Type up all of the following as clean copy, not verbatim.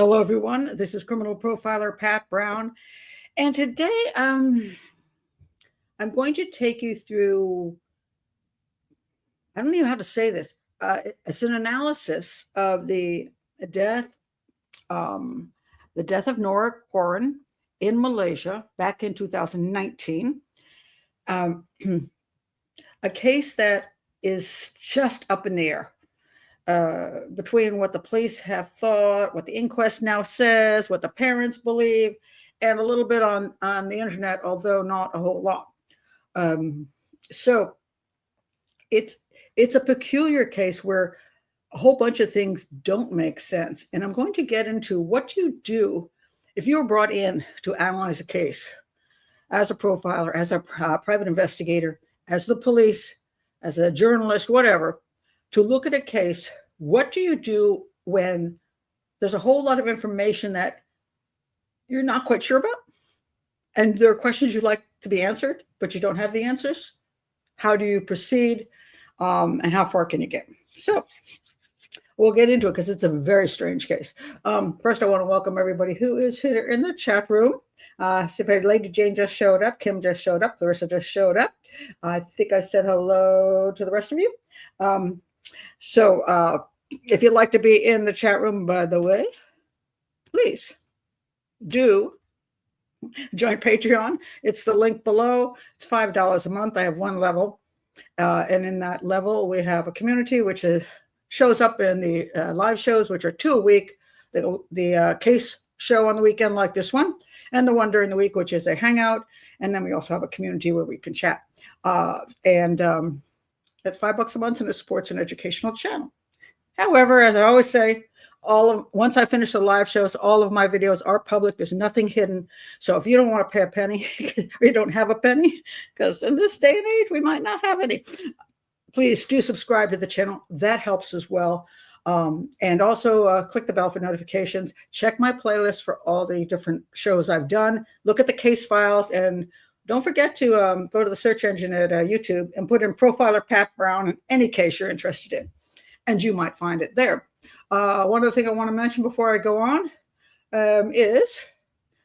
Hello, everyone. This is criminal profiler Pat Brown. And today I'm going to take you through, I don't even know how to say this. It's an analysis of death, um, the death of Nora Quoirin in Malaysia back in 2019. A case that is just up in the air. Between what the police have thought, what the inquest now says, what the parents believe, and a little bit on the internet, although not a whole lot. So it's a peculiar case where a whole bunch of things don't make sense. And I'm going to get into what you do if you were brought in to analyze a case as a profiler, as a private investigator, as the police, as a journalist, whatever, to look at a case. What do you do when there's a whole lot of information that you're not quite sure about? And there are questions you'd like to be answered, but you don't have the answers? How do you proceed? And how far can you get? So we'll get into it because it's a very strange case. First, I want to welcome everybody who is here in the chat room. So Lady Jane just showed up. Kim just showed up. Larissa just showed up. I think I said hello to the rest of you. So if you'd like to be in the chat room, by the way, please do join Patreon. It's the link below. It's $5 a month. I have one level. And in that level, we have a community, which shows up in the live shows, which are 2 a week. The case show on the weekend like this one, and the one during the week, which is a hangout. And then we also have a community where we can chat. It's $5 a month, and it supports an educational channel. However, as I always say, once I finish the live shows, all of my videos are public. There's nothing hidden. So if you don't want to pay a penny, or you don't have a penny, because in this day and age, we might not have any, please do subscribe to the channel. That helps as well. And also click the bell for notifications. Check my playlist for all the different shows I've done. Look at the case files, and don't forget to go to the search engine at YouTube and put in Profiler Pat Brown in any case you're interested in, and you might find it there. One other thing I want to mention before I go on is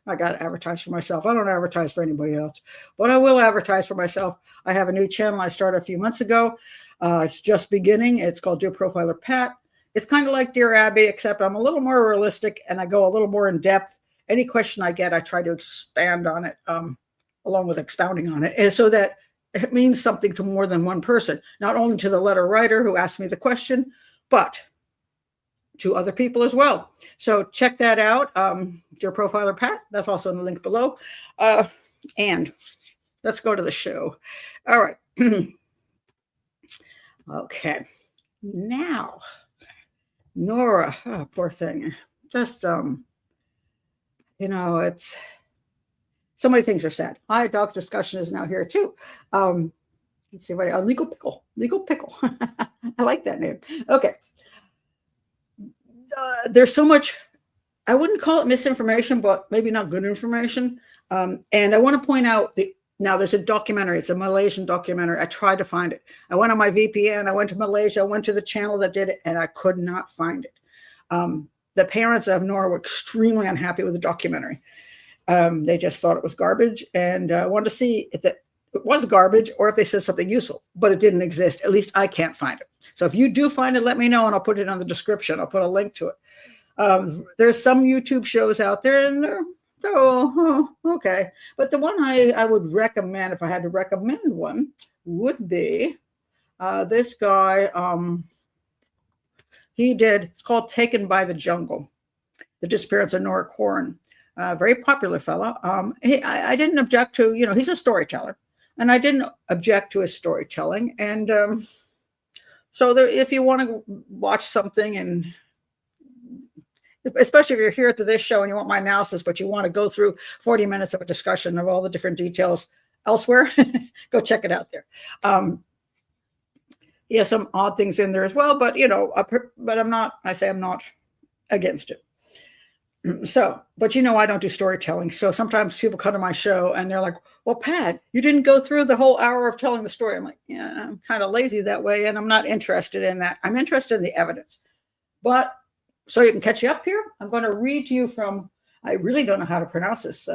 I got to advertise for myself. I don't advertise for anybody else, but I will advertise for myself. I have a new channel I started a few months ago. It's just beginning. It's called Dear Profiler Pat. It's kind of like Dear Abby, except I'm a little more realistic and I go a little more in depth. Any question I get, I try to expand on it, along with expounding on it, and so that it means something to more than one person, not only to the letter writer who asked me the question, but to other people as well. So check that out. Dear Profiler Pat, that's also in the link below. And let's go to the show. All right. Okay. Now, Nora, oh, poor thing. Just, it's so many things are sad. Hi, Dog's Discussion is now here too. Let's see, Legal Pickle. I like that name. Okay. There's so much, I wouldn't call it misinformation, but maybe not good information. And I want to point out now there's a documentary. It's a Malaysian documentary. I tried to find it. I went on my VPN. I went to Malaysia. I went to the channel that did it, and I could not find it. The parents of Nora were extremely unhappy with the documentary. They just thought it was garbage, and wanted to see if it was garbage or if they said something useful, but it didn't exist. At least I can't find it. So if you do find it, let me know, and I'll put it on the description. I'll put a link to it. There's some YouTube shows out there, and they're, okay. But the one I would recommend, if I had to recommend one, would be this guy. It's called Taken by the Jungle, The Disappearance of Nora Quoirin. Very popular fellow. I didn't object to, he's a storyteller, and I didn't object to his storytelling. And so if you want to watch something, and especially if you're here to this show and you want my analysis, but you want to go through 40 minutes of a discussion of all the different details elsewhere, go check it out there. He has some odd things in there as well, but I'm not against it. So, but I don't do storytelling. So sometimes people come to my show and they're like, well, Pat, you didn't go through the whole hour of telling the story. I'm like, yeah, I'm kind of lazy that way, and I'm not interested in that. I'm interested in the evidence. But so you can catch you up here. I'm going to read to you from, I really don't know how to pronounce this.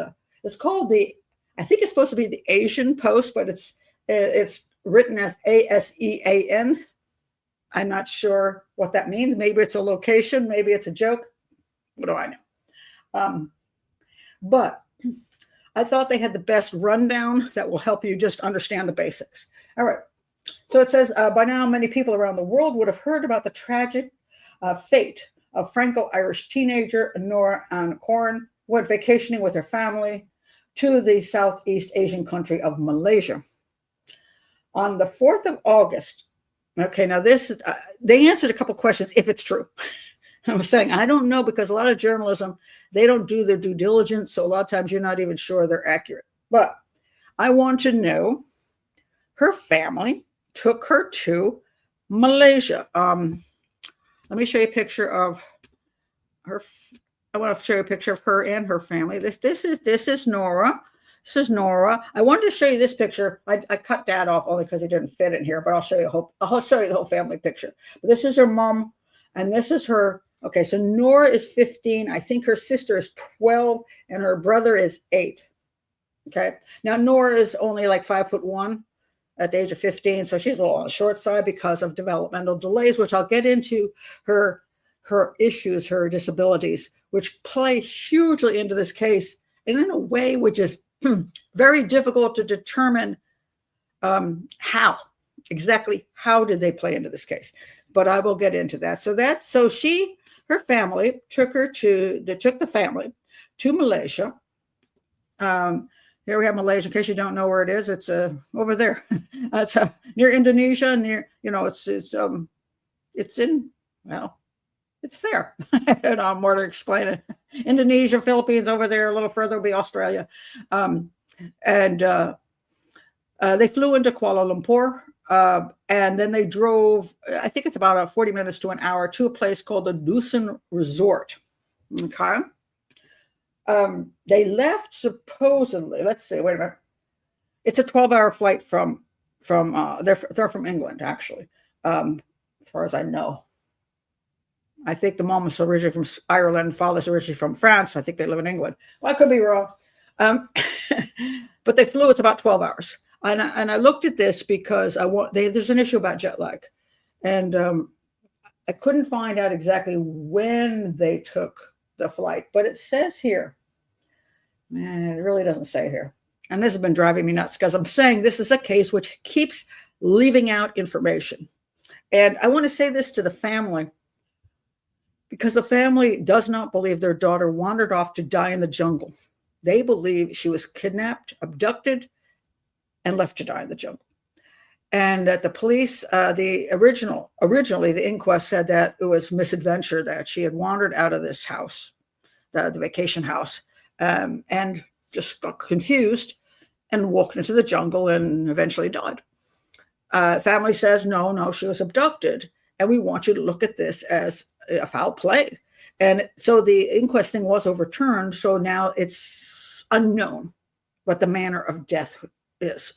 It's called I think it's supposed to be the Asian Post, but it's written as ASEAN. I'm not sure what that means. Maybe it's a location. Maybe it's a joke. What do I know? But I thought they had the best rundown that will help you just understand the basics. All right. So it says, by now, many people around the world would have heard about the tragic fate of Franco-Irish teenager Nora Quoirin, who went vacationing with her family to the Southeast Asian country of Malaysia. On the 4th of August, okay, now this, they answered a couple questions if it's true. I was saying, I don't know, because a lot of journalism, they don't do their due diligence. So a lot of times you're not even sure they're accurate. But I want to know, her family took her to Malaysia. Let me show you a picture of her. I want to show you a picture of her and her family. This is Nora. This is Nora. I wanted to show you this picture. I cut that off only because it didn't fit in here, but I'll show you the whole family picture. But this is her mom, and this is her. Okay, so Nora is 15. I think her sister is 12, and her brother is 8. Okay, now Nora is only like 5'1" at the age of 15, so she's a little on the short side because of developmental delays, which I'll get into her issues, her disabilities, which play hugely into this case, and in a way which is very difficult to determine exactly how did they play into this case. But I will get into that. So her family took the family to Malaysia. Here we have Malaysia. In case you don't know where it is, it's over there. It's near Indonesia. It's there. And more to explain it. Indonesia, Philippines, over there. A little further will be Australia. They flew into Kuala Lumpur, and then they drove, I think it's about 40 minutes to an hour, to a place called the Dusun Resort. Okay. They left supposedly, let's see, wait a minute. It's a 12-hour flight from they're from England, actually, as far as I know. I think the mom is originally from Ireland, father's originally from France. I think they live in England. Well, I could be wrong. But they flew, it's about 12 hours. And I looked at this because there's an issue about jet lag. And I couldn't find out exactly when they took the flight, but it says here, man, it really doesn't say here. And this has been driving me nuts because I'm saying this is a case which keeps leaving out information. And I want to say this to the family, because the family does not believe their daughter wandered off to die in the jungle. They believe she was kidnapped, abducted, and left to die in the jungle. And at the police, originally the inquest said that it was misadventure, that she had wandered out of this house, the vacation house, and just got confused and walked into the jungle and eventually died. Family says, no, she was abducted. And we want you to look at this as a foul play. And so the inquest thing was overturned. So now it's unknown what the manner of death is.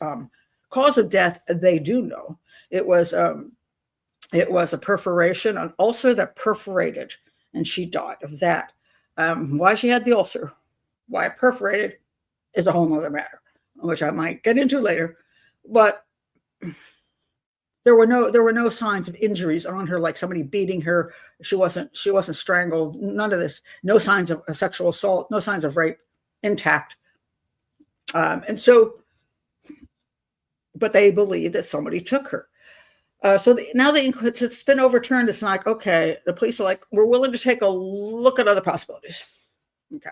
Cause of death, they do know. It was a perforation, an ulcer that perforated, and she died of that. Why she had the ulcer, why it perforated, is a whole other matter, which I might get into later. But there were no signs of injuries on her, like somebody beating her. She wasn't strangled. None of this. No signs of a sexual assault. No signs of rape. Intact. But they believe that somebody took her. Now the inquest, it's been overturned. It's like, okay, the police are like, we're willing to take a look at other possibilities. Okay.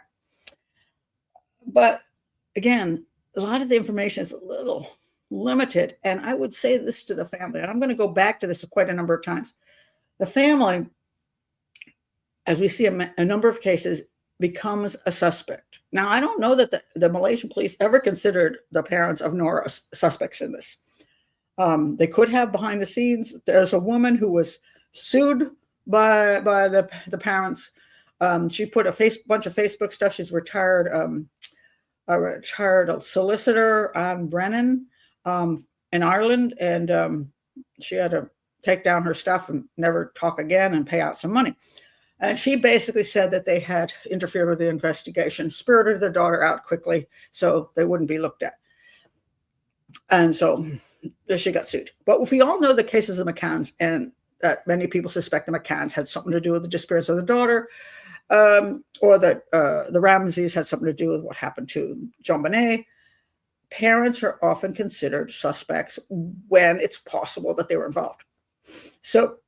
But again, a lot of the information is a little limited. And I would say this to the family, and I'm going to go back to this quite a number of times. The family, as we see a number of cases, becomes a suspect. Now, I don't know that the Malaysian police ever considered the parents of Nora suspects in this. They could have behind the scenes. There's a woman who was sued by the parents. She put a bunch of Facebook stuff. She's a retired solicitor, Brennan, in Ireland, and she had to take down her stuff and never talk again and pay out some money. And she basically said that they had interfered with the investigation, spirited their daughter out quickly so they wouldn't be looked at. And so she got sued. But if we all know the cases of McCann's, and that many people suspect the McCann's had something to do with the disappearance of the daughter, or that the Ramseys had something to do with what happened to JonBenet, parents are often considered suspects when it's possible that they were involved. So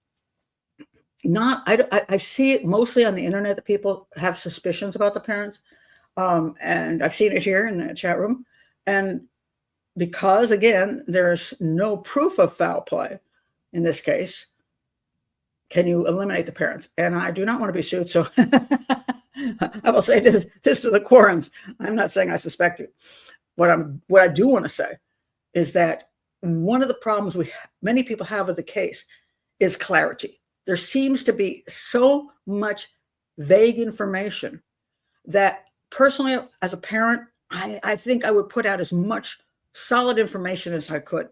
I see it mostly on the internet that people have suspicions about the parents. And I've seen it here in the chat room. And because, again, there's no proof of foul play in this case, can you eliminate the parents? And I do not want to be sued, so I will say this to the Quoirins. I'm not saying I suspect you. What I do want to say is that one of the problems many people have with the case is clarity. There seems to be so much vague information that personally, as a parent, I think I would put out as much solid information as I could.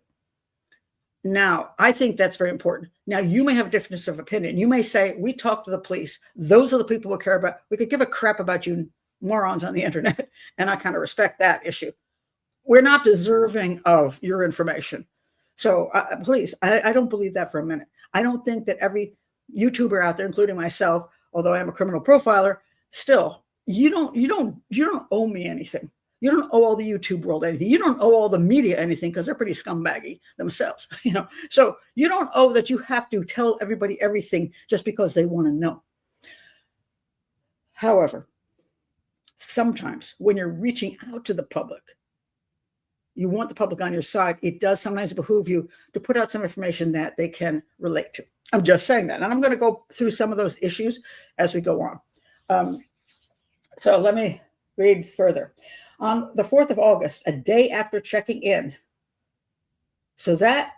Now, I think that's very important. Now, you may have a difference of opinion. You may say, we talked to the police. Those are the people we care about. We could give a crap about you morons on the internet. And I kind of respect that issue. We're not deserving of your information. So please, I don't believe that for a minute. I don't think that every YouTuber out there, including myself, although I am a criminal profiler, still, you don't owe me anything. You don't owe all the YouTube world anything. You don't owe all the media anything because they're pretty scumbaggy themselves, So you don't owe that you have to tell everybody everything just because they want to know. However, sometimes when you're reaching out to the public, you want the public on your side. It does sometimes behoove you to put out some information that they can relate to. I'm just saying that. And I'm going to go through some of those issues as we go on. So let me read further. On the 4th of August, a day after checking in, so that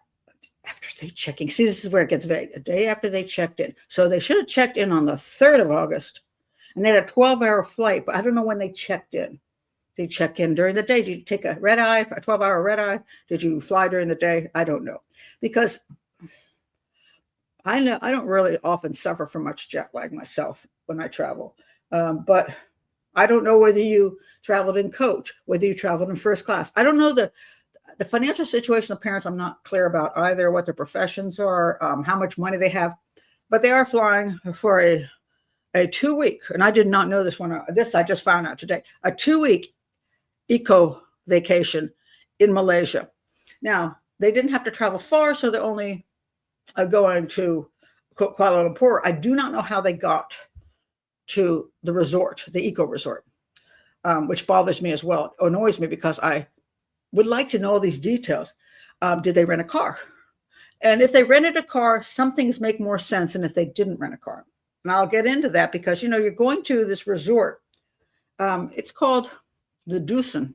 after they checking, see, this is where it gets vague, a day after they checked in. So they should have checked in on the 3rd of August, and they had a 12-hour flight, but I don't know when they checked in. Did you check in during the day? Did you take a 12-hour red eye? Did you fly during the day? I don't know. Because I know I don't really often suffer from much jet lag myself when I travel. But I don't know whether you traveled in coach, whether you traveled in first class. I don't know the financial situation of parents. I'm not clear about either, what their professions are, how much money they have. But they are flying for a 2-week, and I did not know this one. This I just found out today, a 2-week eco vacation in Malaysia. Now, they didn't have to travel far, so they're only going to Kuala Lumpur. I do not know how they got to the resort, the eco resort, which bothers me as well. It annoys me because I would like to know these details. Did they rent a car? And if they rented a car, some things make more sense than if they didn't rent a car. And I'll get into that because, you're going to this resort. It's called the Dusun,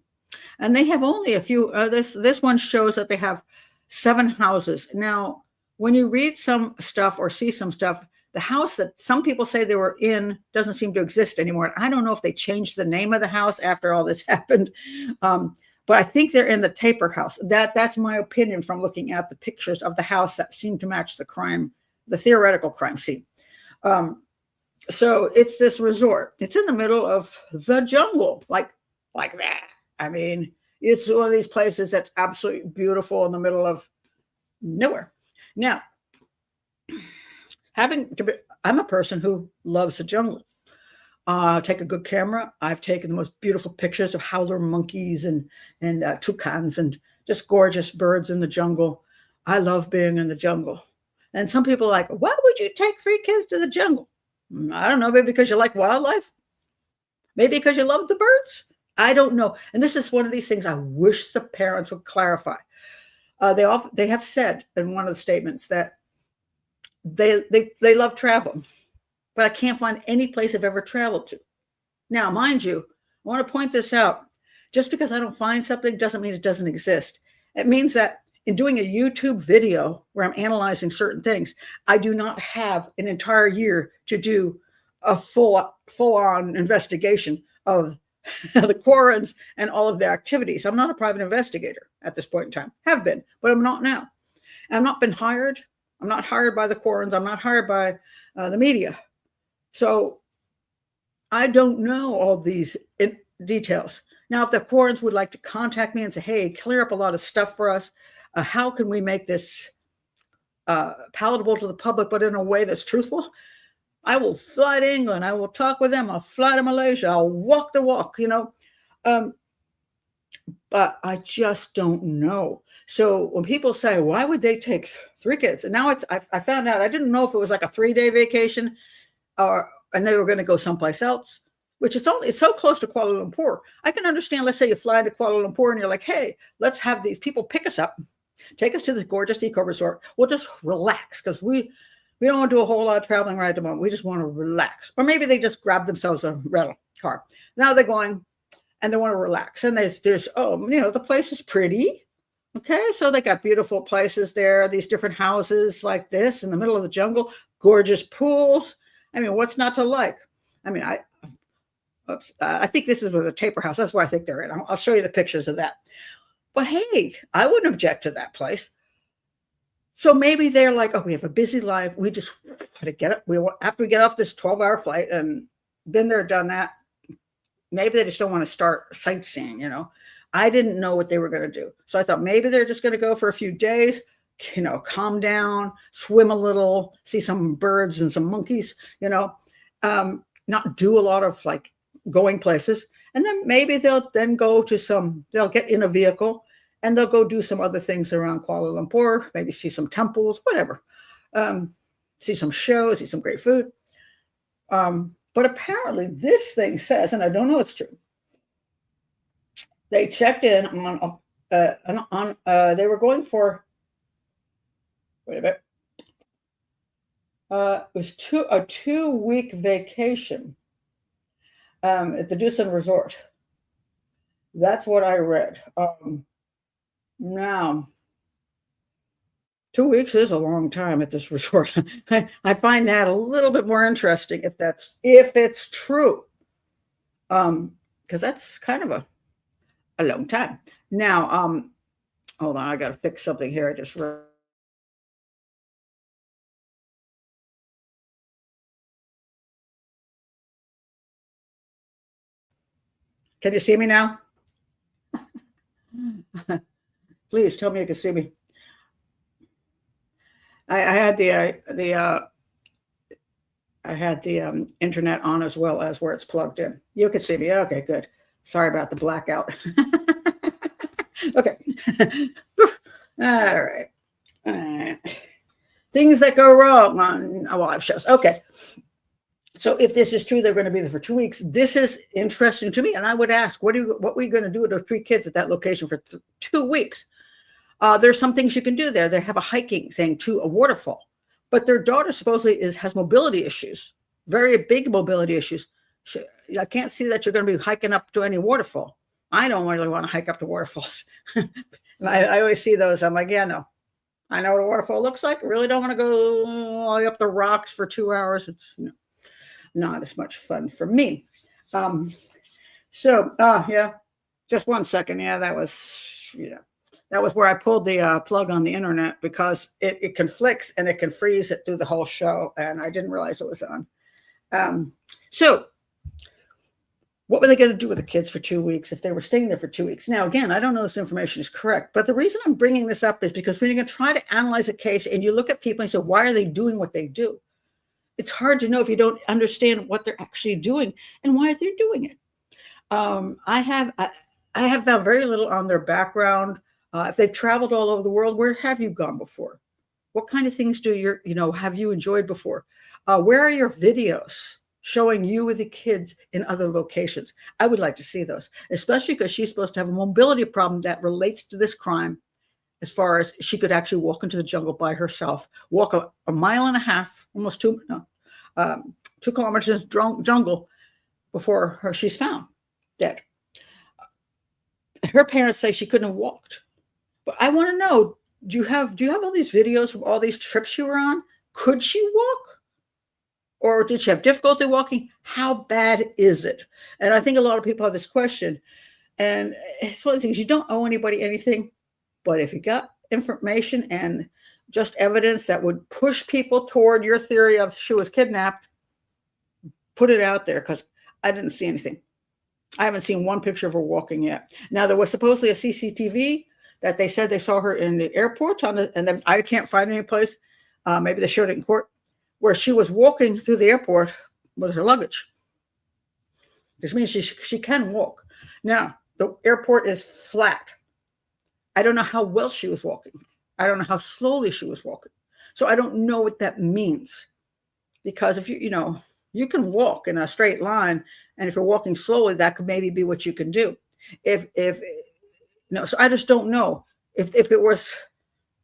and they have only a few. This one shows that they have 7 houses. Now, when you read some stuff or see some stuff, the house that some people say they were in doesn't seem to exist anymore. And I don't know if they changed the name of the house after all this happened, but I think they're in the Taper House. That's my opinion from looking at the pictures of the house that seem to match the theoretical crime scene. So it's this resort. It's in the middle of the jungle, like that. I mean, it's one of these places that's absolutely beautiful in the middle of nowhere. Now, I'm a person who loves the jungle. Take a good camera. I've taken the most beautiful pictures of howler monkeys and toucans and just gorgeous birds in the jungle. I love being in the jungle. And some people are like, why would you take 3 kids to the jungle? I don't know, maybe because you like wildlife. Maybe because you love the birds. I don't know. And this is one of these things I wish the parents would clarify. They have said in one of the statements that they love travel, but I can't find any place I've ever traveled to. Now, mind you, I want to point this out. Just because I don't find something doesn't mean it doesn't exist. It means that in doing a YouTube video where I'm analyzing certain things, I do not have an entire year to do a full-on investigation of the Quoirins and all of their activities. I'm not a private investigator at this point in time. Have been, but I'm not now. I've not been hired. I'm not hired by the Quoirins. I'm not hired by the media. So I don't know all these details. Now, if the Quorins would like to contact me and say, hey, clear up a lot of stuff for us, how can we make this palatable to the public, but in a way that's truthful? I will fly to England. I will talk with them. I'll fly to Malaysia. I'll walk the walk, but I just don't know. So when people say, why would they take 3 kids? And now I found out, I didn't know if it was like a 3-day vacation and they were going to go someplace else, which it's so close to Kuala Lumpur. I can understand, let's say you fly to Kuala Lumpur and you're like, hey, let's have these people pick us up, take us to this gorgeous eco resort. We'll just relax because we don't want to do a whole lot of traveling right at the moment. We just want to relax. Or maybe they just grab themselves a rental car. Now they're going and they want to relax. And there's the place is pretty. Okay, so they got beautiful places there, these different houses like this in the middle of the jungle, gorgeous pools. I mean, what's not to like? I mean, I think this is with a taper house. That's where I think they're in. I'll show you the pictures of that. But hey, I wouldn't object to that place. So maybe they're like, oh, we have a busy life. We just want to get up. After we get off this 12-hour flight and been there, done that, maybe they just don't want to start sightseeing, I didn't know what they were going to do. So I thought maybe they're just going to go for a few days, calm down, swim a little, see some birds and some monkeys, not do a lot of like going places. And then maybe they'll then go to they'll get in a vehicle and they'll go do some other things around Kuala Lumpur, maybe see some temples, whatever, see some shows, eat some great food. But apparently this thing says, and I don't know it's true, they checked in on they were going for, wait a minute, it was a 2-week vacation at the Dusan Resort. That's what I read. Now, 2 weeks is a long time at this resort. I find that a little bit more interesting if it's true, because that's kind of a long time. Now, hold on, I got to fix something here. I just can you see me now? Please tell me you can see me. I had the internet on as well as where it's plugged in. You can see me. Okay, good. Sorry about the blackout. Okay. All right. Things that go wrong on live shows. Okay. So if this is true, they're going to be there for 2 weeks. This is interesting to me. And I would ask, what were you going to do with those 3 kids at that location for 2 weeks? There's some things you can do there. They have a hiking thing to a waterfall, but their daughter supposedly has mobility issues, very big mobility issues. I can't see that you're going to be hiking up to any waterfall. I don't really want to hike up to waterfalls. I always see those. I'm like, yeah, no. I know what a waterfall looks like. I really don't want to go all the way up the rocks for 2 hours. It's not as much fun for me. Yeah, just 1 second. Yeah, that was where I pulled the plug on the internet because it conflicts and it can freeze it through the whole show. And I didn't realize it was on. So what were they going to do with the kids for 2 weeks if they were staying there for 2 weeks? Now, again, I don't know if this information is correct, but the reason I'm bringing this up is because when you're going to try to analyze a case and you look at people and you say, why are they doing what they do? It's hard to know if you don't understand what they're actually doing and why they're doing it. I have found very little on their background. If they've traveled all over the world, where have you gone before? What kind of things have you enjoyed before? Where are your videos showing you with the kids in other locations? I would like to see those, especially because she's supposed to have a mobility problem that relates to this crime, as far as she could actually walk into the jungle by herself, walk a 1.5 miles, almost 2 kilometers in jungle before she's found dead. Her parents say she couldn't have walked. But I want to know, do you have all these videos from all these trips you were on? Could she walk? Or did she have difficulty walking? How bad is it? And I think a lot of people have this question. And it's one of the things, you don't owe anybody anything. But if you got information and just evidence that would push people toward your theory of she was kidnapped, put it out there because I didn't see anything. I haven't seen one picture of her walking yet. Now, there was supposedly a CCTV that they said they saw her in the airport and then I can't find any place. Maybe they showed it in court where she was walking through the airport with her luggage, which means she can walk. Now, the airport is flat. I don't know how well she was walking. I don't know how slowly she was walking. So I don't know what that means. Because if you can walk in a straight line, and if you're walking slowly, that could maybe be what you can do. So I just don't know if it was,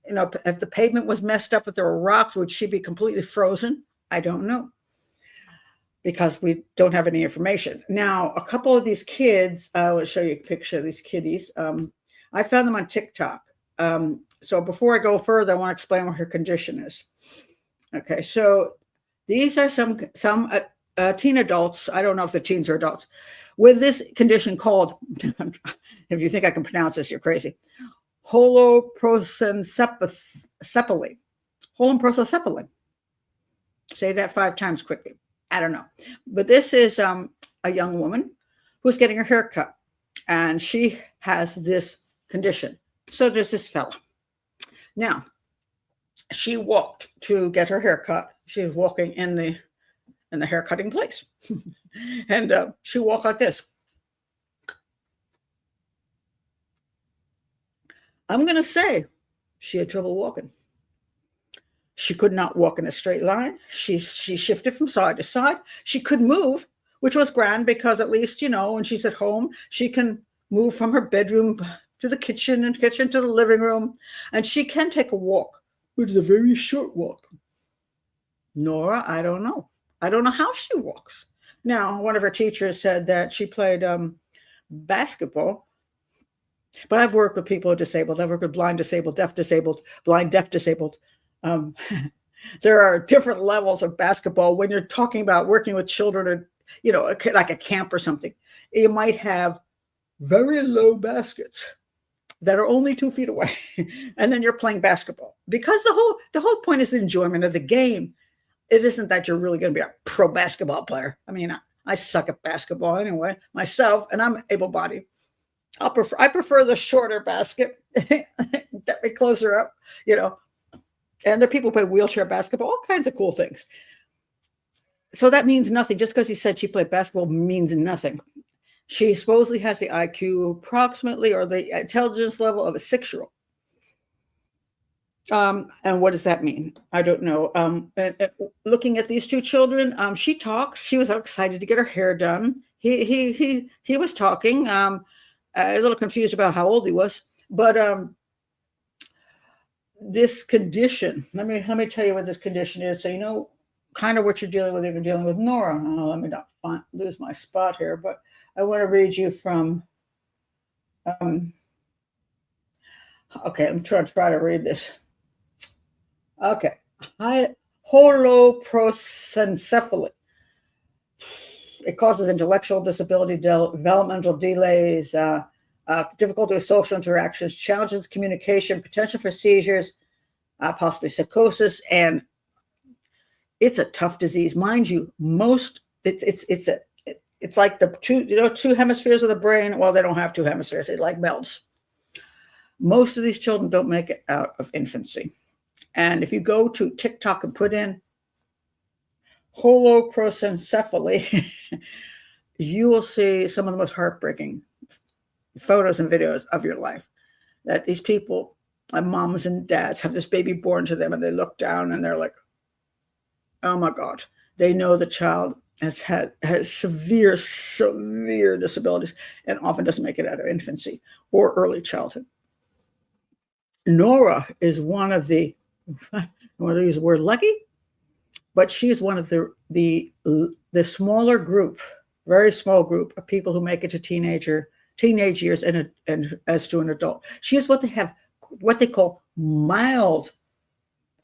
if the pavement was messed up, if there were rocks, would she be completely frozen? I don't know, because we don't have any information. Now, a couple of these kids, I will show you a picture of these kiddies. I found them on TikTok. So before I go further, I want to explain what her condition is. Okay, so these are some teen adults. I don't know if the teens are adults with this condition called, if you think I can pronounce this, you're crazy. Holoprosencephaly. Holoprosencephaly. Say that 5 times quickly. I don't know. But this is a young woman who's getting her hair cut, and she has this condition. So does this fella. Now, she walked to get her hair cut. She was walking in the hair cutting place. And she walked like this. I'm going to say she had trouble walking. She could not walk in a straight line. She shifted from side to side. She could move, which was grand because at least, when she's at home, she can move from her bedroom to the kitchen and kitchen to the living room. And she can take a walk, which is a very short walk. Nora, I don't know. I don't know how she walks. Now, one of her teachers said that she played basketball, but I've worked with people who are disabled. I've worked with blind disabled, deaf disabled, blind, deaf disabled. There are different levels of basketball. When you're talking about working with children or, like a camp or something, you might have very low baskets that are only 2 feet away. And then you're playing basketball because the whole point is the enjoyment of the game. It isn't that you're really going to be a pro basketball player. I mean, I suck at basketball anyway, myself, and I'm able-bodied. I prefer the shorter basket. Get me closer up, And there are people who play wheelchair basketball, all kinds of cool things. So that means nothing. Just because he said she played basketball means nothing. She supposedly has the IQ approximately, or the intelligence level of a 6-year-old. And what does that mean? I don't know. Looking at these 2 children, she talks. She was excited to get her hair done. He was talking. A little confused about how old he was, but this condition. Let me tell you what this condition is, so you know kind of what you're dealing with if you're dealing with Nora. Let me not lose my spot here, but I want to read you from. Okay, I'm trying to read this. Okay, holoprosencephaly. It causes intellectual disability, developmental delays, difficulty with social interactions, challenges with communication, potential for seizures, possibly psychosis, and it's a tough disease, mind you. It's like the 2 hemispheres of the brain. Well, they don't have 2 hemispheres; it like melts. Most of these children don't make it out of infancy. And if you go to TikTok and put in holoprosencephaly, you will see some of the most heartbreaking photos and videos of your life. That these people, moms and dads, have this baby born to them, and they look down and they're like, oh my God. They know the child has severe disabilities and often doesn't make it out of infancy or early childhood. Nora is one of the, I want to use the word lucky, but she's one of the smaller group, very small group of people who make it to teenage years and as to an adult. She is what they call mild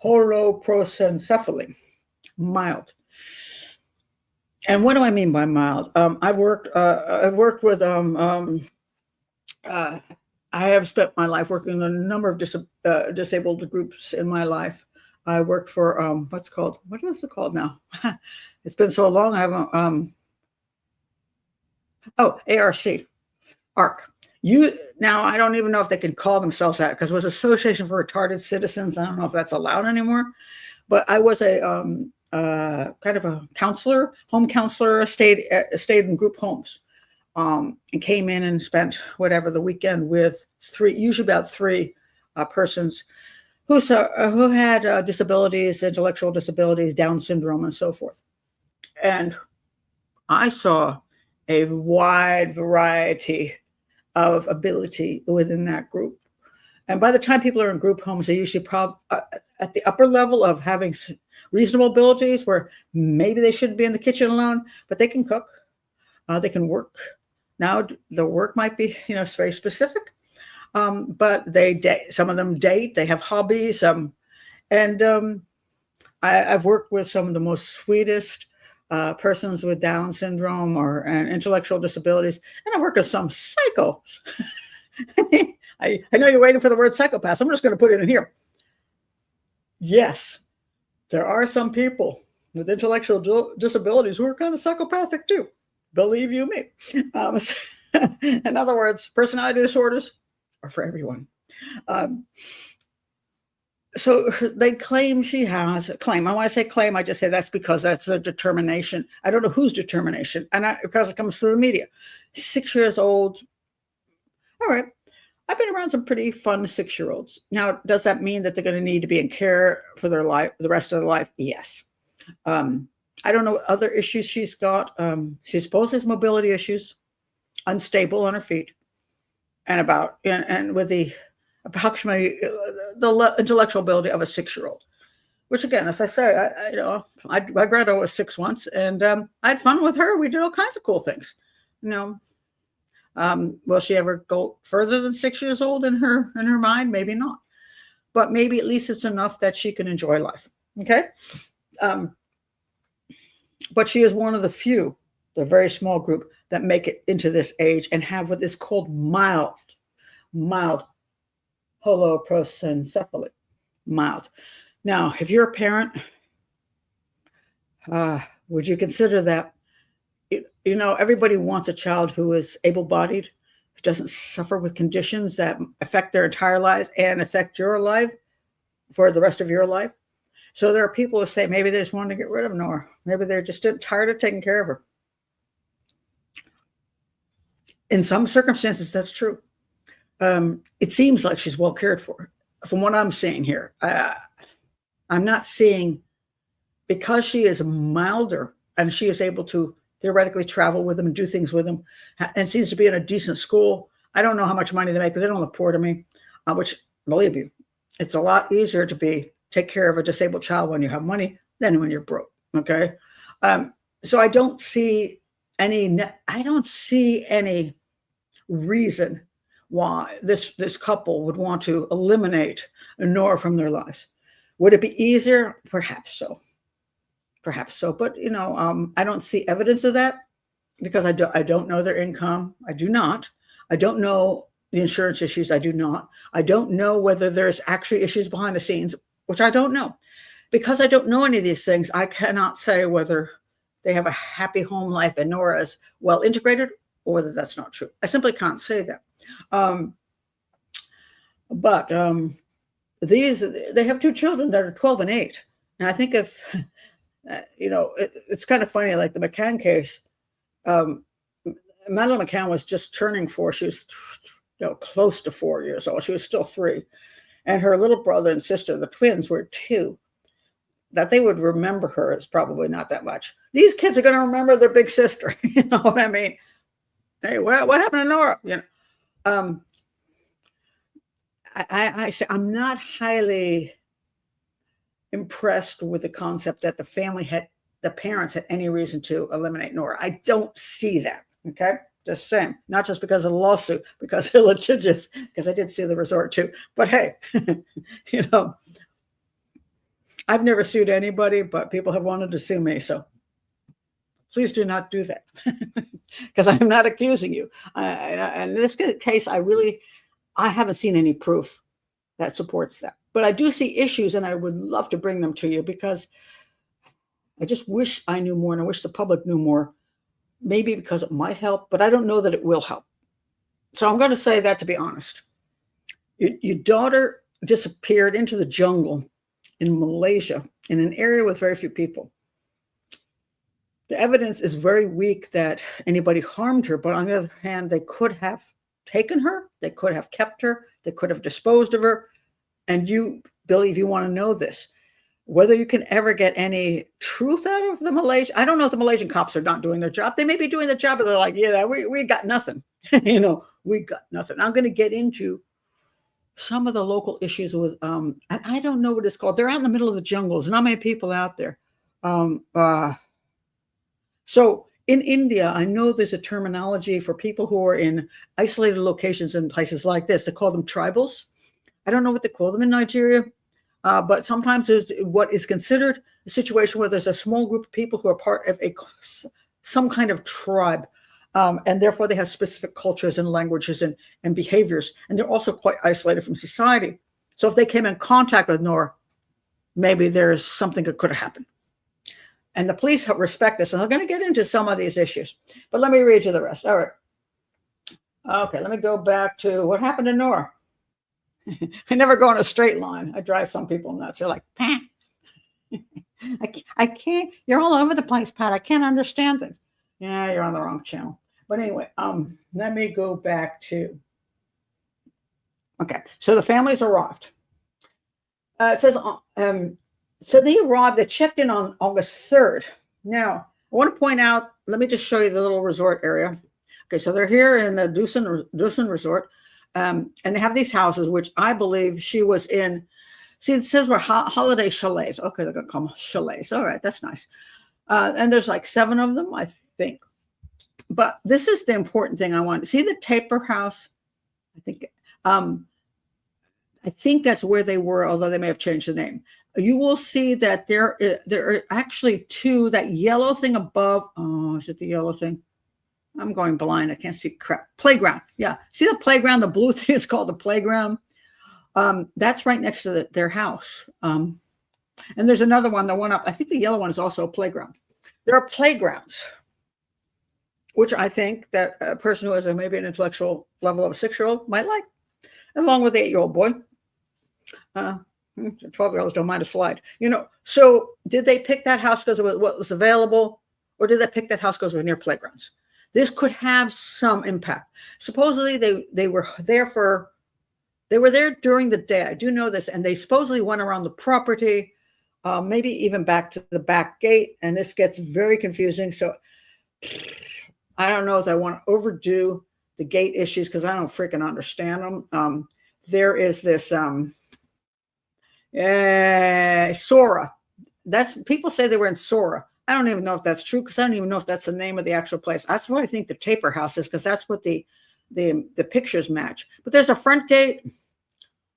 holoprosencephaly. Mild. And what do I mean by mild? I've worked with I have spent my life working in a number of disabled groups in my life. I worked for what is it called now? It's been so long. I haven't. ARC. ARC. Now I don't even know if they can call themselves that because it was Association for Retarded Citizens. I don't know if that's allowed anymore. But I was a kind of a counselor, home counselor, stayed in group homes, and came in and spent whatever the weekend with usually about three persons who had disabilities, intellectual disabilities, Down syndrome, and so forth. And I saw a wide variety of ability within that group. And by the time people are in group homes, they're usually at the upper level of having reasonable abilities where maybe they shouldn't be in the kitchen alone, but they can cook, they can work. Now, the work might be, it's very specific, but some of them date, they have hobbies. I've worked with some of the most sweetest persons with Down syndrome and intellectual disabilities, and I work with some psychos. I know you're waiting for the word psychopath. I'm just going to put it in here. Yes, there are some people with intellectual disabilities who are kind of psychopathic too. Believe you me. In other words, personality disorders are for everyone. So they claim she has a claim. I want to say claim. I just say that's because that's the determination. I don't know whose determination, because it comes through the media. 6 years old. All right. I've been around some pretty fun 6-year-olds. Now, does that mean that they're going to need to be in care for their life, the rest of their life? Yes. I don't know what other issues she's got. She supposedly has mobility issues, unstable on her feet, and with the approximately the intellectual ability of a 6-year-old. Which again, as I say, my granddaughter was 6 once, and I had fun with her. We did all kinds of cool things. Will she ever go further than 6 years old in her mind? Maybe not, but maybe at least it's enough that she can enjoy life. Okay. But she is one of the few, the very small group that make it into this age and have what is called mild holoprosencephaly. Mild. Now, if you're a parent, would you consider that? Everybody wants a child who is able-bodied, who doesn't suffer with conditions that affect their entire lives and affect your life for the rest of your life. So there are people who say maybe they just want to get rid of Nora. Maybe they're just tired of taking care of her. In some circumstances, that's true. It seems like she's well cared for. From what I'm seeing here, I'm not seeing, because she is milder and she is able to theoretically travel with them and do things with them and seems to be in a decent school. I don't know how much money they make, but they don't look poor to me, which, believe you, it's a lot easier to take care of a disabled child when you have money than when you're broke. Okay. So I don't see any reason why this couple would want to eliminate Nora from their lives. Would it be easier? Perhaps so. But I don't see evidence of that because I don't know their income. I do not. I don't know the insurance issues. I do not. I don't know whether there's actually issues behind the scenes, which I don't know. Because I don't know any of these things, I cannot say whether they have a happy home life and Nora is well integrated or whether that's not true. I simply can't say that. But they have 2 children that are 12 and 8. And I think if, it's kind of funny, like the McCann case, Madeline McCann was just turning 4. She was close to 4 years old. She was still 3. And her little brother and sister, the twins, were 2. That they would remember her is probably not that much. These kids are going to remember their big sister. You know what I mean? Hey, what happened to Nora? I say I'm not highly impressed with the concept that the parents had any reason to eliminate Nora. I don't see that. Okay. Just saying, not just because of the lawsuit, because they're litigious, because I did sue the resort too. But hey, I've never sued anybody, but people have wanted to sue me. So please do not do that because I'm not accusing you. And in this case, I haven't seen any proof that supports that. But I do see issues, and I would love to bring them to you because I just wish I knew more, and I wish the public knew more, maybe because it might help, but I don't know that it will help. So I'm going to say that, to be honest. Your daughter disappeared into the jungle in Malaysia, in an area with very few people. The evidence is very weak that anybody harmed her, but on the other hand, they could have taken her, they could have kept her, they could have disposed of her. And you, Billy, if you want to know this, whether you can ever get any truth out of the Malaysian, I don't know if the Malaysian cops are not doing their job. They may be doing their job, but they're like, yeah, we got nothing. We got nothing. I'm going to get into some of the local issues with, I don't know what it's called. They're out in the middle of the jungle. There's not many people out there. So in India, I know there's a terminology for people who are in isolated locations in places like this. They call them tribals. I don't know what they call them in Nigeria, but sometimes there's what is considered a situation where there's a small group of people who are part of some kind of tribe, and therefore they have specific cultures and languages and behaviors, and they're also quite isolated from society. So if they came in contact with Nora, maybe there's something that could have happened. And the police respect this, and I'm going to get into some of these issues. But let me read you the rest. All right. Okay, let me go back to what happened to Nora. I never go in a straight line. I drive some people nuts. They're like, Pat, I can't. You're all over the place, Pat. I can't understand things. Yeah, you're on the wrong channel. But anyway, let me go back to. Okay, so the families arrived. It says, so they arrived. They checked in on August 3rd. Now, I want to point out. Let me just show you the little resort area. Okay, so they're here in the Dusun Resort. And they have these houses, which I believe she was in. See, it says we're holiday chalets. Okay, they're going to call them chalets. All right, that's nice. And there's like 7 of them, I think. But this is the important thing I want. See the taper house? I think that's where they were, although they may have changed the name. You will see that there are actually 2, that yellow thing above. Oh, is it the yellow thing? I'm going blind. I can't see crap. Playground. Yeah. See the playground? The blue thing is called the playground. That's right next to their house. And there's another one, the one up. I think the yellow one is also a playground. There are playgrounds, which I think that a person who has maybe an intellectual level of a 6-year-old might like, along with the 8-year-old boy. 12-year-olds don't mind a slide. So did they pick that house because of what was available? Or did they pick that house because it was near playgrounds? This could have some impact. Supposedly they were there during the day. I do know this, and they supposedly went around the property, maybe even back to the back gate. And this gets very confusing. So I don't know if I want to overdo the gate issues because I don't freaking understand them. There is this Sora. That's people say they were in Sora. I don't even know if that's true because I don't even know if that's the name of the actual place. That's what I think the taper house is because that's what the pictures match. But there's a front gate,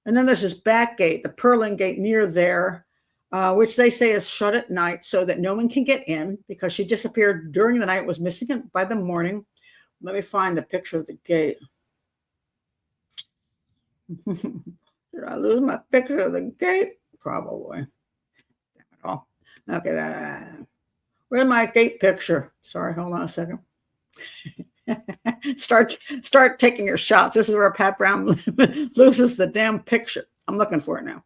and then there's this back gate, the purling gate near there, which they say is shut at night so that no one can get in because she disappeared during the night, was missing by the morning. Let me find the picture of the gate. Did I lose my picture of the gate? Probably. Damn it all. Okay, where's my gate picture? Sorry, hold on a second. Start taking your shots. This is where Pat Brown loses the damn picture. I'm looking for it now.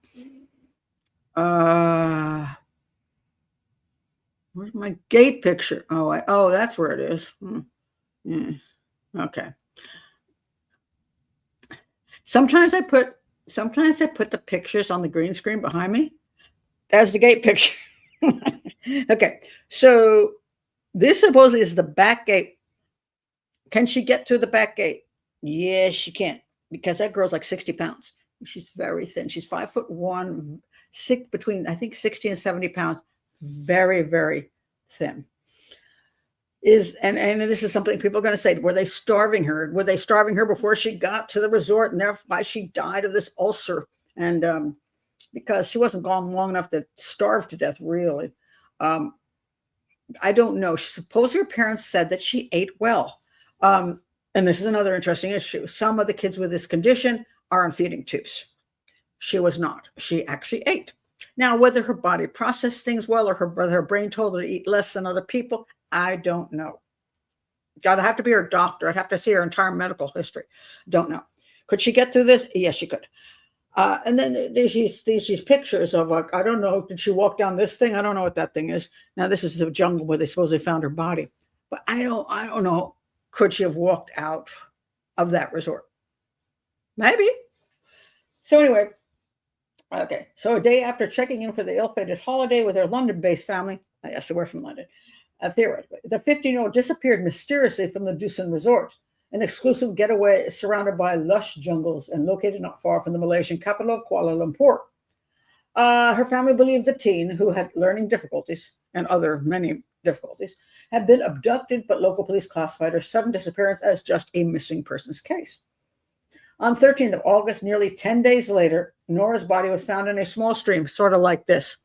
Where's my gate picture? Oh, that's where it is. Yeah. Okay. Sometimes I put the pictures on the green screen behind me. There's the gate picture. Okay, so this supposedly is the back gate. Can she get through the back gate? Yes, she can, because that girl's like 60 pounds. She's very thin. She's 5'1", between I think 60 and 70 pounds. Very, very thin. And this is something people are going to say, were they starving her? Were they starving her before she got to the resort, and that's why she died of this ulcer? And because she wasn't gone long enough to starve to death, really. I don't know. Suppose her parents said that she ate well. And this is another interesting issue. Some of the kids with this condition are on feeding tubes. She was not. She actually ate. Now, whether her body processed things well or whether her brain told her to eat less than other people, I don't know. I'd have to be her doctor. I'd have to see her entire medical history. Don't know. Could she get through this? Yes, she could. And then there's these pictures of, like, I don't know, did she walk down this thing? I don't know what that thing is. Now, this is the jungle where they supposedly found her body. But I don't know. Could she have walked out of that resort? Maybe. So anyway, okay. So a day after checking in for the ill-fated holiday with her London-based family, yes, they were from London, theoretically, the 15-year-old disappeared mysteriously from the Dusun Resort, an exclusive getaway surrounded by lush jungles and located not far from the Malaysian capital of Kuala Lumpur. Her family believed the teen, who had learning difficulties and many difficulties, had been abducted, but local police classified her sudden disappearance as just a missing persons case. On 13th of August, nearly 10 days later, Nora's body was found in a small stream, sort of like this.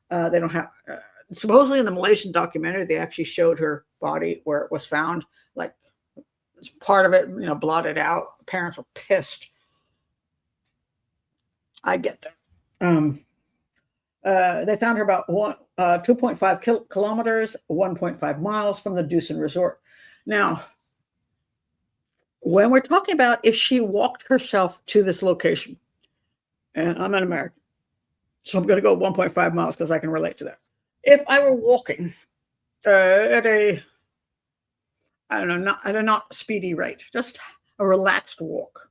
They don't have, supposedly in the Malaysian documentary, they actually showed her body where it was found, like part of it, blotted out. Parents were pissed. I get that. They found her about 2.5 kilometers, 1.5 miles from the Dusun Resort. Now, when we're talking about if she walked herself to this location, and I'm an American, so I'm going to go 1.5 miles because I can relate to that. If I were walking at a not speedy rate, just a relaxed walk,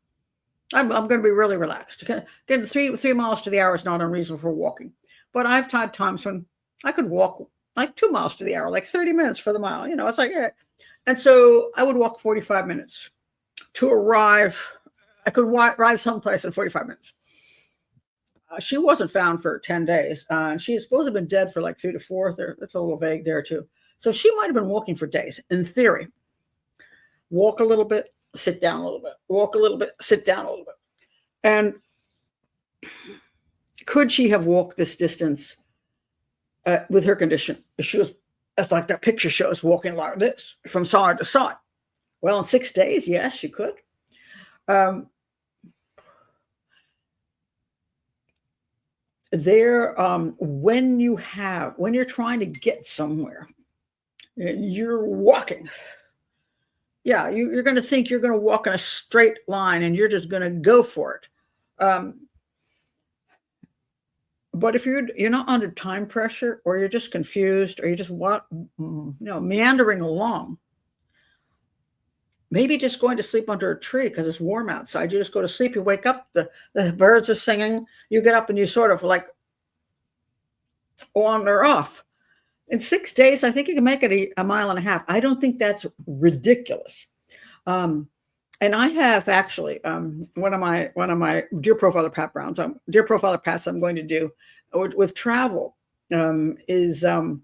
I'm going to be really relaxed. Getting 3 miles to the hour is not unreasonable for walking. But I've had times when I could walk like 2 miles to the hour, like 30 minutes for the mile. It's like, yeah. And so I would walk 45 minutes to arrive. I could arrive someplace in 45 minutes. She wasn't found for 10 days. And she is supposed to have been dead for like 3 to 4. That's a little vague there too. So she might have been walking for days, in theory. Walk a little bit, sit down a little bit. Walk a little bit, sit down a little bit. And could she have walked this distance with her condition? She was, as like that picture shows, walking like this from side to side. Well, in 6 days, yes, she could. When you're trying to get somewhere and you're walking, yeah, you're going to think you're going to walk in a straight line and you're just going to go for it. But if you're not under time pressure, or you're just confused, or you're just meandering along, maybe just going to sleep under a tree because it's warm outside. You just go to sleep, you wake up, the birds are singing, you get up and you sort of like wander off. In 6 days, I think you can make it a mile and a half. I don't think that's ridiculous. And I have actually one of my deer profiler paths I'm going to do with travel is a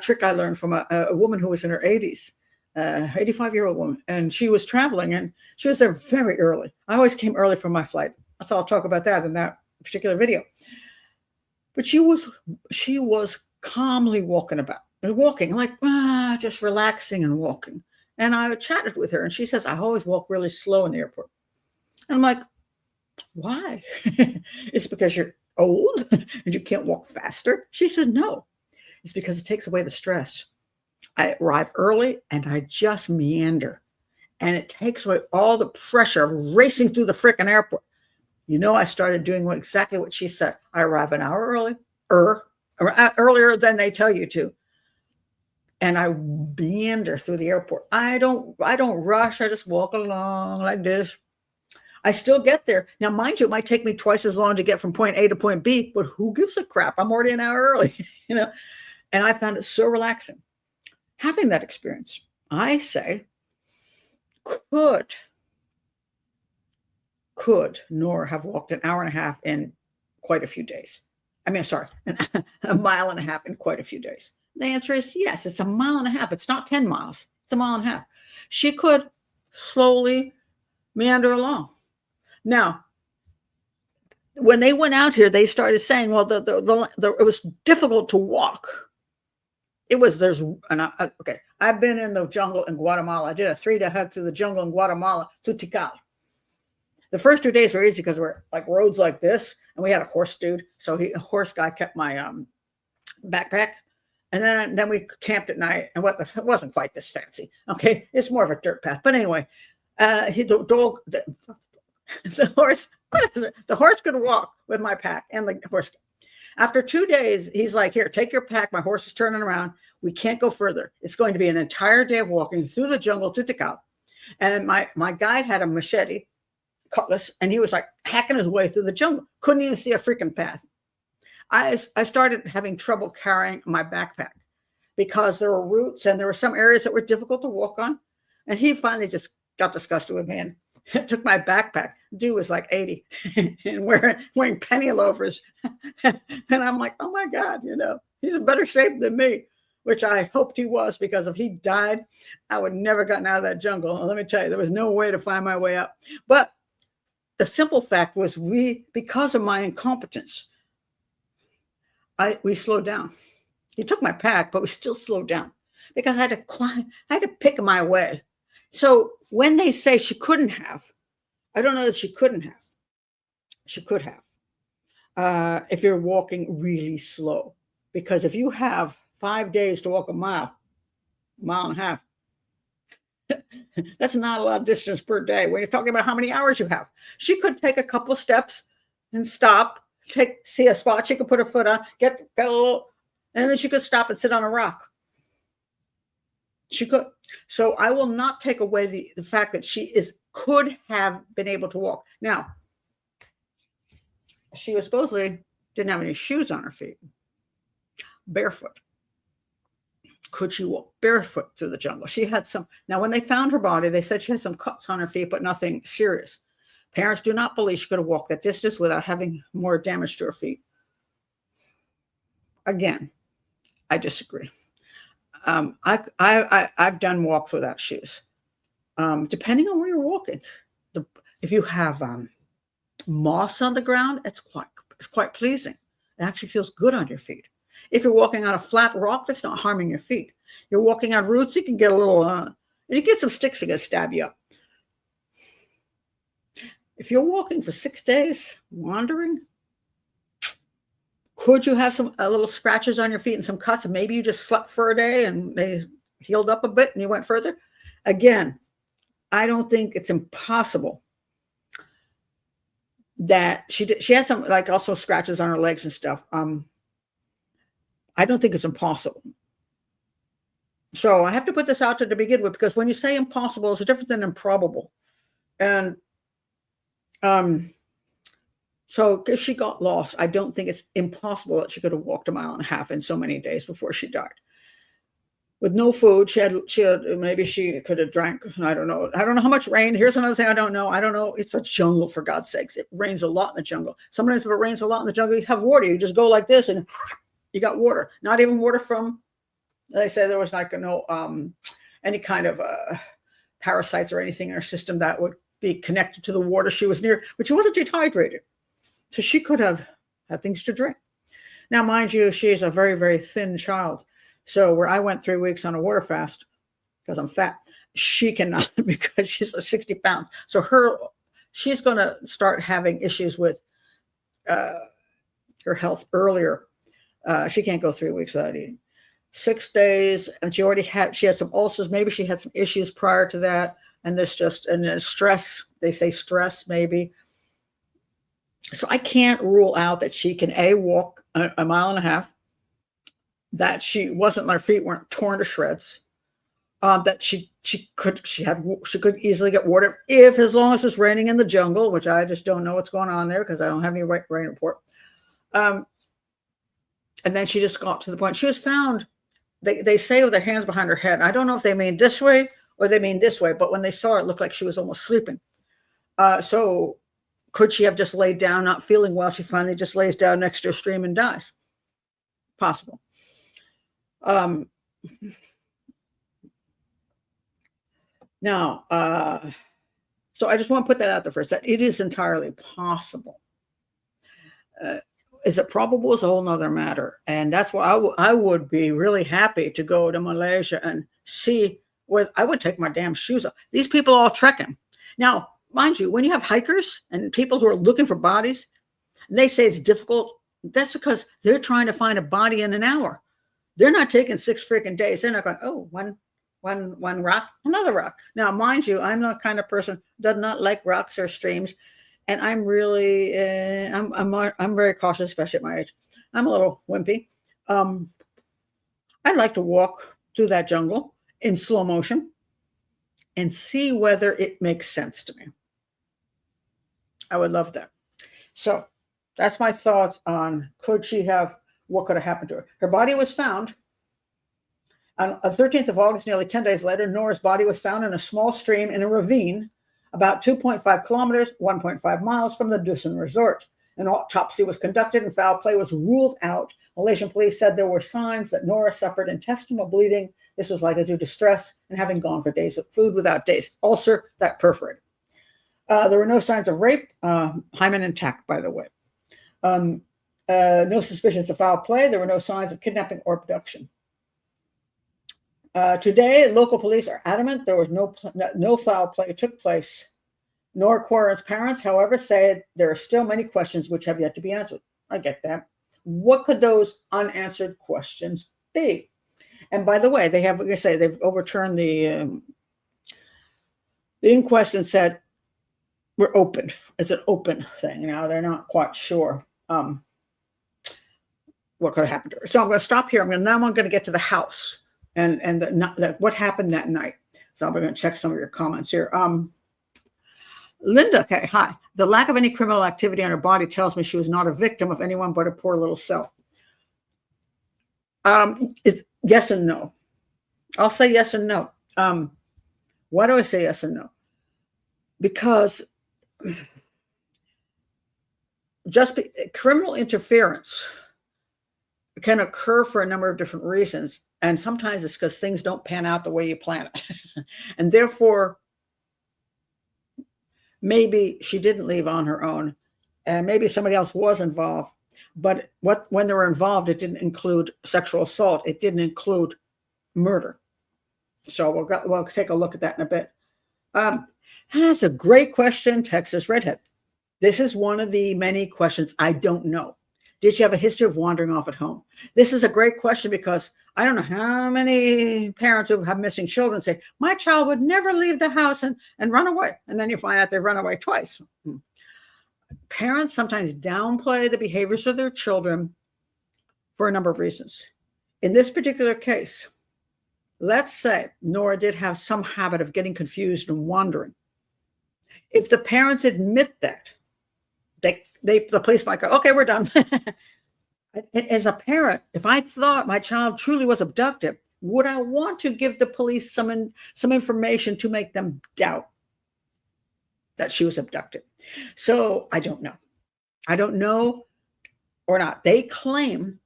trick I learned from a woman who was in her 80s. 85-year-old woman, and she was traveling, and she was there very early. I always came early for my flight, so I'll talk about that in that particular video. But she was calmly walking like just relaxing and walking. And I chatted with her, and she says, I always walk really slow in the airport. And I'm like, why? It's because you're old and you can't walk faster? She said, no, it's because it takes away the stress. I arrive early and I just meander, and it takes away all the pressure of racing through the frickin' airport. I started doing exactly what she said. I arrive an hour earlier than they tell you to. And I meander through the airport. I don't rush. I just walk along like this. I still get there. Now, mind you, it might take me twice as long to get from point A to point B, but who gives a crap? I'm already an hour early, And I found it so relaxing. Having that experience, I say, could Nora have walked an hour and a half in quite a few days? A mile and a half in quite a few days. The answer is yes, it's a mile and a half. It's not 10 miles. It's a mile and a half. She could slowly meander along. Now, when they went out here, they started saying, well, it was difficult to walk. Okay, I've been in the jungle in Guatemala. I did a 3-day hike through the jungle in Guatemala to Tikal. The first 2 days were easy because we're like roads like this, and we had a horse dude. So a horse guy kept my backpack. And then we camped at night, and it wasn't quite this fancy. Okay, it's more of a dirt path. But anyway, the horse, what is it? The horse could walk with my pack, and the horse. After 2 days, he's like, "Here, take your pack. My horse is turning around. We can't go further. It's going to be an entire day of walking through the jungle to Tikal." And my guide had a machete, cutlass, and he was like hacking his way through the jungle. Couldn't even see a freaking path. I started having trouble carrying my backpack because there were roots and there were some areas that were difficult to walk on. And he finally just got disgusted with me and took my backpack. Dude was like 80 and wearing penny loafers. And I'm like, oh my God, he's in better shape than me, which I hoped he was, because if he died, I would never gotten out of that jungle. And let me tell you, there was no way to find my way out. But the simple fact was because of my incompetence, we slowed down. He took my pack, but we still slowed down because I had to pick my way. So when they say she couldn't have, I don't know that she couldn't have. She could have, if you're walking really slow, because if you have 5 days to walk a mile and a half, that's not a lot of distance per day. When you're talking about how many hours you have, she could take a couple steps and stop. See a spot she could put her foot on, get a little, and then she could stop and sit on a rock. She could. So I will not take away the fact that she could have been able to walk. Now, she was supposedly didn't have any shoes on her feet, barefoot. Could she walk barefoot through the jungle? She had some. Now, when they found her body, they said she had some cuts on her feet, but nothing serious. Parents do not believe she could have walked that distance without having more damage to her feet. Again, I disagree. I've done walks without shoes. Depending on where you're walking, if you have moss on the ground, it's quite pleasing. It actually feels good on your feet. If you're walking on a flat rock, that's not harming your feet. You're walking on roots, you can get a little. You get some sticks that can stab you up. If you're walking for 6 days, wandering, could you have some little scratches on your feet and some cuts? And maybe you just slept for a day and they healed up a bit and you went further. Again, I don't think it's impossible that she had some, like, also scratches on her legs and stuff. I don't think it's impossible. So I have to put this out there to begin with, because when you say impossible, it's different than improbable. And so if she got lost, I don't think it's impossible that she could have walked 1.5 miles in so many days before she died. With no food, she had maybe she could have drank. I don't know how much rain. Here's another thing I don't know. It's a jungle, for God's sakes. It rains a lot in the jungle. Sometimes if it rains a lot in the jungle, you have water. You just go like this and you got water. Not even water from, they say there was like any kind of parasites or anything in her system that would be connected to the water she was near, but she wasn't dehydrated. So she could have had things to drink. Now, mind you, she's a very, very thin child. So where I went 3 weeks on a water fast because I'm fat, she cannot, because she's 60 pounds. So she's going to start having issues with her health earlier. She can't go 3 weeks without eating. 6 days, and she had some ulcers. Maybe she had some issues prior to that. And then stress, they say stress maybe. So I can't rule out that she can walk 1.5 miles, that her feet weren't torn to shreds, that she could easily get water as long as it's raining in the jungle, which I just don't know what's going on there because I don't have any rain report. And then she just got to the point. She was found, they say, with her hands behind her head. I don't know if they mean this way or they mean this way, but when they saw her, it looked like she was almost sleeping. So could she have just laid down, not feeling well? She finally just lays down next to a stream and dies. Possible. Now, so I just want to put that out there first, that it is entirely possible. Is it probable is a whole nother matter. And that's why I would be really happy to go to Malaysia and see I would take my damn shoes off. These people are all trekking. Now, mind you, when you have hikers and people who are looking for bodies, And they say it's difficult. That's because they're trying to find a body in an hour. They're not taking 6 freaking days. They're not going, oh, one rock, another rock. Now, mind you, I'm the kind of person that does not like rocks or streams. And I'm really, I'm very cautious, especially at my age. I'm a little wimpy. I'd like to walk through that jungle in slow motion and see whether it makes sense to me. I would love that. So that's my thoughts on what could have happened to her. Her body was found on the 13th of August, nearly 10 days later. Nora's body was found in a small stream in a ravine about 2.5 kilometers, 1.5 miles from the Dusun resort. An autopsy was conducted and foul play was ruled out. Malaysian police said there were signs that Nora suffered intestinal bleeding. This was likely due to stress and having gone for days of food without days. Ulcer that perforated. There were no signs of rape. Hymen intact, by the way. No suspicions of foul play. There were no signs of kidnapping or abduction. Today, local police are adamant there was no foul play took place. Nora Quoirin's parents, however, say there are still many questions which have yet to be answered. I get that. What could those unanswered questions be? And by the way, they have, like I say, they've overturned the inquest and said we're open. It's an open thing. Now they're not quite sure what could have happened to her. So I'm going to stop here. Now I'm going to get to the house and what happened that night. So I'm going to check some of your comments here. Linda, okay, hi. The lack of any criminal activity on her body tells me she was not a victim of anyone but a poor little self. It's yes and no. I'll say yes and no. Why do I say yes and no? Because criminal interference can occur for a number of different reasons. And sometimes it's because things don't pan out the way you plan it. And therefore, maybe she didn't leave on her own, and maybe somebody else was involved. But when they were involved, it didn't include sexual assault. It didn't include murder. So we'll take a look at that in a bit. That's a great question, Texas Redhead. This is one of the many questions I don't know. Did she have a history of wandering off at home? This is a great question because I don't know how many parents who have missing children say, my child would never leave the house and run away. And then you find out they've run away twice. Parents sometimes downplay the behaviors of their children for a number of reasons. In this particular case, let's say Nora did have some habit of getting confused and wandering. If the parents admit that, the police might go, okay, we're done. As a parent, if I thought my child truly was abducted, would I want to give the police some information to make them doubt that she was abducted? So I don't know. I don't know or not. They claim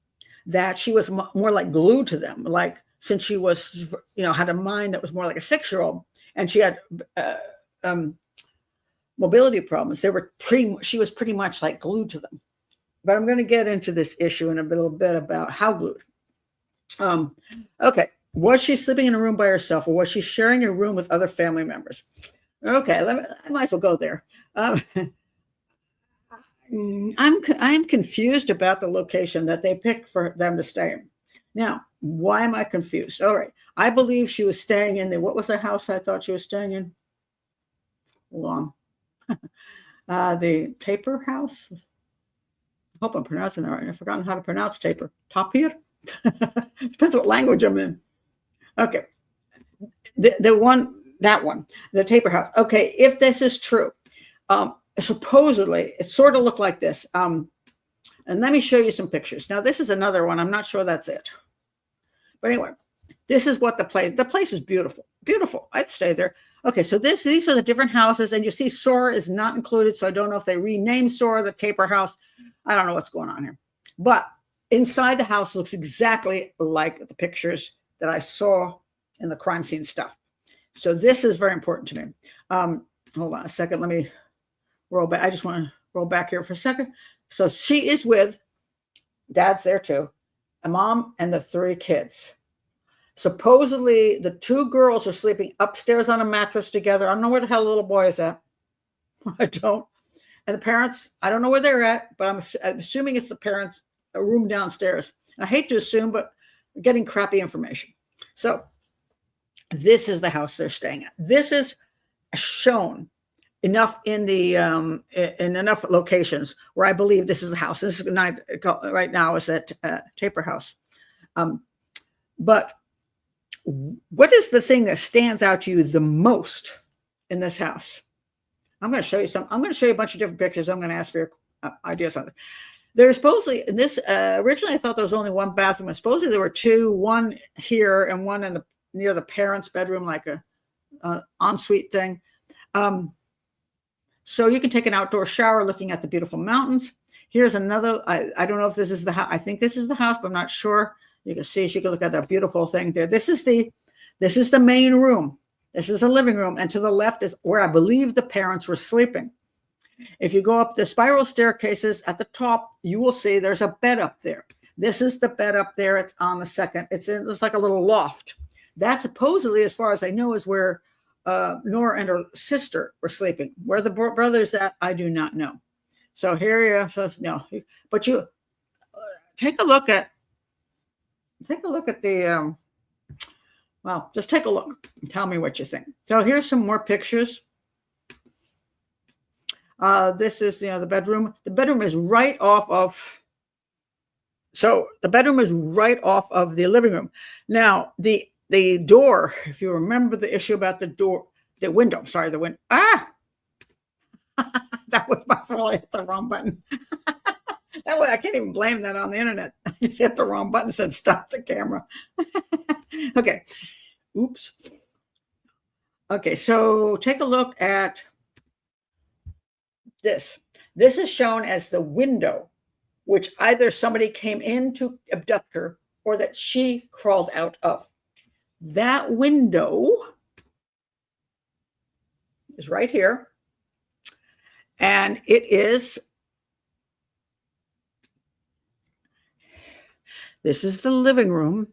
that she was more like glued to them, like since she was, had a mind that was more like a 6-year-old, and she had mobility problems. She was pretty much like glued to them. But I'm going to get into this issue in a little bit about how glued. Okay, was she sleeping in a room by herself, or was she sharing a room with other family members? Okay, I might as well go there. I'm confused about the location that they picked for them to stay in. Now, why am I confused? All right, I believe she was staying in what was the house I thought she was staying in? Hold on. The Taper House. I hope I'm pronouncing that right. I've forgotten how to pronounce Taper. Tapir? Depends what language I'm in. Okay. The one, the Taper House. Okay, if this is true, supposedly it sort of looked like this. And let me show you some pictures. Now, this is another one. I'm not sure that's it. But anyway, this is what the place is beautiful. Beautiful. I'd stay there. Okay, so these are the different houses, and you see Sora is not included, so I don't know if they renamed Sora the Taper House. I don't know what's going on here. But inside the house looks exactly like the pictures that I saw in the crime scene stuff. So this is very important to me. Hold on a second. Let me roll back. I just want to roll back here for a second. So she is with, dad's there too, a mom and the 3 kids. Supposedly, the 2 girls are sleeping upstairs on a mattress together. I don't know where the hell the little boy is at. I don't. And the parents, I don't know where they're at, but I'm assuming it's the parents' a room downstairs. And I hate to assume, but we're getting crappy information. So this is the house they're staying at. This is shown enough in the in enough locations where I believe this is the house. This is right now is that Taper House. But what is the thing that stands out to you the most in this house? I'm going to show you some. I'm going to show you a bunch of different pictures. I'm going to ask for your ideas on it. There's supposedly in this. Originally, I thought there was only one bathroom. Supposedly there were two. One here and one in the near the parents' bedroom, like a ensuite thing. So you can take an outdoor shower looking at the beautiful mountains. Here's another. I don't know if this is the house. I think this is the house, but I'm not sure. You can see. You can look at that beautiful thing there. This is the main room. This is a living room, and to the left is where I believe the parents were sleeping. If you go up the spiral staircases at the top, you will see there's a bed up there. This is the bed up there. It's on the second. It's like a little loft. That supposedly, as far as I know, is where Nora and her sister were sleeping. Where the brother's at, I do not know. So here you says no, but you take a look at the. Well, just take a look and tell me what you think. So here's some more pictures. This is the bedroom. The bedroom is right off of. So the bedroom is right off of the living room. Now the door, if you remember the issue about the window. Sorry, the window. That was my fault. I hit the wrong button. That way I can't even blame that on the internet. I just hit the wrong button and said stop the camera. Okay. Oops. Okay, so take a look at this. This is shown as the window, which either somebody came in to abduct her or that she crawled out of. That window is right here. And it is, this is the living room.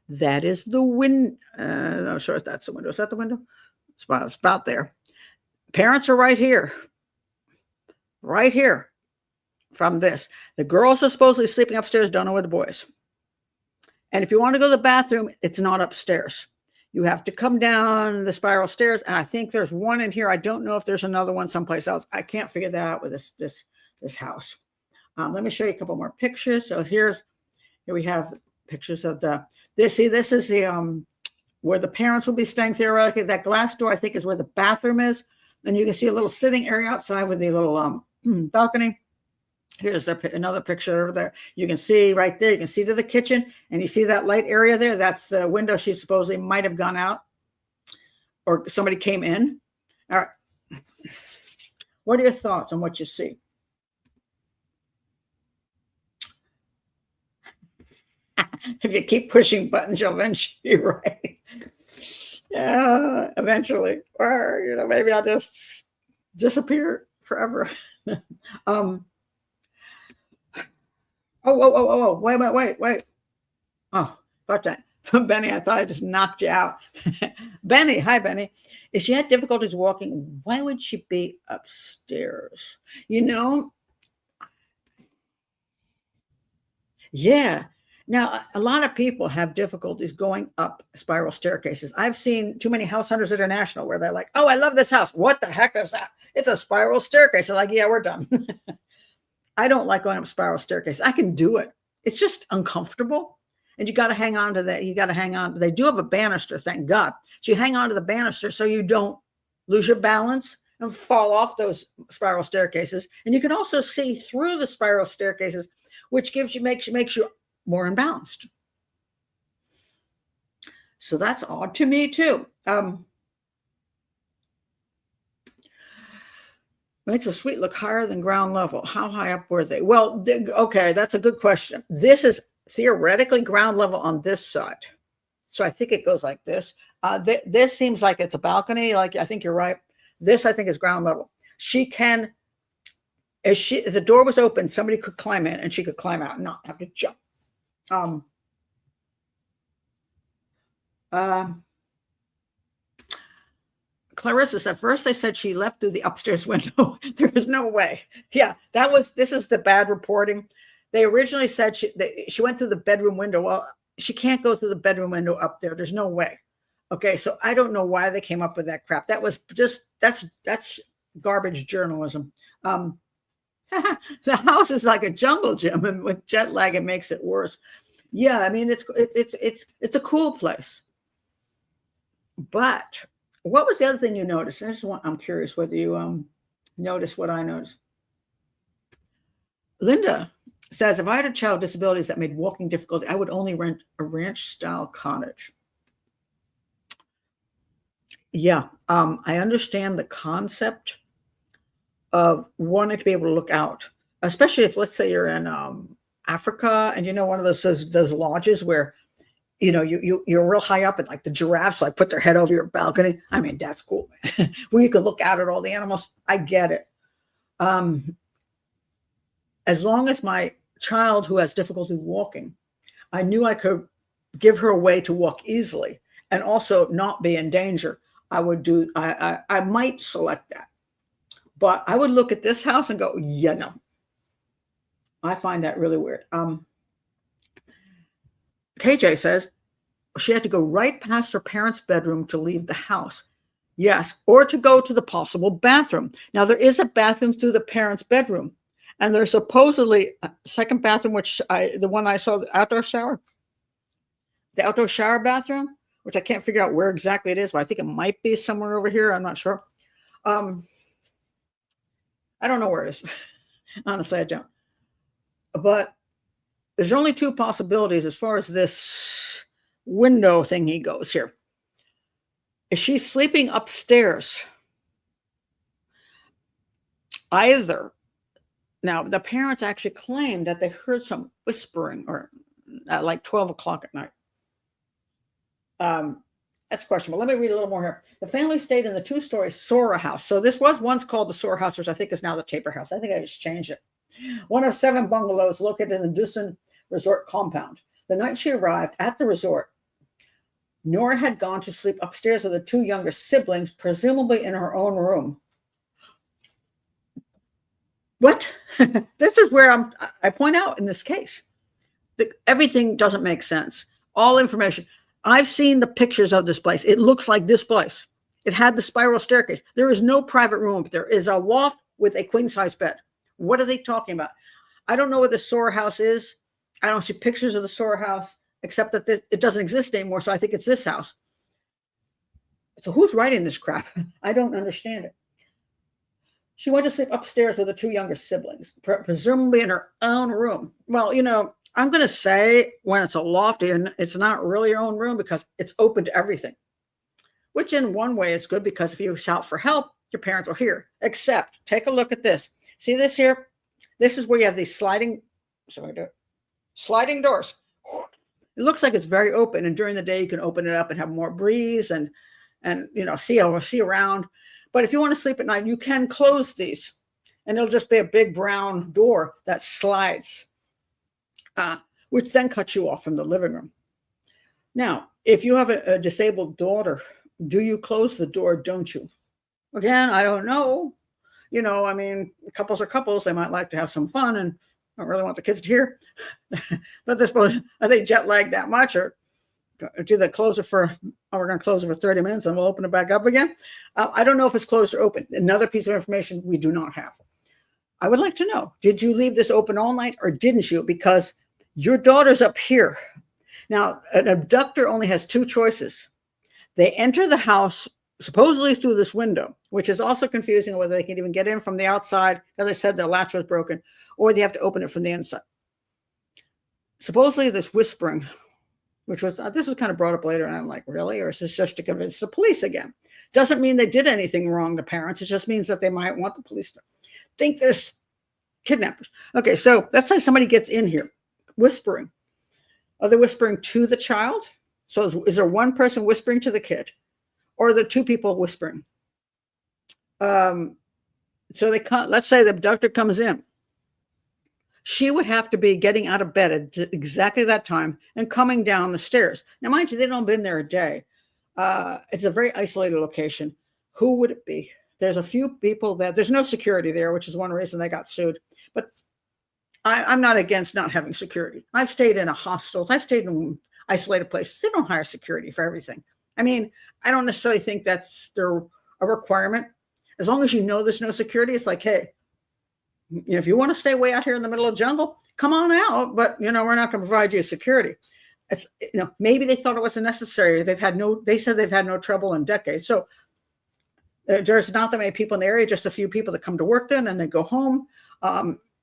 That is the window. I'm sure that's the window. Is that the window? It's about there. Parents are right here. Right here from this. The girls are supposedly sleeping upstairs. Don't know where the boys. And if you want to go to the bathroom, it's not upstairs. You have to come down the spiral stairs. And I think there's one in here. I don't know if there's another one someplace else. I can't figure that out with this house. Let me show you a couple more pictures. So here we have pictures of this is the where the parents will be staying theoretically. That glass door, I think, is where the bathroom is. And you can see a little sitting area outside with the little balcony. Here's another picture over there. You can see right there. You can see to the kitchen, and you see that light area there. That's the window she supposedly might have gone out, or somebody came in. All right. What are your thoughts on what you see? If you keep pushing buttons, you'll eventually be right. Yeah, eventually. Or, maybe I'll just disappear forever. Oh, wait. Oh, thought that. Benny, I thought I just knocked you out. Benny, hi, Benny. If she had difficulties walking, why would she be upstairs? Yeah. Now, a lot of people have difficulties going up spiral staircases. I've seen too many House Hunters International where they're like, oh, I love this house. What the heck is that? It's a spiral staircase. They're like, yeah, we're done. I don't like going up spiral staircases. I can do it. It's just uncomfortable. And you got to hang on to that. You got to hang on. They do have a banister, thank God. So you hang on to the banister so you don't lose your balance and fall off those spiral staircases. And you can also see through the spiral staircases, which makes you more imbalanced. So that's odd to me too. Makes a suite look higher than ground level. How high up were they? Well, okay, that's a good question. This is theoretically ground level on this side. So I think it goes like this. This seems like it's a balcony. Like, I think you're right. This, I think, is ground level. She can, if the door was open, somebody could climb in and she could climb out and not have to jump. Clarissa said, first they said she left through the upstairs window. There is no way. Yeah, this is the bad reporting. They originally said she went through the bedroom window. Well, she can't go through the bedroom window up there. There's no way. Okay, so I don't know why they came up with that crap. That was just, that's garbage journalism. The house is like a jungle gym, and with jet lag, it makes it worse. Yeah, I mean, it's a cool place. But what was the other thing you noticed? I'm curious whether you noticed what I noticed. Linda says, if I had a child with disabilities that made walking difficult, I would only rent a ranch-style cottage. Yeah, I understand the concept of wanting to be able to look out, especially if, let's say, you're in Africa, and one of those lodges where you're real high up, and like the giraffes like put their head over your balcony. I mean, that's cool. Where you can look out at all the animals. I get it. As long as my child who has difficulty walking, I knew I could give her a way to walk easily and also not be in danger, I might select that. But I would look at this house and go, yeah, no. I find that really weird. KJ says she had to go right past her parents' bedroom to leave the house. Yes, or to go to the possible bathroom. Now, there is a bathroom through the parents' bedroom, and there's supposedly a second bathroom, the one I saw, the outdoor shower bathroom, which I can't figure out where exactly it is, but I think it might be somewhere over here. I'm not sure. I don't know where it is. Honestly, I don't. But there's only two possibilities as far as this window thingy goes here. Is she sleeping upstairs? Either. Now, the parents actually claimed that they heard some whispering or at like 12 o'clock at night. That's questionable. Let me read a little more here. The family stayed in the 2-story Sora house. So this was once called the Sora house, which I think is now the Taper house. I think I just changed it. One of 7 bungalows located in the Dusun Resort compound. The night she arrived at the resort, Nora had gone to sleep upstairs with her 2 younger siblings, presumably in her own room. What? This is where I point out in this case. Everything doesn't make sense. All information. I've seen the pictures of this place. It looks like this place. It had the spiral staircase. There is no private room, but there is a loft with a queen-size bed. What are they talking about? I don't know what the Sora house is. I don't see pictures of the Sora house, except that it doesn't exist anymore, so I think it's this house. So who's writing this crap? I don't understand it. She went to sleep upstairs with the 2 younger siblings, presumably in her own room. Well, I'm going to say when it's a loft, and it's not really your own room because it's open to everything, which in one way is good because if you shout for help, your parents will hear. Except, take a look at this. See this here? This is where you have these sliding doors. It looks like it's very open, and during the day you can open it up and have more breeze and see around. But if you want to sleep at night, you can close these, and it'll just be a big brown door that slides. Which then cuts you off from the living room. Now, if you have a disabled daughter, do you close the door? Don't you? Again, I don't know. I mean, couples are couples. They might like to have some fun and don't really want the kids to hear. But are they jet lagged that much, or do they close it we're going to close it for 30 minutes and we'll open it back up again? I don't know if it's closed or open. Another piece of information we do not have. I would like to know, did you leave this open all night or didn't you? Because your daughter's up here. Now, an abductor only has 2 choices. They enter the house supposedly through this window, which is also confusing whether they can even get in from the outside. As I said, the latch was broken, or they have to open it from the inside. Supposedly this whispering, which was, this was kind of brought up later, and I'm like, really? Or is this just to convince the police again? Doesn't mean they did anything wrong, the parents. It just means that they might want the police to think there's kidnappers. Okay, so let's say somebody gets in here whispering. Are they whispering to the child? So is there one person whispering to the kid, or are there 2 people whispering? So let's say the abductor comes in. She would have to be getting out of bed at exactly that time and coming down the stairs. Now, mind you, they've only been there a day. It's a very isolated location. Who would it be? There's a few people that there's no security there, which is one reason they got sued. But I'm not against not having security. I've stayed in hostels. I've stayed in isolated places. They don't hire security for everything. I mean, I don't necessarily think that's a requirement. As long as you know there's no security, it's like, hey, if you want to stay way out here in the middle of the jungle, come on out. But, we're not going to provide you security. It's, maybe they thought it wasn't necessary. They said they've had no trouble in decades. So there's not that many people in the area, just a few people that come to work then and they go home.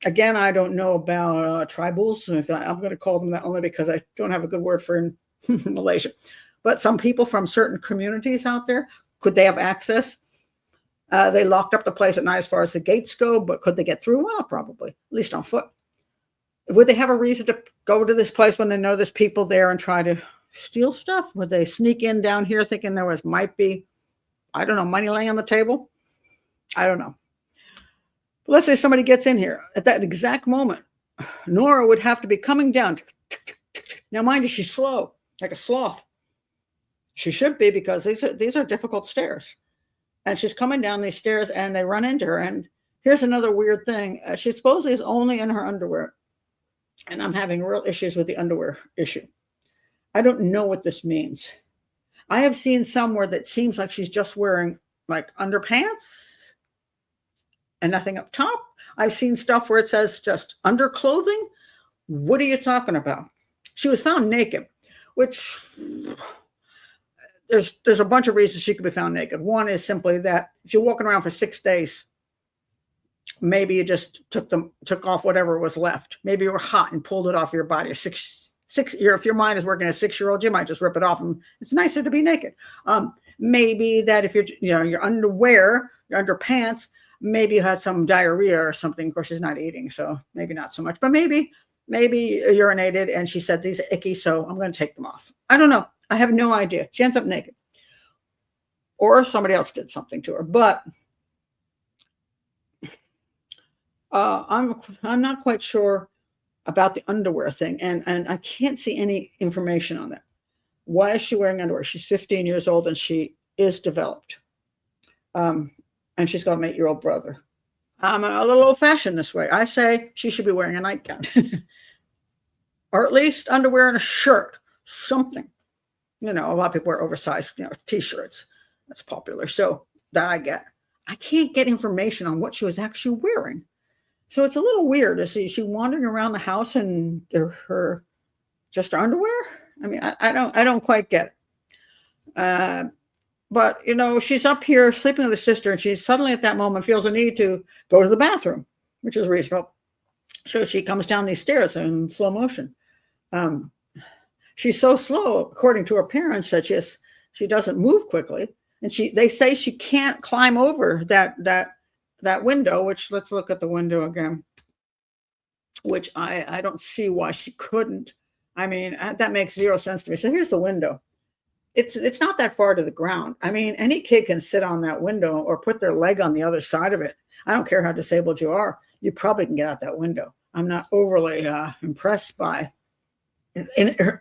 Again, I don't know about tribals. I'm going to call them that only because I don't have a good word for in Malaysia. But some people from certain communities out there, could they have access? They locked up the place at night as far as the gates go, but could they get through? Well, probably, at least on foot. Would they have a reason to go to this place when they know there's people there and try to steal stuff? Would they sneak in down here thinking might be, I don't know, money laying on the table? I don't know. Let's say somebody gets in here at that exact moment. Nora would have to be coming down. Now, mind you, she's slow, like a sloth. She should be, because these are difficult stairs. And she's coming down these stairs and they run into her. And here's another weird thing. She supposedly is only in her underwear. And I'm having real issues with the underwear issue. I don't know what this means. I have seen somewhere that seems like she's just wearing like underpants and nothing up top. I've seen stuff where it says just underclothing. What are you talking about? She was found naked, which there's a bunch of reasons she could be found naked. One is simply that if you're walking around for 6 days, maybe you just took off whatever was left. Maybe you were hot and pulled it off your body. If your mind is working as a 6-year-old, you might just rip it off, and it's nicer to be naked. Maybe that if your underwear, your underpants, maybe you had some diarrhea or something. Of course, she's not eating, so maybe not so much. But maybe urinated, and she said these are icky, so I'm going to take them off. I don't know. I have no idea. She ends up naked, or somebody else did something to her. But I'm not quite sure about the underwear thing, and I can't see any information on that. Why is she wearing underwear? She's 15 years old and she is developed. And she's got an 8-year-old brother. I'm a little old-fashioned this way. I say she should be wearing a nightgown, or at least underwear and a shirt, something. A lot of people wear oversized, t-shirts. That's popular. So that I get. I can't get information on what she was actually wearing. So it's a little weird. Is she wandering around the house in her underwear? I mean, I don't quite get it. But, she's up here sleeping with her sister, and she suddenly at that moment feels a need to go to the bathroom, which is reasonable. So she comes down these stairs in slow motion. She's so slow, according to her parents, that she doesn't move quickly. And they say she can't climb over that window, which, let's look at the window again, which I don't see why she couldn't. I mean, that makes zero sense to me. So here's the window. It's not that far to the ground. I mean, any kid can sit on that window or put their leg on the other side of it. I don't care how disabled you are. You probably can get out that window. I'm not overly impressed by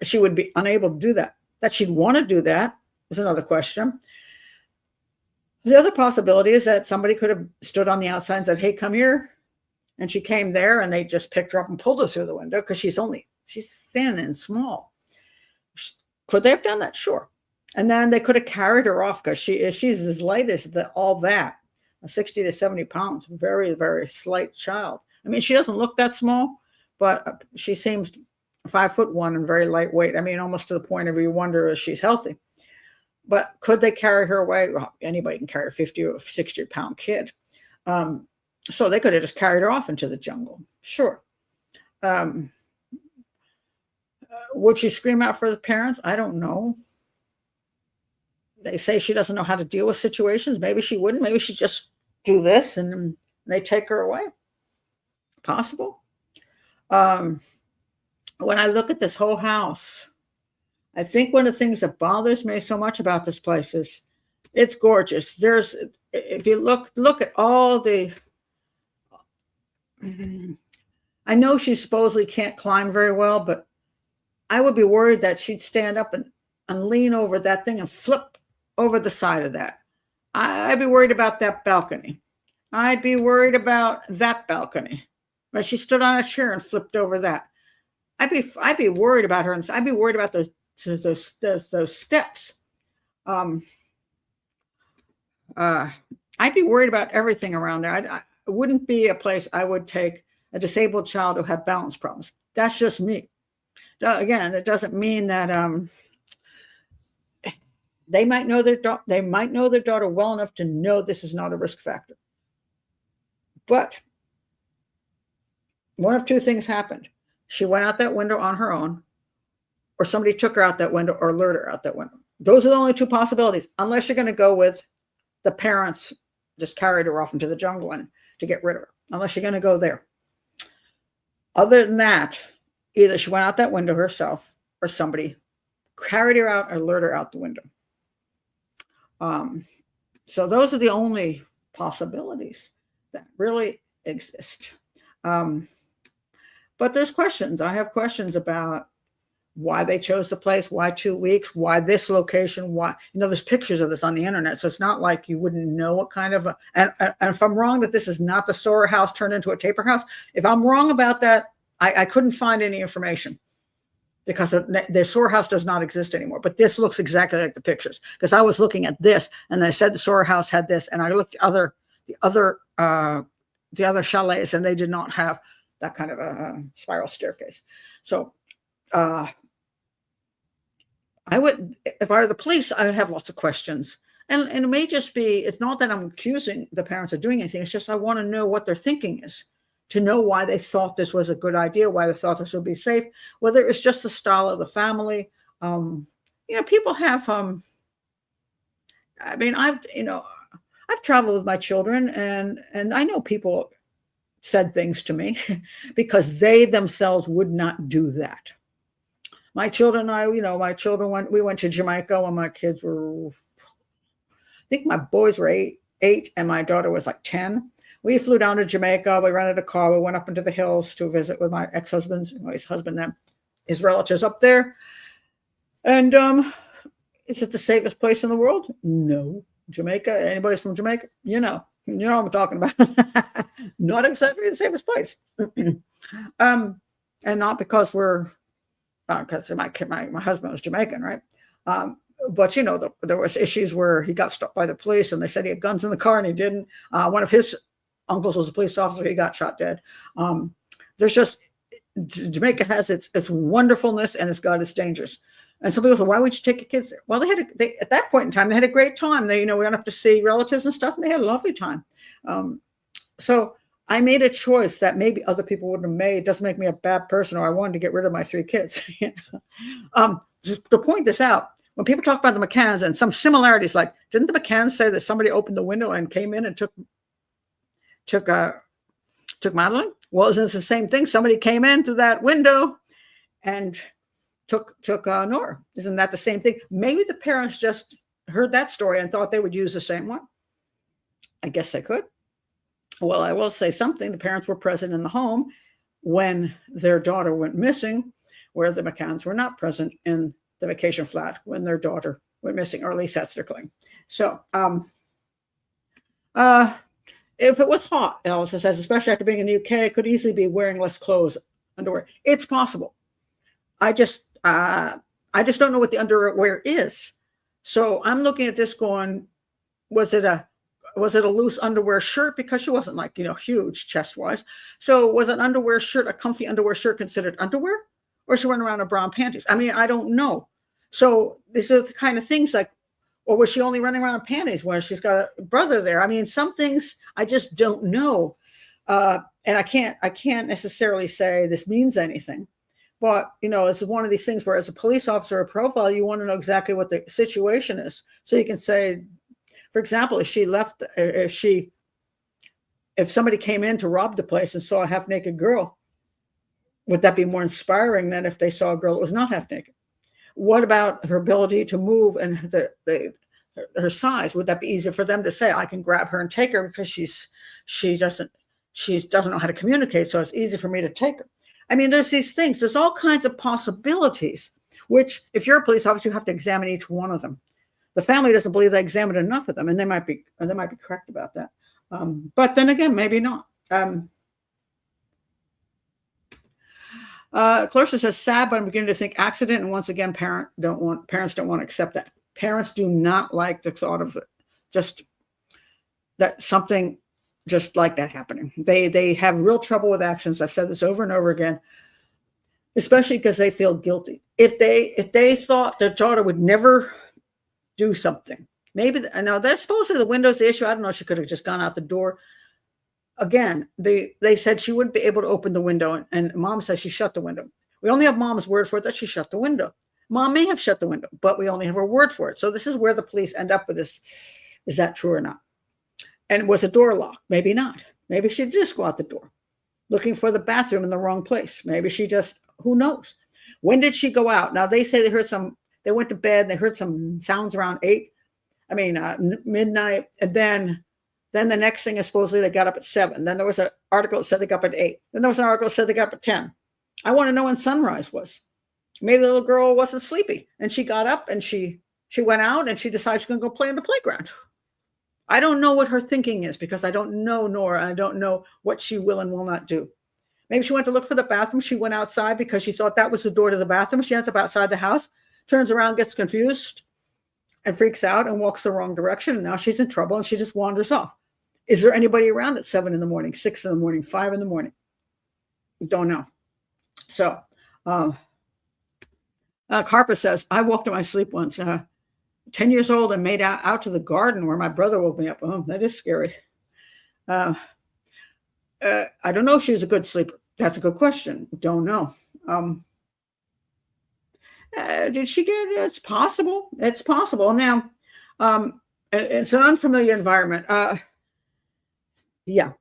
she would be unable to do that. That she'd want to do that is another question. The other possibility is that somebody could have stood on the outside and said, hey, come here. And she came there and they just picked her up and pulled her through the window because she's thin and small. Could they have done that? Sure. And then they could have carried her off because she's as light as all that, 60 to 70 pounds, very, very slight child. I mean, she doesn't look that small, but she seems 5'1" and very lightweight. I mean, almost to the point of you wonder if she's healthy. But could they carry her away? Well, anybody can carry a 50 or 60 pound kid. So they could have just carried her off into the jungle. Sure. Would she scream out for the parents? I don't know. They say she doesn't know how to deal with situations. Maybe she wouldn't. Maybe she'd just do this and they take her away. Possible. When I look at this whole house, I think one of the things that bothers me so much about this place is it's gorgeous. If you look at all the, I know she supposedly can't climb very well, but I would be worried that she'd stand up and lean over that thing and flip over the side of that. I'd be worried about that balcony. I'd be worried about that balcony. But she stood on a chair and flipped over that. I'd be worried about her, and I'd be worried about those steps. I'd be worried about everything around there. It wouldn't be a place I would take a disabled child who had balance problems. That's just me. Again, it doesn't mean that they might know their daughter well enough to know this is not a risk factor. But one of two things happened. She went out that window on her own, or somebody took her out that window or lured her out that window. Those are the only two possibilities, unless you're going to go with the parents just carried her off into the jungle and to get rid of her, unless you're going to go there. Other than that, either she went out that window herself or somebody carried her out or lured her out the window. So those are the only possibilities that really exist. But there's questions. I have questions about why they chose the place, why 2 weeks, why this location, why, there's pictures of this on the internet. So it's not like you wouldn't know what kind of, and if I'm wrong that this is not the Sora house turned into a taper house, if I'm wrong about that, I couldn't find any information because the Sora house does not exist anymore. But this looks exactly like the pictures, because I was looking at this and they said the Sora house had this, and I looked at the other chalets and they did not have that kind of a spiral staircase. So I would, if I were the police, I would have lots of questions. And it may just be, it's not that I'm accusing the parents of doing anything. It's just I want to know what their thinking is, to know why they thought this was a good idea, why they thought this would be safe, whether it's just the style of the family. People have, I've traveled with my children, and I know people said things to me because they themselves would not do that. My children and I, we went to Jamaica when my kids were, I think my boys were eight and my daughter was like 10. We flew down to Jamaica. We rented a car. We went up into the hills to visit with my ex-husband, his husband then, his relatives up there. And is it the safest place in the world? No. Jamaica, anybody's from Jamaica? You know what I'm talking about. Not exactly the safest place. And not because because my husband was Jamaican, right? But there was issues where he got stopped by the police and they said he had guns in the car and he didn't. One of his uncles was a police officer. He got shot dead. Jamaica has its wonderfulness and it's got its dangers. And some people say, why would you take your kids there? Well, at that point in time, they had a great time. They, we went up to see relatives and stuff, and they had a lovely time. So I made a choice that maybe other people wouldn't have made. It doesn't make me a bad person, or I wanted to get rid of my 3 kids. Just to point this out, when people talk about the McCanns and some similarities, like, didn't the McCanns say that somebody opened the window and came in and took Madeline? Well, isn't it the same thing? Somebody came in through that window and took Nora. Isn't that the same thing? Maybe the parents just heard that story and thought they would use the same one. I guess they could. Well, I will say something. The parents were present in the home when their daughter went missing, where the McCanns were not present in the vacation flat when their daughter went missing, or at least that's their claim. So if it was hot, Allison says, especially after being in the UK, it could easily be wearing less clothes, underwear. It's possible. I just don't know what the underwear is. So I'm looking at this going, was it a loose underwear shirt? Because she wasn't like, huge chest wise. So was an underwear shirt, a comfy underwear shirt, considered underwear? Or she went around in brown panties? I mean, I don't know. So these are the kind of things like, or was she only running around in panties when she's got a brother there? I mean, some things I just don't know. And I can't necessarily say this means anything. But, it's one of these things where as a police officer or profile, you want to know exactly what the situation is. So you can say, for example, if somebody came in to rob the place and saw a half-naked girl, would that be more inspiring than if they saw a girl that was not half-naked? What about her ability to move and her size? Would that be easier for them to say, I can grab her and take her because she doesn't know how to communicate, so it's easy for me to take her? I mean, there's these things. There's all kinds of possibilities, which if you're a police officer, you have to examine each one of them. the family doesn't believe they examined enough of them, and they might be correct about that. But then again, maybe not. Clarissa says, sad, but I'm beginning to think accident. And once again, parents don't want to accept that. Parents do not like the thought of just that something just like that happening. They have real trouble with accidents. I've said this over and over again, especially because they feel guilty. If they thought their daughter would never do something, maybe I know that's supposedly the window's the issue. I don't know. She could have just gone out the door. Again, they said she wouldn't be able to open the window, and mom says she shut the window. We only have mom's word for it that she shut the window. Mom may have shut the window, but we only have her word for it. So this is where the police end up with this. Is that true or not? And was the door locked? Maybe not. Maybe she'd just go out the door looking for the bathroom in the wrong place. Maybe she just, who knows? When did she go out? Now, they say they went to bed, they heard some sounds around midnight, and then the next thing is supposedly they got up at 7. Then there was an article that said they got up at 8. Then there was an article that said they got up at 10. I want to know when sunrise was. Maybe the little girl wasn't sleepy and she got up and she went out and she decided she's going to go play in the playground. I don't know what her thinking is because I don't know Nora. I don't know what she will and will not do. Maybe she went to look for the bathroom. She went outside because she thought that was the door to the bathroom. She ends up outside the house, turns around, gets confused, and freaks out and walks the wrong direction. And now she's in trouble and she just wanders off. Is there anybody around at 7 in the morning, 6 in the morning, 5 in the morning? Don't know. So Carpa says, I walked in my sleep once, 10 years old, and made out to the garden where my brother woke me up. Oh, that is scary. I don't know if she was a good sleeper. That's a good question. Don't know. Did she get it? It's possible. It's possible. Now, it's an unfamiliar environment. Yeah.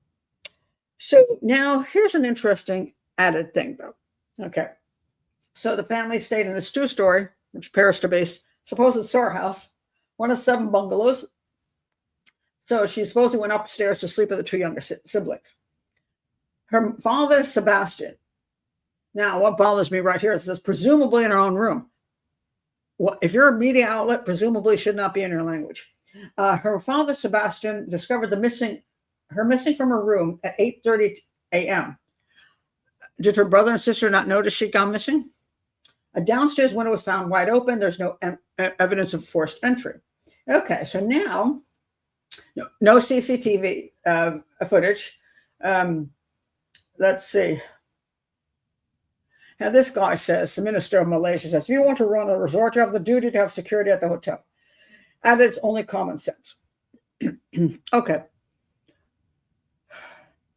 So now here's an interesting added thing, though. Okay. So the family stayed in this 2-story, which appears to be supposed Sore house, one of 7 bungalows. So she supposedly went upstairs to sleep with the 2 younger siblings. Her father, Sebastian. Now, what bothers me right here is this, presumably in her own room. Well, if you're a media outlet, presumably should not be in your language. Her father, Sebastian, discovered her missing from her room at 8:30 a.m. Did her brother and sister not notice she'd gone missing? A downstairs window was found wide open. There's no evidence of forced entry. Okay, so now, no CCTV footage. Let's see. Now, this guy says, the minister of Malaysia says, if you want to run a resort, you have the duty to have security at the hotel. And it's only common sense. Okay.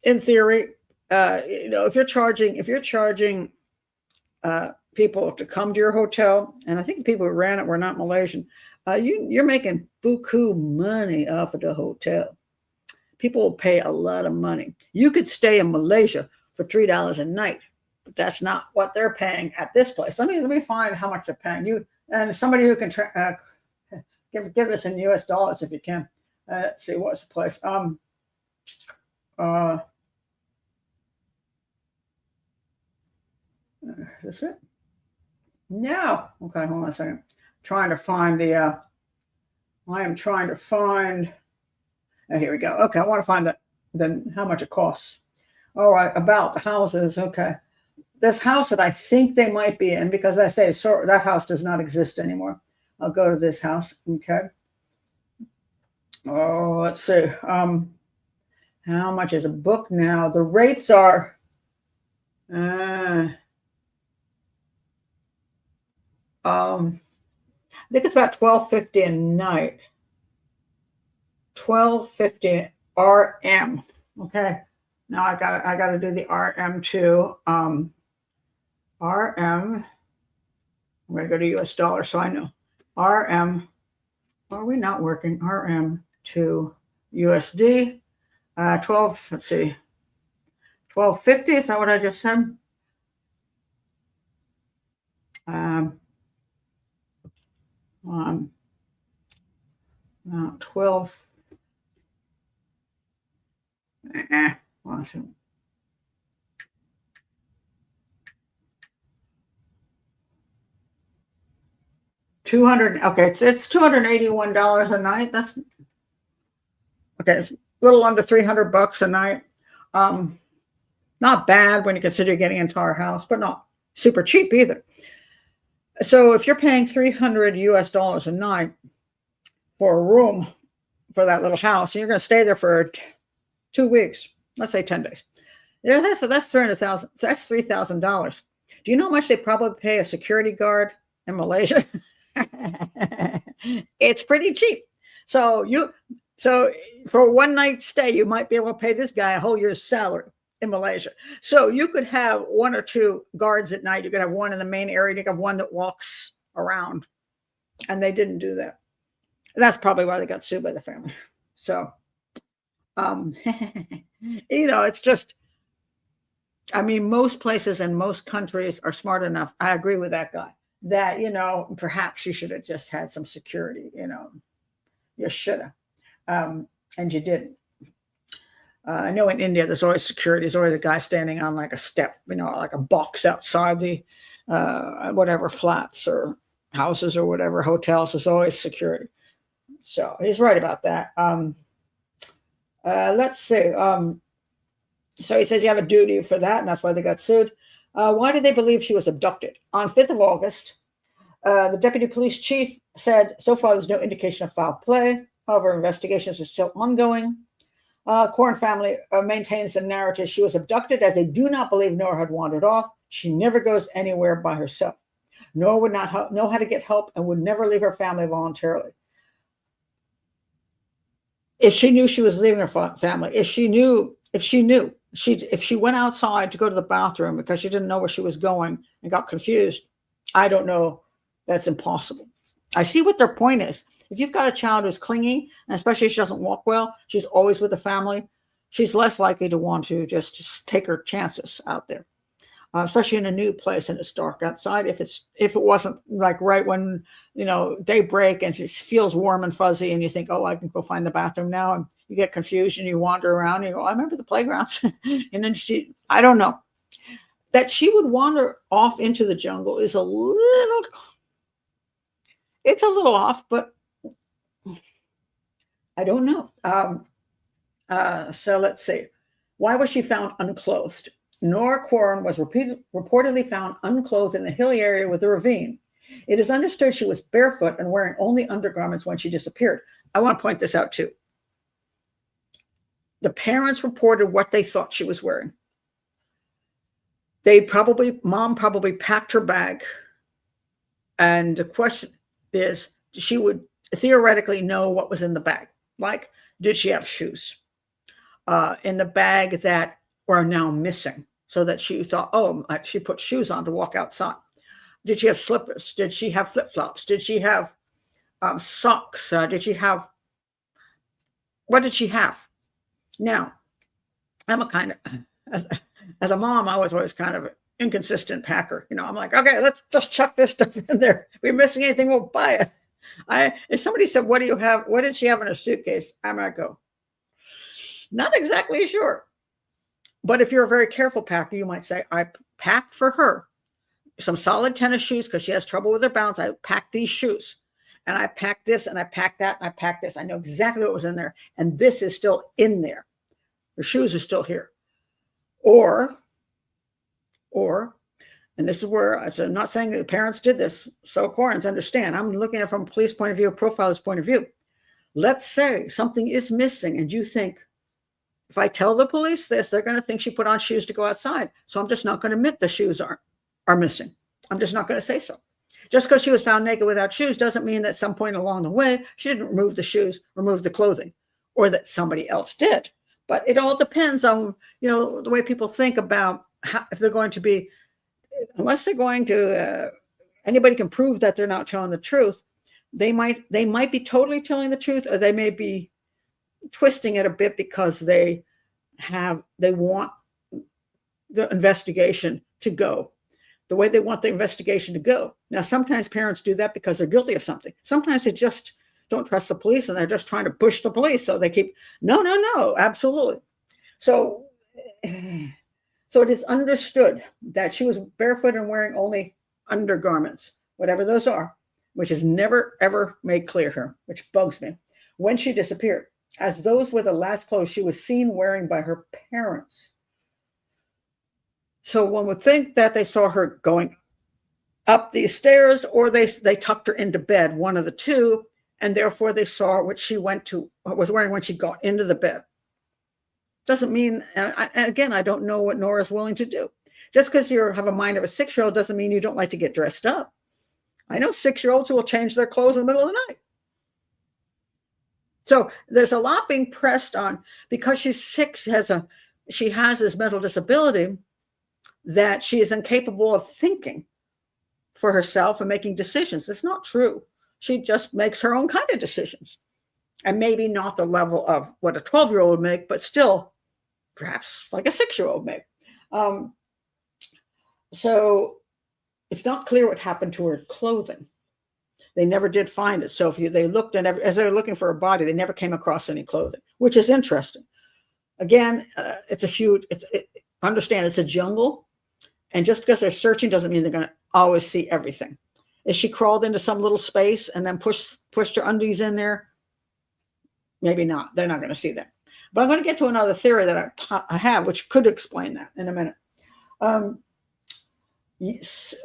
In theory, if you're charging people to come to your hotel, and I think the people who ran it were not Malaysian, you're making buku money off of the hotel. People will pay a lot of money. You could stay in Malaysia for $3 a night, but that's not what they're paying at this place. Let me find how much they're paying you, and somebody who can give this in U.S. dollars if you can. Let's see, what's the place? Is this it? No. Okay, hold on a second. I am trying to find. Oh, here we go. Okay, I want to find then how much it costs. All right, about the houses. Okay. This house that I think they might be in, because I say so that house does not exist anymore. I'll go to this house. Okay. Oh, let's see. How much is a book now? The rates are I think it's about $12.50 a night. $12.50 RM. Okay. Now I gotta do the RM too. RM. I'm gonna go to US dollar so I know. RM. Are we not working? RM to USD. 12. Let's see. 12.50. Is that what I just said? Now 12. Awesome. 200. Okay, it's $281 a night. That's okay. A little under $300 a night. Um, Not bad when you consider you're getting an entire house, but not super cheap either. So if you're paying 300 US dollars a night for a room for that little house, and you're going to stay there for 2 weeks, let's say 10 days. Yeah, that's 300,000. That's $3,000. Do you know how much they probably pay a security guard in Malaysia? It's pretty cheap. So for a one night stay, you might be able to pay this guy a whole year's salary in Malaysia. So you could have one or two guards at night. You could have one in the main area. You could have one that walks around, and they didn't do that. That's probably why they got sued by the family. So, um, it's just, I mean, most places and most countries are smart enough. I agree with that guy that, perhaps you should have just had some security, you should have. And you didn't. I know in India, there's always security. There's always a guy standing on like a step, like a box outside the whatever flats or houses or whatever hotels. There's always security. So he's right about that. Let's see. So he says you have a duty for that, and that's why they got sued. Why did they believe she was abducted? On 5th of August, the deputy police chief said, so far there's no indication of foul play. However, investigations are still ongoing. Quoirin family maintains the narrative she was abducted as they do not believe Nora had wandered off. She never goes anywhere by herself. Nora would not know how to get help and would never leave her family voluntarily. If she knew she was leaving her family, if she went outside to go to the bathroom because she didn't know where she was going and got confused, I don't know. That's impossible. I see what their point is. If you've got a child who's clingy, and especially if she doesn't walk well, she's always with the family, she's less likely to want to just take her chances out there, especially in a new place and it's dark outside. If it wasn't like right when daybreak and she feels warm and fuzzy, and you think, oh, I can go find the bathroom now, and you get confused and you wander around and you go, I remember the playgrounds, and then I don't know, that she would wander off into the jungle is it's a little off, but I don't know. So let's see. Why was she found unclothed? Nora Quoirin was reportedly found unclothed in a hilly area with a ravine. It is understood she was barefoot and wearing only undergarments when she disappeared. I want to point this out too. The parents reported what they thought she was wearing. Mom probably packed her bag. And the question is, she would theoretically know what was in the bag. Like, did she have shoes in the bag that are now missing? So that she thought, oh, she put shoes on to walk outside. Did she have slippers? Did she have flip-flops? Did she have socks? What did she have? Now, I'm as a mom, I was always kind of an inconsistent packer. I'm like, okay, let's just chuck this stuff in there. If we're missing anything, we'll buy it. If somebody said, what do you have? What did she have in her suitcase? I might go, not exactly sure. But if you're a very careful packer, you might say, I packed for her some solid tennis shoes because she has trouble with her balance. I packed these shoes, and I packed this, and I packed that, and I packed this. I know exactly what was in there, and this is still in there. Her shoes are still here. Or, and this is where I'm not saying that the parents did this, so Quoirins understand. I'm looking at it from a police point of view, a profiler's point of view. Let's say something is missing, and you think, if I tell the police this, they're going to think she put on shoes to go outside. So I'm just not going to admit the shoes are missing. I'm just not going to say so. Just because she was found naked without shoes doesn't mean that at some point along the way, she didn't remove the shoes, remove the clothing, or that somebody else did. But it all depends on, the way people think about if they're going to be, unless they're going to, anybody can prove that they're not telling the truth. They might be totally telling the truth, or they may be twisting it a bit because they want the investigation to go the way they want the investigation to go. Now, sometimes parents do that because they're guilty of something. Sometimes they just don't trust the police and they're just trying to push the police. So they keep, no, absolutely. So it is understood that she was barefoot and wearing only undergarments, whatever those are. which is never, ever made clear here, which bugs me, when she disappeared, as those were the last clothes she was seen wearing by her parents. So one would think that they saw her going up these stairs, or they tucked her into bed, one of the two, and therefore they saw what she was wearing when she got into the bed. Doesn't mean, and again, I don't know what Nora's willing to do. Just because you have a mind of a 6-year-old doesn't mean you don't like to get dressed up. I know 6-year-olds who will change their clothes in the middle of the night. So there's a lot being pressed on, because she's 6, she has this mental disability, that she is incapable of thinking for herself and making decisions. It's not true. She just makes her own kind of decisions, and maybe not the level of what a 12-year-old would make, but still perhaps like a 6-year-old make. So it's not clear what happened to her clothing. They never did find it. So if they looked, and as they were looking for her body, they never came across any clothing, which is interesting. Again, understand it's a jungle, and just because they're searching doesn't mean they're going to always see everything. If she crawled into some little space and then pushed her undies in there, maybe not. They're not going to see that. But I'm going to get to another theory that I have, which could explain that in a minute.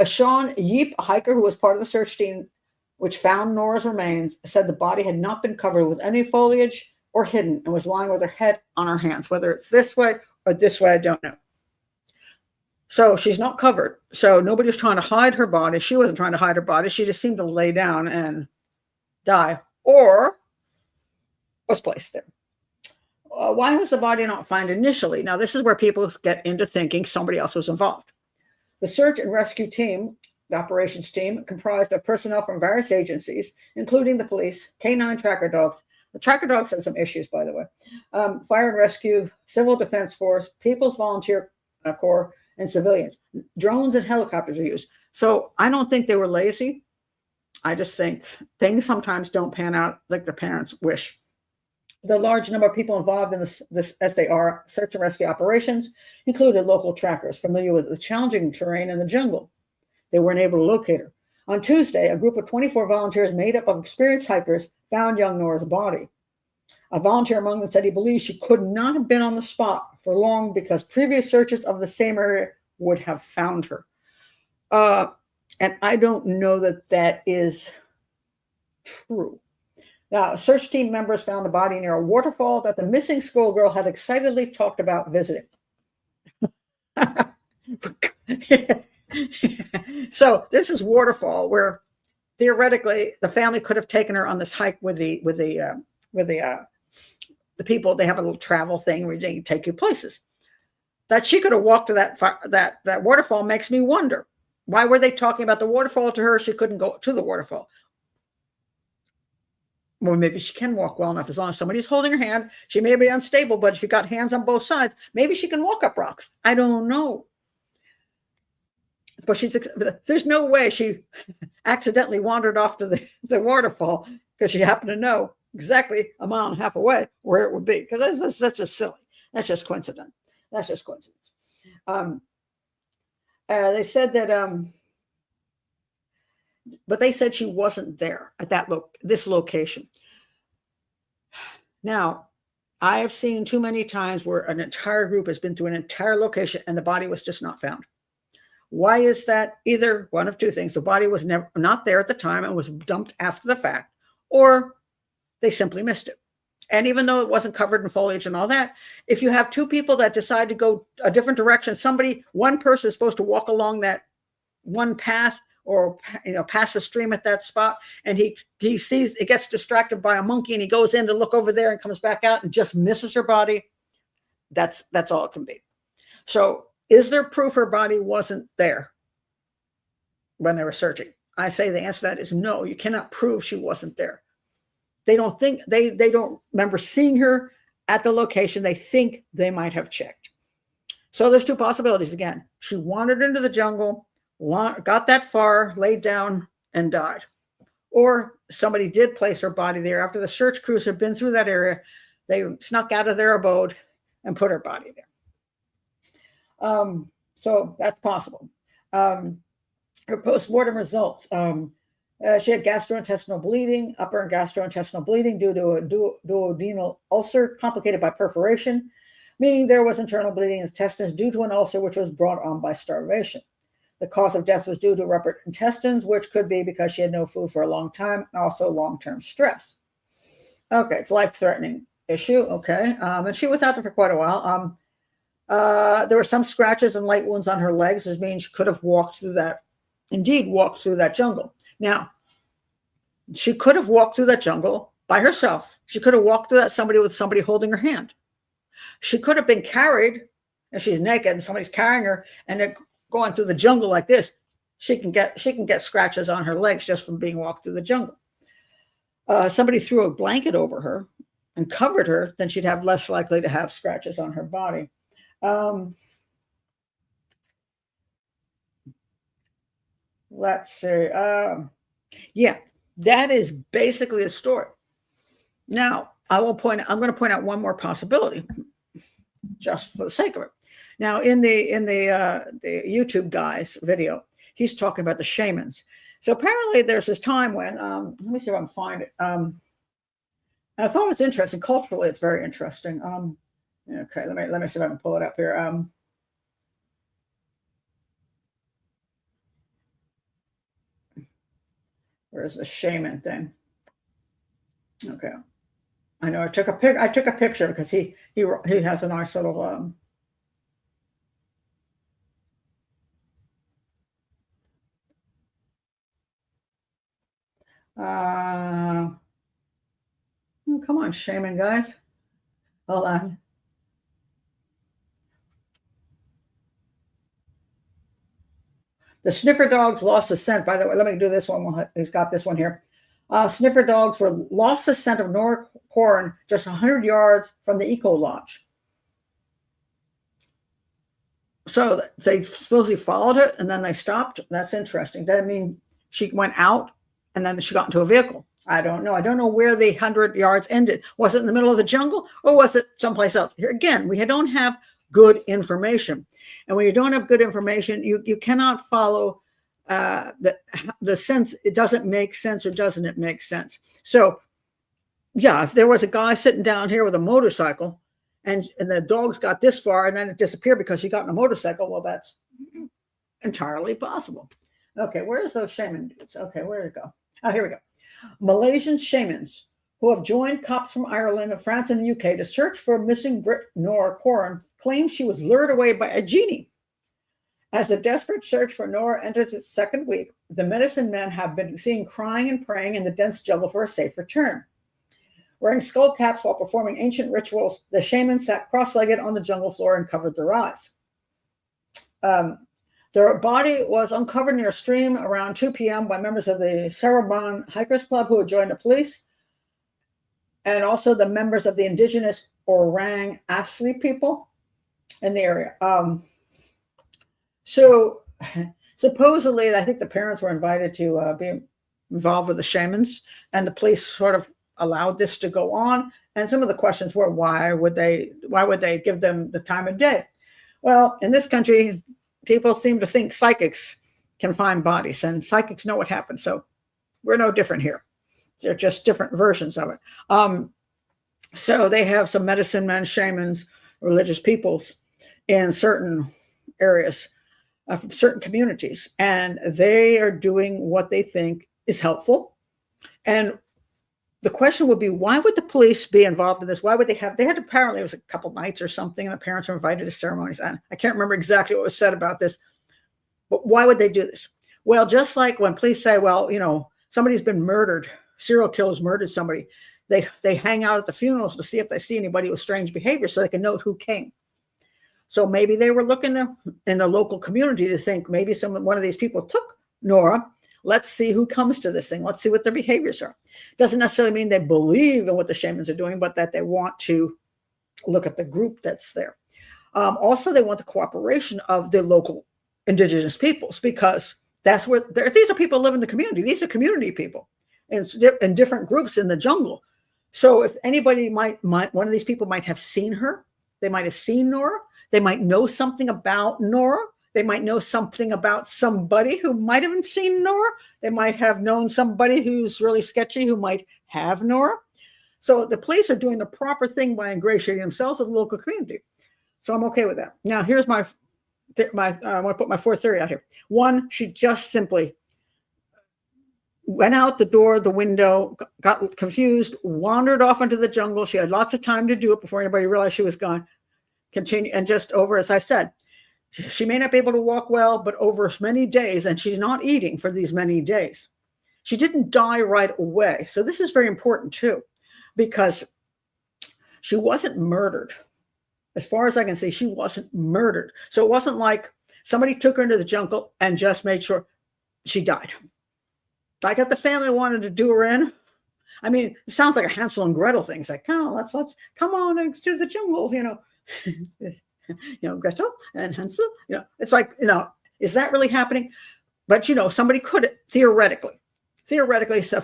Sean Yeep, a hiker who was part of the search team which found Nora's remains, said the body had not been covered with any foliage or hidden, and was lying with her head on her hands. Whether it's this way or this way, I don't know. So she's not covered. So nobody was trying to hide her body. She wasn't trying to hide her body. She just seemed to lay down and die, or was placed there. Why was the body not found initially? Now, this is where people get into thinking somebody else was involved. The search and rescue team, the operations team, comprised of personnel from various agencies, including the police, canine tracker dogs. The tracker dogs had some issues, by the way. Fire and rescue, civil defense force, People's Volunteer Corps, and civilians. Drones and helicopters are used. So I don't think they were lazy. I just think things sometimes don't pan out like the parents wish. The large number of people involved in this SAR, search and rescue operations, included local trackers familiar with the challenging terrain in the jungle. They weren't able to locate her. On Tuesday, a group of 24 volunteers made up of experienced hikers found young Nora's body. A volunteer among them said he believes she could not have been on the spot for long because previous searches of the same area would have found her. And I don't know that that is true. Now, search team members found the body near a waterfall that the missing schoolgirl had excitedly talked about visiting. So this is waterfall where theoretically the family could have taken her on this hike with the people. They have a little travel thing where they take you places. That she could have walked to that waterfall makes me wonder. Why were they talking about the waterfall to her? She couldn't go to the waterfall. Well, maybe she can walk well enough as long as somebody's holding her hand. She may be unstable, but if you got hands on both sides, maybe she can walk up rocks. I don't know. But there's no way she accidentally wandered off to the waterfall because she happened to know exactly a mile and a half away where it would be. Because that's just silly. That's just coincidence. That's just coincidence. They said that, but they said she wasn't there at this location. Now, I have seen too many times where an entire group has been to an entire location and the body was just not found. Why is that? Either one of two things. The body was not there at the time and was dumped after the fact, or they simply missed it. And even though it wasn't covered in foliage and all that, if you have two people that decide to go a different direction, one person is supposed to walk along that one path or pass the stream at that spot, and he sees, it gets distracted by a monkey, and he goes in to look over there and comes back out and just misses her body. That's all it can be. So is there proof her body wasn't there when they were searching? I say the answer to that is no. You cannot prove she wasn't there. They don't remember seeing her at the location. They think they might have checked. So there's two possibilities. Again, she wandered into the jungle, got that far, laid down, and died. Or somebody did place her body there after the search crews had been through that area. They snuck out of their abode and put her body there. So that's possible. Her post-mortem results. She had gastrointestinal bleeding, upper gastrointestinal bleeding due to a duodenal ulcer complicated by perforation, meaning there was internal bleeding in the intestines due to an ulcer which was brought on by starvation. The cause of death was due to ruptured intestines, which could be because she had no food for a long time, and also long-term stress. Okay, it's a life-threatening issue. Okay, and she was out there for quite a while. There were some scratches and light wounds on her legs, which means she could have walked through that jungle. Now, she could have walked through that jungle by herself. She could have walked through that with somebody holding her hand. She could have been carried, and she's naked, and somebody's carrying her, and they're going through the jungle like this. She can get scratches on her legs just from being walked through the jungle. Somebody threw a blanket over her and covered her, then she'd have less likely to have scratches on her body. Let's see. Yeah, that is basically the story. Now, I'm going to point out one more possibility, just for the sake of it. Now, in the YouTube guy's video, he's talking about the shamans. So apparently, there's this time when let me see if I can find it. I thought it was interesting. Culturally, it's very interesting. Okay, let me see if I can pull it up here. Where's the shaman thing? Okay, I know I took a picture because he has a nice little oh, come on, shaman guys. Hold on. The sniffer dogs lost the scent. By the way, let me do this one. He's got this one here. Sniffer dogs lost the scent of Nora Quoirin just 100 yards from the Eco Lodge. So they supposedly followed it and then they stopped. That's interesting. Does that mean she went out and then she got into a vehicle? I don't know. I don't know where the 100 yards ended. Was it in the middle of the jungle or was it someplace else? Here again, we don't have good information. And when you don't have good information, you cannot follow the sense. It doesn't make sense, or doesn't it make sense? So yeah, if there was a guy sitting down here with a motorcycle and the dogs got this far and then it disappeared because he got in a motorcycle, well, that's entirely possible. Okay, where's those shaman dudes? Okay, where did it go? Oh, here we go. Malaysian shamans who have joined cops from Ireland, France, and the UK to search for missing Brit Nora Quoirin claim she was lured away by a genie. As the desperate search for Nora enters its second week, the medicine men have been seen crying and praying in the dense jungle for a safe return. Wearing skull caps while performing ancient rituals, the shamans sat cross-legged on the jungle floor and covered their eyes. Their body was uncovered near a stream around 2 p.m. by members of the Sarabhan Hikers Club who had joined the police, and also the members of the indigenous Orang Asli people in the area. So supposedly, I think the parents were invited to be involved with the shamans, and the police sort of allowed this to go on. And some of the questions were, why would they give them the time of day? Well, in this country, people seem to think psychics can find bodies, and psychics know what happened. So we're no different here. They're just different versions of it. So they have some medicine men, shamans, religious peoples in certain areas, from certain communities, and they are doing what they think is helpful. And the question would be, why would the police be involved in this? Why would they had apparently it was a couple nights or something, and the parents were invited to ceremonies. I can't remember exactly what was said about this, but why would they do this? Well, just like when police say, well, somebody's been murdered, serial killers murdered somebody, they hang out at the funerals to see if they see anybody with strange behavior so they can note who came. So maybe they were looking in the local community to think maybe one of these people took Nora. Let's see who comes to this thing. Let's see what their behaviors are. Doesn't necessarily mean they believe in what the shamans are doing, but that they want to look at the group that's there. Also, they want the cooperation of the local indigenous peoples, because that's where these are people who live in the community. These are community people in different groups in the jungle. So if anybody one of these people might have seen her, they might have seen Nora, they might know something about Nora, They might know something about somebody who might have seen Nora. They might have known somebody who's really sketchy who might have Nora. So the police are doing the proper thing by ingratiating themselves with the local community. So I'm okay with that. Now, here's I want to put my fourth theory out here. One, she just simply went out the door, the window, got confused, wandered off into the jungle. She had lots of time to do it before anybody realized she was gone. Continue, and just over, as I said, she may not be able to walk well, but over many days, and she's not eating for these many days. She didn't die right away. So this is very important too, because she wasn't murdered. As far as I can see, she wasn't murdered. So it wasn't like somebody took her into the jungle and just made sure she died. Like if the family wanted to do her in, I mean, it sounds like a Hansel and Gretel thing. It's like, oh, let's come on to the jungle, Gretel and Hansel, it's like, is that really happening? But, somebody could theoretically,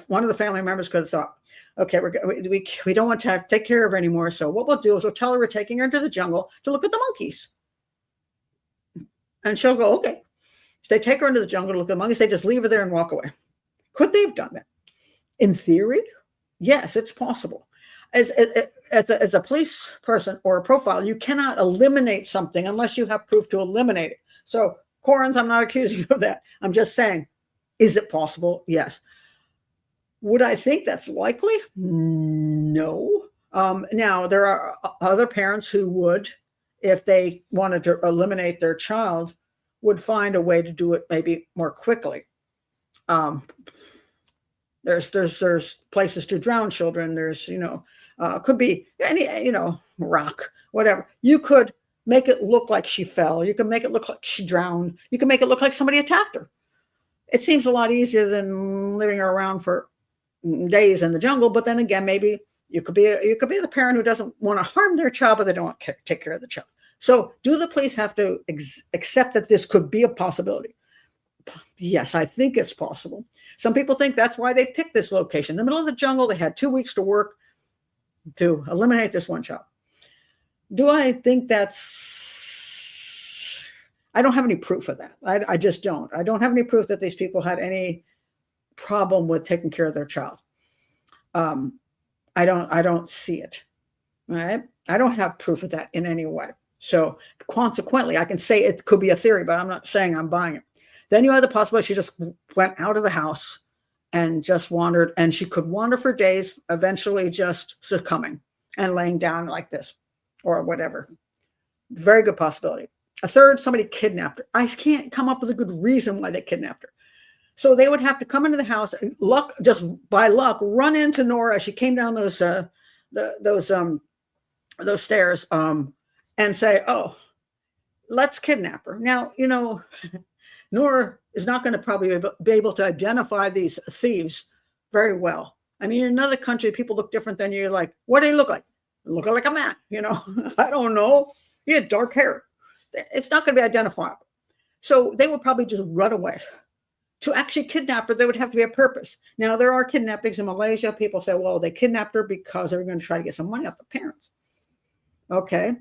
one of the family members could have thought, okay, we don't want to take care of her anymore. So what we'll do is we'll tell her we're taking her into the jungle to look at the monkeys. And she'll go, okay. So they take her into the jungle to look at the monkeys. They just leave her there and walk away. Could they have done that? In theory, yes, it's possible. As a police person or a profile, you cannot eliminate something unless you have proof to eliminate it. So, Quoirins, I'm not accusing you of that. I'm just saying, is it possible? Yes. Would I think that's likely? No. Now, there are other parents who would, if they wanted to eliminate their child, would find a way to do it maybe more quickly. There's places to drown children. There's, could be any, rock, whatever. You could make it look like she fell. You can make it look like she drowned. You can make it look like somebody attacked her. It seems a lot easier than leaving her around for days in the jungle. But then again, maybe you could be the parent who doesn't want to harm their child, but they don't want to take care of the child. So do the police have to accept that this could be a possibility? Yes, I think it's possible. Some people think that's why they picked this location. In the middle of the jungle, they had 2 weeks to work to eliminate this one child. Do I think I don't have any proof of that. I just don't. I don't have any proof that these people had any problem with taking care of their child. I don't see it. All right. I don't have proof of that in any way. So consequently, I can say it could be a theory, but I'm not saying I'm buying it. Then you have the possibility she just went out of the house and just wandered, and she could wander for days, eventually just succumbing and laying down like this or whatever. Very good possibility. A third, somebody kidnapped her. I can't come up with a good reason why they kidnapped her. So they would have to come into the house, just by luck, run into Nora as she came down those stairs, and say, "Oh, let's kidnap her." Now, Nora is not going to probably be able to identify these thieves very well. I mean, in another country, people look different than you. Like, what do they look like? Look like a man, I don't know. He had dark hair. It's not going to be identifiable. So they would probably just run away. To actually kidnap her, there would have to be a purpose. Now, there are kidnappings in Malaysia. People say, well, they kidnapped her because they were going to try to get some money off the parents. Okay.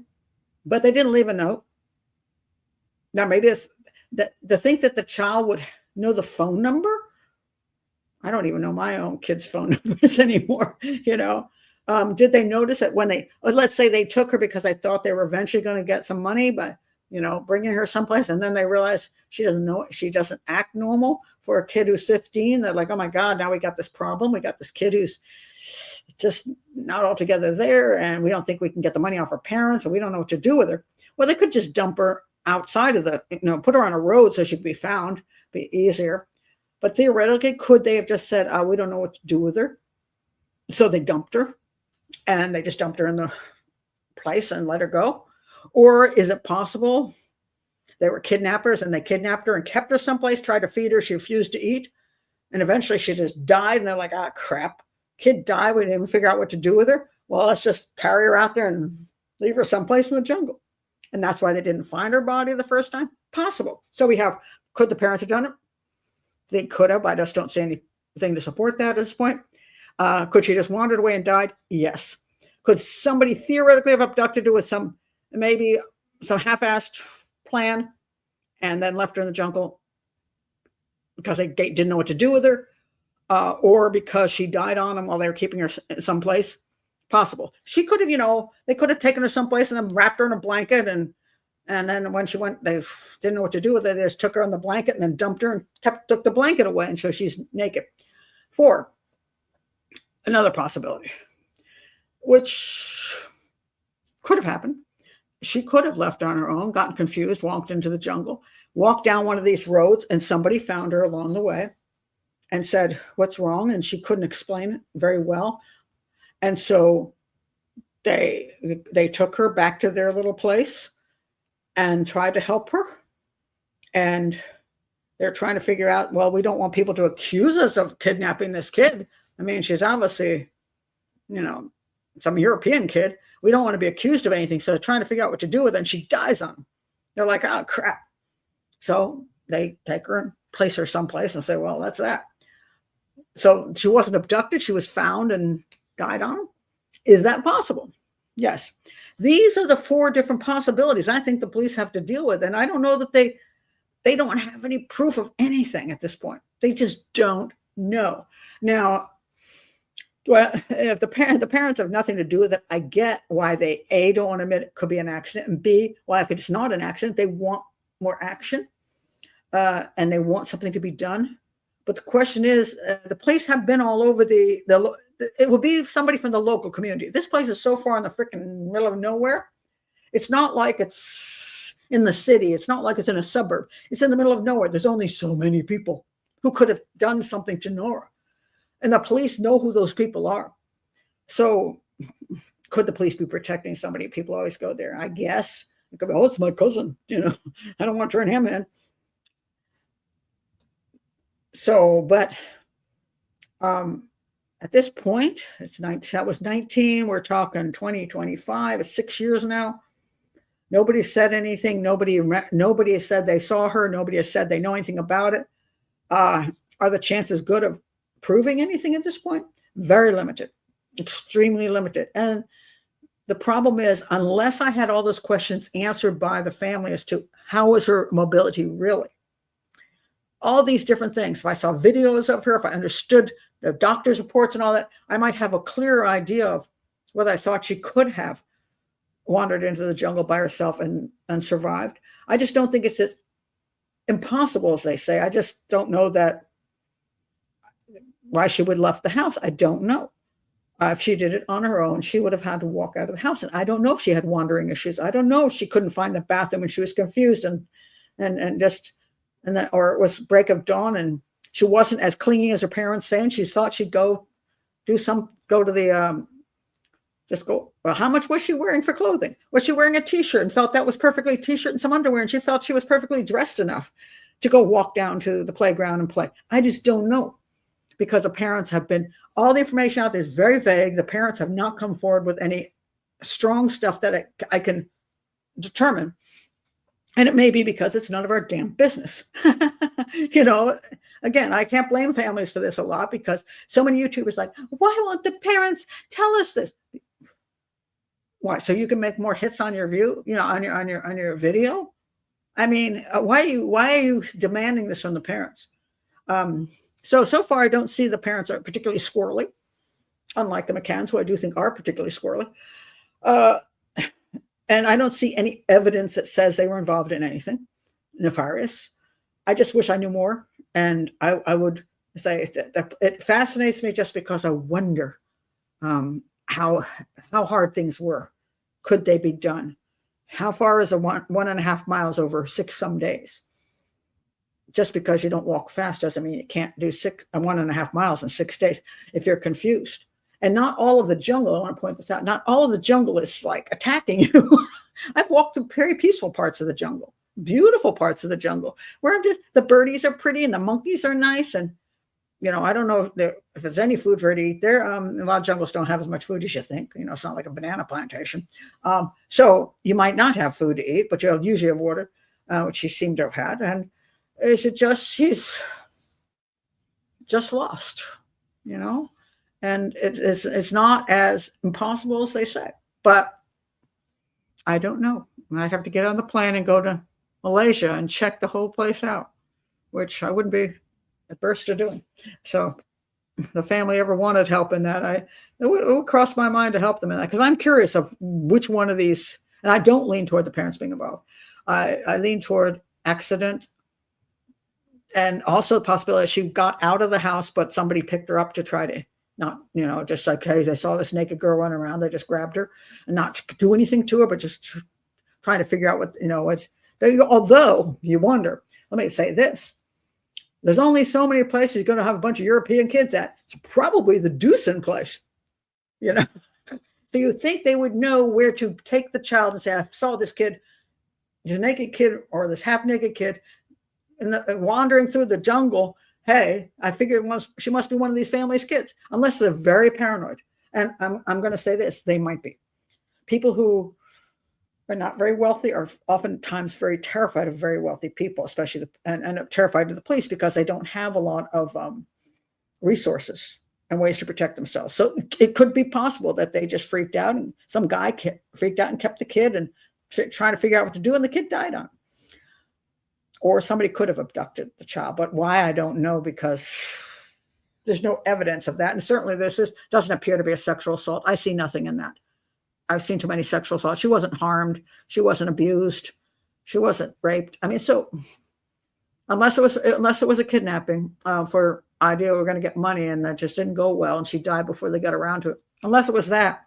But they didn't leave a note. Now, maybe it's to think that the child would know the phone number. I don't even know my own kids' phone numbers anymore. Did they notice that when let's say they took her because they thought they were eventually going to get some money by, bringing her someplace, and then they realize she doesn't act normal for a kid who's 15. They're like, oh my God, now we got this problem. We got this kid who's just not altogether there, and we don't think we can get the money off her parents, and we don't know what to do with her. Well, they could just dump her outside of put her on a road so she could be found, be easier. But theoretically, could they have just said, we don't know what to do with her? So they dumped her, and they just dumped her in the place and let her go? Or is it possible they were kidnappers and they kidnapped her and kept her someplace, tried to feed her, she refused to eat, and eventually she just died, and they're like, crap, kid died, we didn't even figure out what to do with her. Well, let's just carry her out there and leave her someplace in the jungle. And that's why they didn't find her body the first time? Possible. So we have, could the parents have done it? They could have. I just don't see anything to support that at this point. Could she just wandered away and died? Yes. Could somebody theoretically have abducted her with maybe some half-assed plan and then left her in the jungle because they didn't know what to do with her, or because she died on them while they were keeping her someplace. Possible. She could have, they could have taken her someplace and then wrapped her in a blanket, and then when she went, they didn't know what to do with it. They just took her on the blanket and then dumped her and took the blanket away, and so she's naked. 4, another possibility, which could have happened. She could have left on her own, gotten confused, walked into the jungle, walked down one of these roads, and somebody found her along the way and said, "What's wrong?" And she couldn't explain it very well. And so they took her back to their little place and tried to help her. And they're trying to figure out, well, we don't want people to accuse us of kidnapping this kid. I mean, she's obviously, some European kid. We don't want to be accused of anything. So they're trying to figure out what to do with her, and she dies on them. They're like, oh, crap. So they take her and place her someplace and say, well, that's that. So she wasn't abducted. She was found and died on them. Is that possible? Yes. These are the 4 different possibilities I think the police have to deal with. And I don't know that they don't have any proof of anything at this point. They just don't know. Now, well, if the parents have nothing to do with it, I get why they, A, don't want to admit it could be an accident, and B, why if it's not an accident, they want more action, and they want something to be done. But the question is, the police have been all over it would be somebody from the local community. This place is so far in the freaking middle of nowhere. It's not like it's in the city. It's not like it's in a suburb. It's in the middle of nowhere. There's only so many people who could have done something to Nora. And the police know who those people are. So could the police be protecting somebody? People always go there. I guess. It could be, oh, it's my cousin. I don't want to turn him in. So, but at this point, that was 19. We're talking 2025. It's 6 years now. Nobody said anything. Nobody has said they saw her. Nobody has said they know anything about it. Are the chances good of proving anything at this point? Very limited, extremely limited. And the problem is, unless I had all those questions answered by the family as to how was her mobility really, all these different things, if I saw videos of her, if I understood the doctor's reports and all that, I might have a clearer idea of whether I thought she could have wandered into the jungle by herself and survived. I just don't think it's as impossible as they say. I just don't know that why she would have left the house. I don't know. If she did it on her own, she would have had to walk out of the house. And I don't know if she had wandering issues. I don't know if she couldn't find the bathroom and she was confused and then, or it was break of dawn and she wasn't as clingy as her parents saying. She thought she'd go to the, well, how much was she wearing for clothing? Was she wearing a t-shirt and felt that was perfectly t-shirt and some underwear, and she felt she was perfectly dressed enough to go walk down to the playground and play? I just don't know, because the parents have been, all the information out there is very vague. The parents have not come forward with any strong stuff that I can determine. And it may be because it's none of our damn business. Again, I can't blame families for this a lot, because so many YouTubers like, why won't the parents tell us this? Why? So you can make more hits on your view, on your video? I mean, why are you demanding this from the parents? So far, I don't see the parents are particularly squirrely, unlike the McCanns, who I do think are particularly squirrely. And I don't see any evidence that says they were involved in anything nefarious. I just wish I knew more. And I would say that it fascinates me just because I wonder how hard things were. Could they be done? How far is 1.5 miles over 6 some days? Just because you don't walk fast doesn't mean you can't do 1.5 miles in 6 days if you're confused. And not all of the jungle, I want to point this out, not all of the jungle is like attacking you. I've walked through very peaceful parts of the jungle, beautiful parts of the jungle, where the birdies are pretty and the monkeys are nice. And, I don't know if there's any food for it to eat there. A lot of jungles don't have as much food as you think. It's not like a banana plantation. So you might not have food to eat, but you'll usually have water, which she seemed to have had. And is it just, she's just lost, And it's not as impossible as they say, but I don't know. I'd have to get on the plane and go to Malaysia and check the whole place out, which I wouldn't be adverse to doing. So if the family ever wanted help in that, it would cross my mind to help them in that, because I'm curious of which one of these, and I don't lean toward the parents being involved. I lean toward accident, and also the possibility she got out of the house, but somebody picked her up to try to not, just like, hey, they saw this naked girl running around, they just grabbed her and not do anything to her, but just trying to figure out what's although you wonder, let me say this. There's only so many places you're going to have a bunch of European kids at. It's probably the Deucin place, So you think they would know where to take the child and say, I saw this kid, this naked kid or this half-naked kid wandering through the jungle. Hey, I figured she must be one of these families' kids, unless they're very paranoid. And I'm going to say this, they might be. People who are not very wealthy are oftentimes very terrified of very wealthy people, especially and terrified of the police, because they don't have a lot of resources and ways to protect themselves. So it could be possible that they just freaked out, and some guy freaked out and kept the kid and trying to figure out what to do, and the kid died on. Or somebody could have abducted the child, but why, I don't know, because there's no evidence of that. And certainly doesn't appear to be a sexual assault. I see nothing in that. I've seen too many sexual assaults. She wasn't harmed. She wasn't abused. She wasn't raped. I mean, so unless it was a kidnapping for idea we're going to get money, and that just didn't go well, and she died before they got around to it. Unless it was that,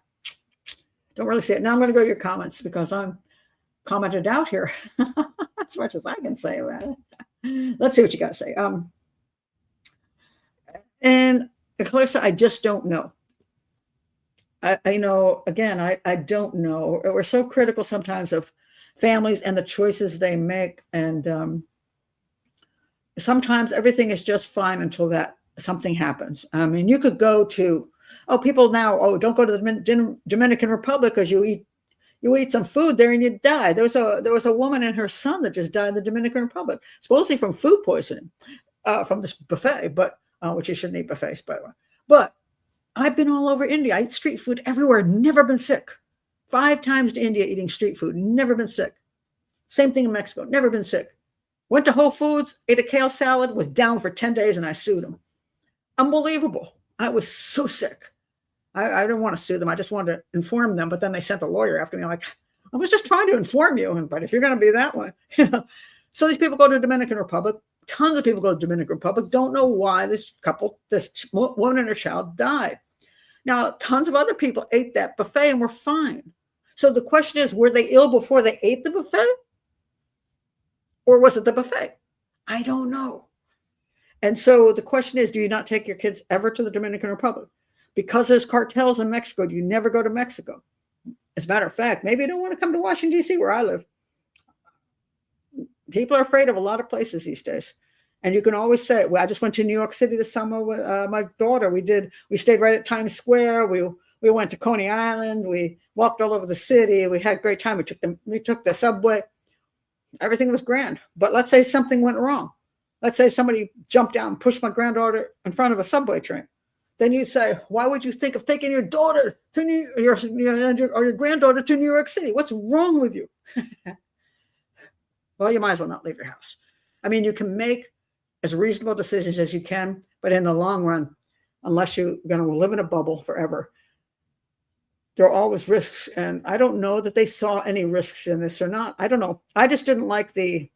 don't really see it. Now I'm going to go to your comments, because I'm commented out here as much as I can say about it. Let's see what you got to say. And Clarissa, I just don't know. I don't know. We're so critical sometimes of families and the choices they make. And sometimes everything is just fine until that something happens. I mean, you could go to, people now, don't go to the Dominican Republic because you eat some food there and you die. There was a woman and her son that just died in the Dominican Republic, supposedly from food poisoning, from this buffet, but which you shouldn't eat buffets, by the way. But I've been all over India. I eat street food everywhere, never been sick. 5 times to India eating street food, never been sick. Same thing in Mexico, never been sick. Went to Whole Foods, ate a kale salad, was down for 10 days, and I sued them. Unbelievable. I was so sick. I didn't want to sue them. I just wanted to inform them, but then they sent a lawyer after me. I'm like, I was just trying to inform you, but if you're going to be that way, So these people go to the Dominican Republic. Tons of people go to the Dominican Republic, don't know why this woman and her child died. Now, tons of other people ate that buffet and were fine. So the question is, were they ill before they ate the buffet? Or was it the buffet? I don't know. And so the question is, do you not take your kids ever to the Dominican Republic? Because there's cartels in Mexico, do you never go to Mexico? As a matter of fact, maybe you don't want to come to Washington, D.C., where I live. People are afraid of a lot of places these days. And you can always say, well, I just went to New York City this summer with my daughter. We stayed right at Times Square. We went to Coney Island. We walked all over the city. We had a great time. We took the subway. Everything was grand. But let's say something went wrong. Let's say somebody jumped down and pushed my granddaughter in front of a subway train. Then you'd say, why would you think of taking your daughter to your granddaughter to New York City? What's wrong with you? Well, you might as well not leave your house. I mean, you can make as reasonable decisions as you can, but in the long run, unless you're going to live in a bubble forever, there are always risks. And I don't know that they saw any risks in this or not. I don't know. I just didn't like the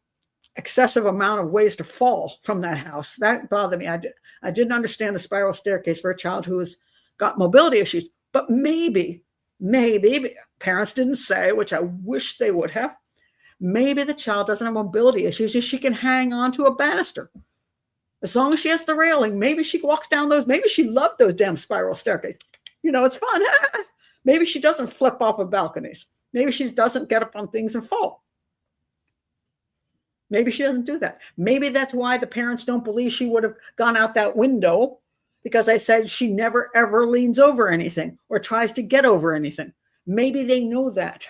excessive amount of ways to fall from that house. That bothered me. I didn't understand the spiral staircase for a child who has got mobility issues. But maybe parents didn't say, which I wish they would have. Maybe the child doesn't have mobility issues if she can hang on to a banister. As long as she has the railing, maybe she walks down those. Maybe she loved those damn spiral staircases. It's fun. Maybe she doesn't flip off of balconies. Maybe she doesn't get up on things and fall. Maybe she doesn't do that. Maybe that's why the parents don't believe she would have gone out that window, because I said she never, ever leans over anything or tries to get over anything. Maybe they know that.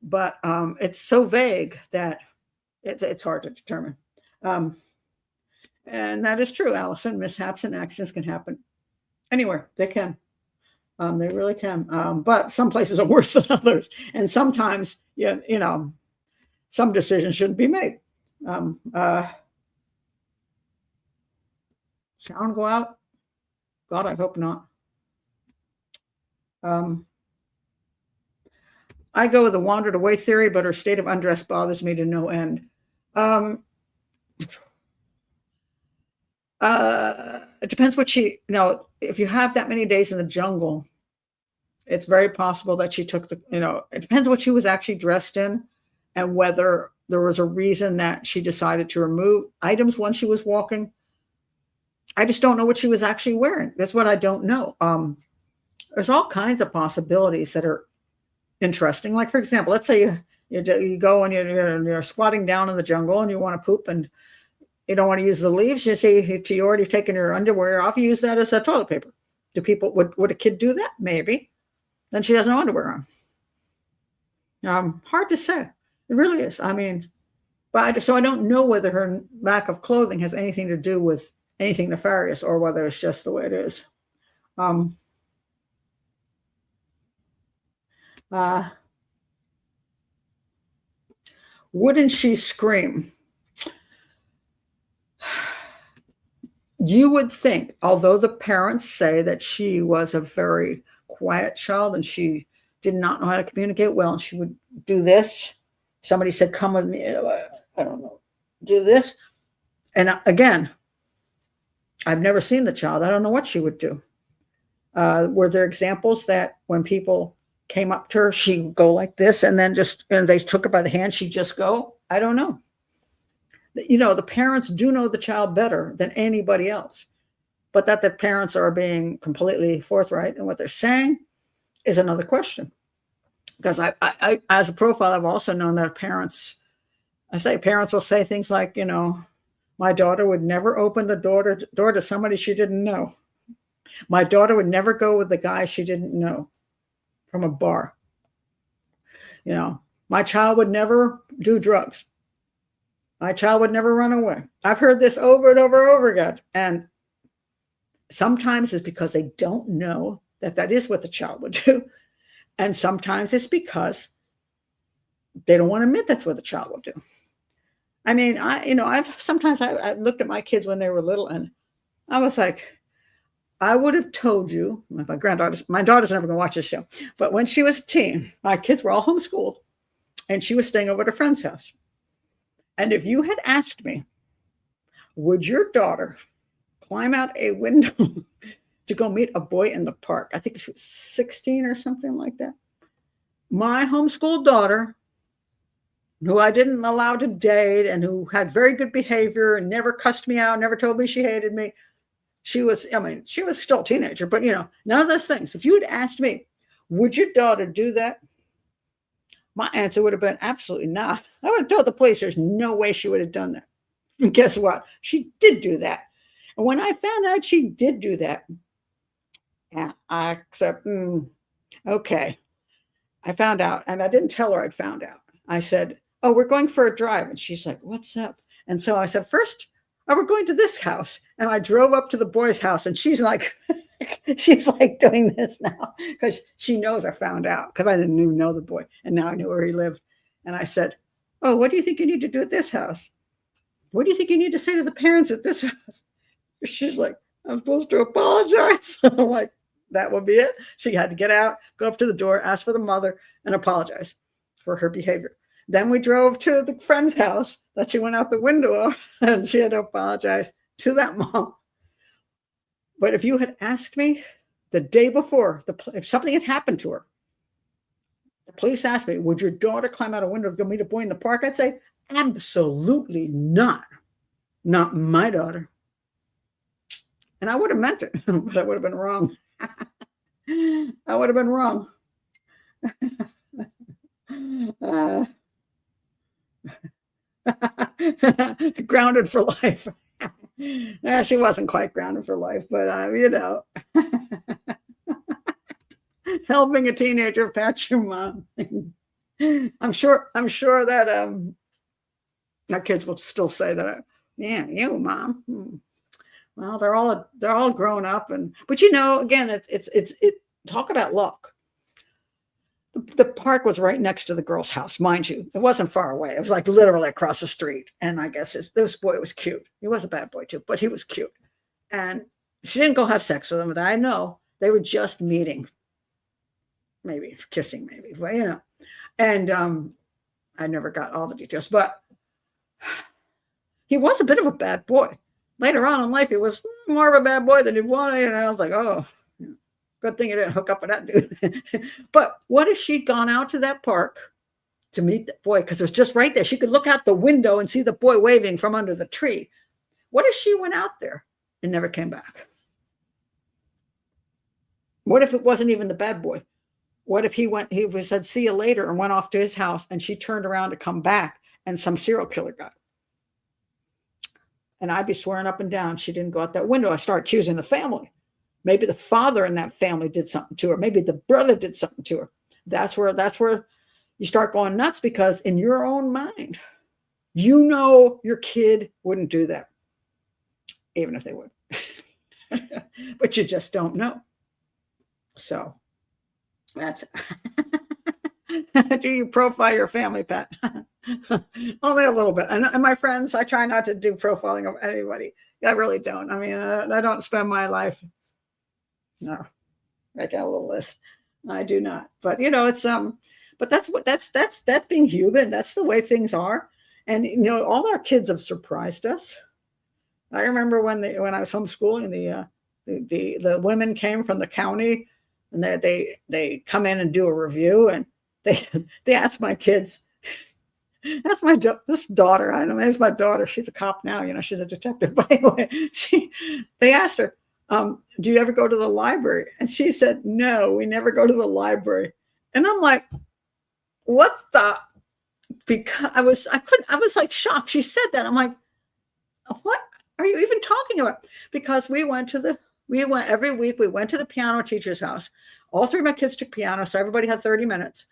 But it's so vague that it's hard to determine. And that is true, Allison. Mishaps and accidents can happen anywhere. They can. They really can. But some places are worse than others. And sometimes, some decisions shouldn't be made. Sound go out? God, I hope not. I go with the wandered away theory, but her state of undress bothers me to no end. It depends what she, if you have that many days in the jungle, it's very possible that she took it depends what she was actually dressed in and whether there was a reason that she decided to remove items when she was walking. I just don't know what she was actually wearing. That's what I don't know. There's all kinds of possibilities that are interesting. Like, for example, let's say you go and you're squatting down in the jungle and you want to poop and you don't want to use the leaves. You say you're already taking your underwear off. You use that as a toilet paper. Would a kid do that? Maybe. Then she has no underwear on. Hard to say. It really is. I mean, so I don't know whether her lack of clothing has anything to do with anything nefarious or whether it's just the way it is. Wouldn't she scream? You would think, although the parents say that she was a very quiet child and she did not know how to communicate well, and she would do this. Somebody said, come with me. I don't know. Do this. And again, I've never seen the child. I don't know what she would do. Were there examples that when people came up to her, she would go like this and then and they took her by the hand, she'd just go? I don't know. The parents do know the child better than anybody else, but that the parents are being completely forthright in what they're saying is another question. Because I as a profile, I've also known that parents will say things like, my daughter would never open the door to somebody she didn't know. My daughter would never go with the guy she didn't know from a bar. My child would never do drugs. My child would never run away. I've heard this over and over and over again. And sometimes it's because they don't know that is what the child would do. And sometimes it's because they don't want to admit that's what the child will do. I mean, I've looked at my kids when they were little and I was like, I would have told you, my daughter's never going to watch this show, but when she was a teen, my kids were all homeschooled and she was staying over at a friend's house. And if you had asked me, would your daughter climb out a window to go meet a boy in the park? I think she was 16 or something like that. My homeschooled daughter, who I didn't allow to date and who had very good behavior and never cussed me out, never told me she hated me. She was still a teenager, but none of those things. If you had asked me, would your daughter do that? My answer would have been absolutely not. I would have told the police there's no way she would have done that. And guess what? She did do that. And when I found out she did do that, yeah, I accept, okay. I found out, and I didn't tell her I'd found out. I said, oh, we're going for a drive. And she's like, what's up? And so I said, first, we're going to this house. And I drove up to the boy's house, and she's like, doing this now because she knows I found out because I didn't even know the boy. And now I knew where he lived. And I said, oh, what do you think you need to do at this house? What do you think you need to say to the parents at this house? She's like, I'm supposed to apologize. I'm like, that would be it. She had to get out, go up to the door, ask for the mother, and apologize for her behavior. Then we drove to the friend's house that she went out the window of, and she had to apologize to that mom. But if you had asked me the day before, if something had happened to her, the police asked me, would your daughter climb out a window to go meet a boy in the park? I'd say, absolutely not. Not my daughter. And I would have meant it, but I would have been wrong. I would have been wrong. Grounded for life. She wasn't quite grounded for life, but helping a teenager patch your mom. I'm sure that our kids will still say that. Yeah, you, mom. Well, they're all grown up, but again, it's talk about luck. The park was right next to the girl's house, mind you. It wasn't far away. It was like literally across the street. And I guess this boy was cute. He was a bad boy too, but he was cute. And she didn't go have sex with him. I know they were just meeting, maybe kissing, maybe, but, you know. And I never got all the details, but he was a bit of a bad boy. Later on in life, he was more of a bad boy than he wanted. And I was like, oh, good thing you didn't hook up with that dude. But what if she'd gone out to that park to meet that boy? Because it was just right there. She could look out the window and see the boy waving from under the tree. What if she went out there and never came back? What if it wasn't even the bad boy? What if he said, see you later, and went off to his house, and she turned around to come back and some serial killer got her? And I'd be swearing up and down she didn't go out that window. I start accusing the family. Maybe the father in that family did something to her. Maybe the brother did something to her. That's where you start going nuts, because in your own mind, you know your kid wouldn't do that, even if they would. But you just don't know. So that's do you profile your family, Pat? Only a little bit. And my friends, I try not to do profiling of anybody. I really don't. I mean, I don't spend my life. No, I got a little list. I do not. But you know, it's but that's being human. That's the way things are. And you know, all our kids have surprised us. I remember when I was homeschooling, the women came from the county, and they come in and do a review, and they asked my kids. That's this daughter. I don't know. Maybe it's my daughter. She's a cop now. You know, she's a detective. But anyway, they asked her, do you ever go to the library? And she said, no, we never go to the library. And I'm like, what the? Because I was like shocked. She said that. I'm like, what are you even talking about? Because we went every week. We went to the piano teacher's house. All three of my kids took piano, so everybody had 30 minutes.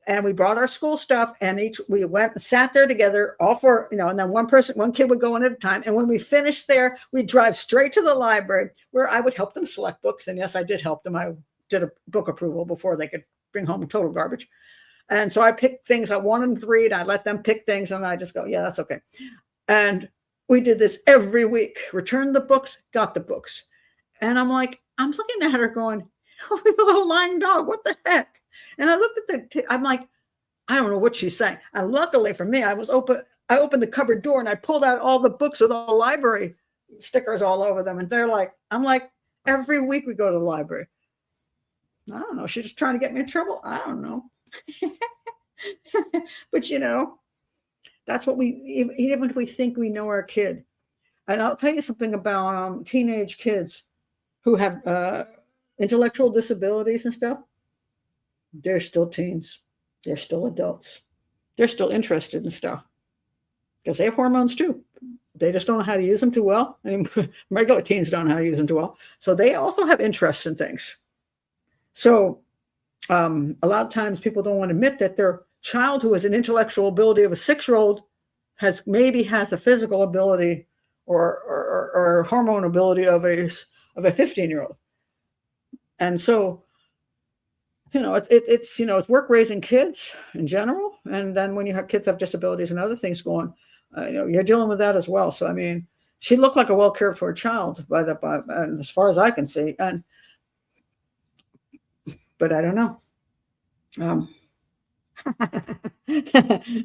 And we brought our school stuff, and we went and sat there together, all four, you know, and then one kid would go in at a time. And when we finished there, we'd drive straight to the library, where I would help them select books. And yes, I did help them. I did a book approval before they could bring home total garbage. And so I picked things I wanted them to read. I let them pick things, and I just go, yeah, that's okay. And we did this every week. Returned the books, got the books. And I'm looking at her going, oh, a little lying dog, what the heck? And I looked at I'm like, I don't know what she's saying. And luckily for me, I opened the cupboard door, and I pulled out all the books with all the library stickers all over them. And I'm like, every week we go to the library. I don't know. She's just trying to get me in trouble. I don't know. But you know, that's what even if we think we know our kid. And I'll tell you something about teenage kids who have intellectual disabilities and stuff. They're still teens. They're still adults. They're still interested in stuff, because they have hormones too. They just don't know how to use them too well. I mean, regular teens don't know how to use them too well. So they also have interests in things. So a lot of times people don't want to admit that their child who has an intellectual ability of a 6-year-old has a physical ability or hormone ability of a 15-year-old. And so, you know, it's work raising kids in general. And then when you have kids have disabilities and other things going, you know, you're dealing with that as well. So, I mean, she looked like a well cared for child as far as I can see. But I don't know.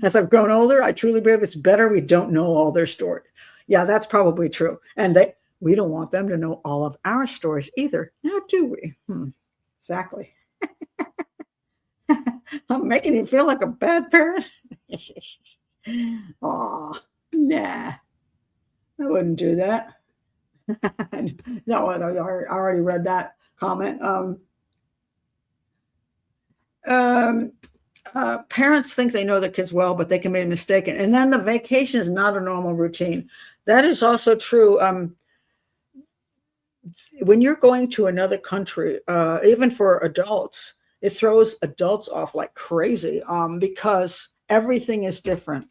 As I've grown older, I truly believe it's better we don't know all their story. Yeah, that's probably true. And we don't want them to know all of our stories either. Now, do we? Exactly. I'm making you feel like a bad parent. Oh, nah, I wouldn't do that. No, I already read that comment. Parents think they know their kids well, but they can be mistaken. And then the vacation is not a normal routine. That is also true. When you're going to another country, even for adults, it throws adults off like crazy, because everything is different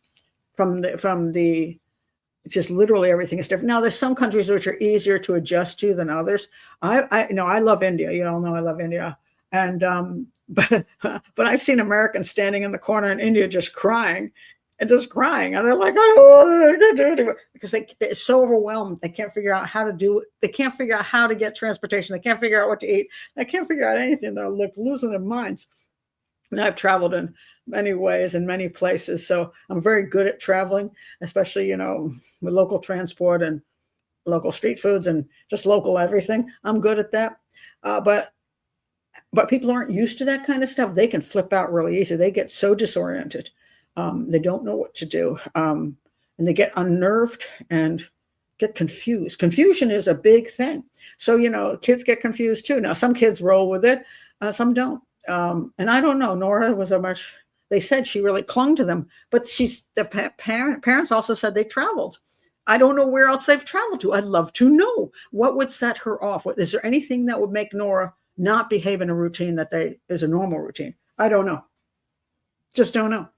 just literally everything is different. Now, there's some countries which are easier to adjust to than others. I love India. You all know I love India. And but I've seen Americans standing in the corner in India just crying and just crying, and they're like, "Oh, I can't do it," because they're so overwhelmed. They can't figure out how to do it. They can't figure out how to get transportation. They can't figure out what to eat. They can't figure out anything. They're like losing their minds. And I've traveled in many ways in many places, so I'm very good at traveling, especially with local transport and local street foods and just local everything. I'm good at that. But people aren't used to that kind of stuff. They can flip out really easy. They get so disoriented. They don't know what to do. And they get unnerved and get confused. Confusion is a big thing. So, kids get confused too. Now, some kids roll with it, some don't. And I don't know. Nora was they said she really clung to them, but the parents also said they traveled. I don't know where else they've traveled to. I'd love to know what would set her off. Is there anything that would make Nora not behave in a routine that is a normal routine? I don't know. Just don't know.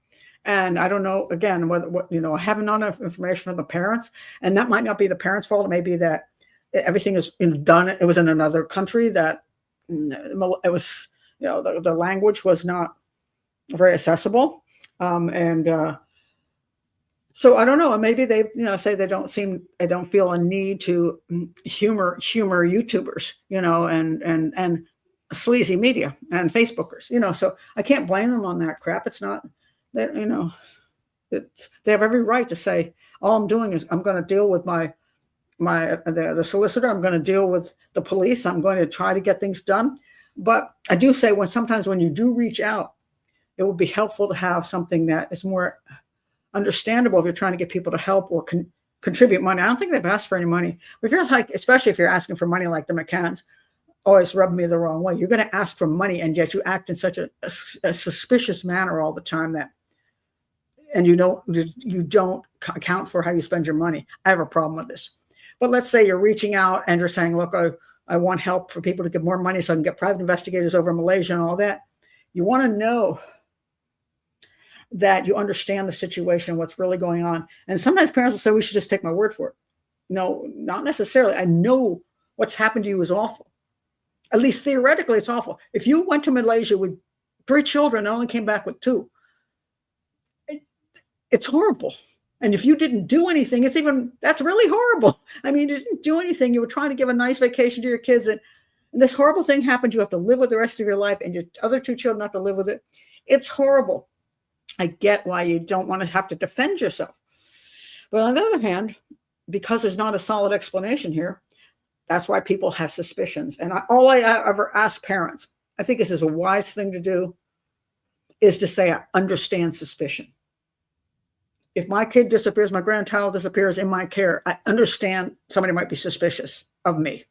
And I don't know, again, I have not enough information from the parents, and that might not be the parents' fault. It may be that everything is done. It was in another country that it was, the language was not very accessible. So I don't know. Maybe they, say they don't feel a need to humor YouTubers, and sleazy media and Facebookers, so I can't blame them on that crap. It's not that, they have every right to say, all I'm doing is I'm going to deal with the solicitor. I'm going to deal with the police. I'm going to try to get things done. But I do say sometimes when you do reach out, it would be helpful to have something that is more understandable if you're trying to get people to help or contribute money. I don't think they've asked for any money. But if you're especially if you're asking for money like the McCanns, always rubbed me the wrong way. You're going to ask for money, and yet you act in such a suspicious manner all the time and you don't account for how you spend your money. I have a problem with this. But let's say you're reaching out and you're saying, look, I want help for people to get more money so I can get private investigators over in Malaysia and all that. You want to know that you understand the situation, what's really going on. And sometimes parents will say, we should just take my word for it. No, not necessarily. I know what's happened to you is awful. At least theoretically, it's awful. If you went to Malaysia with 3 children and only came back with 2, it's horrible. And if you didn't do anything, that's really horrible. I mean, you didn't do anything. You were trying to give a nice vacation to your kids, and this horrible thing happened. You have to live with the rest of your life, and your other 2 children have to live with it. It's horrible. I get why you don't want to have to defend yourself. But on the other hand, because there's not a solid explanation here, that's why people have suspicions. And all I ever ask parents, I think this is a wise thing to do, is to say, I understand suspicion. If my kid disappears, my grandchild disappears in my care, I understand somebody might be suspicious of me.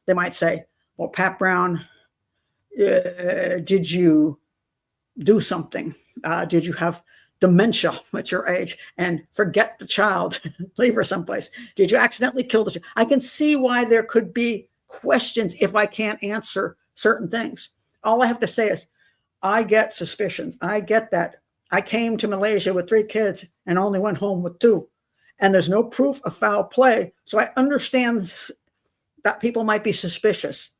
They might say, well, Pat Brown, did you do something? Did you have dementia at your age and forget the child, leave her someplace? Did you accidentally kill the child? I can see why there could be questions if I can't answer certain things. All I have to say is, I get suspicions. I get that. I came to Malaysia with 3 kids and only went home with 2. And there's no proof of foul play. So I understand that people might be suspicious,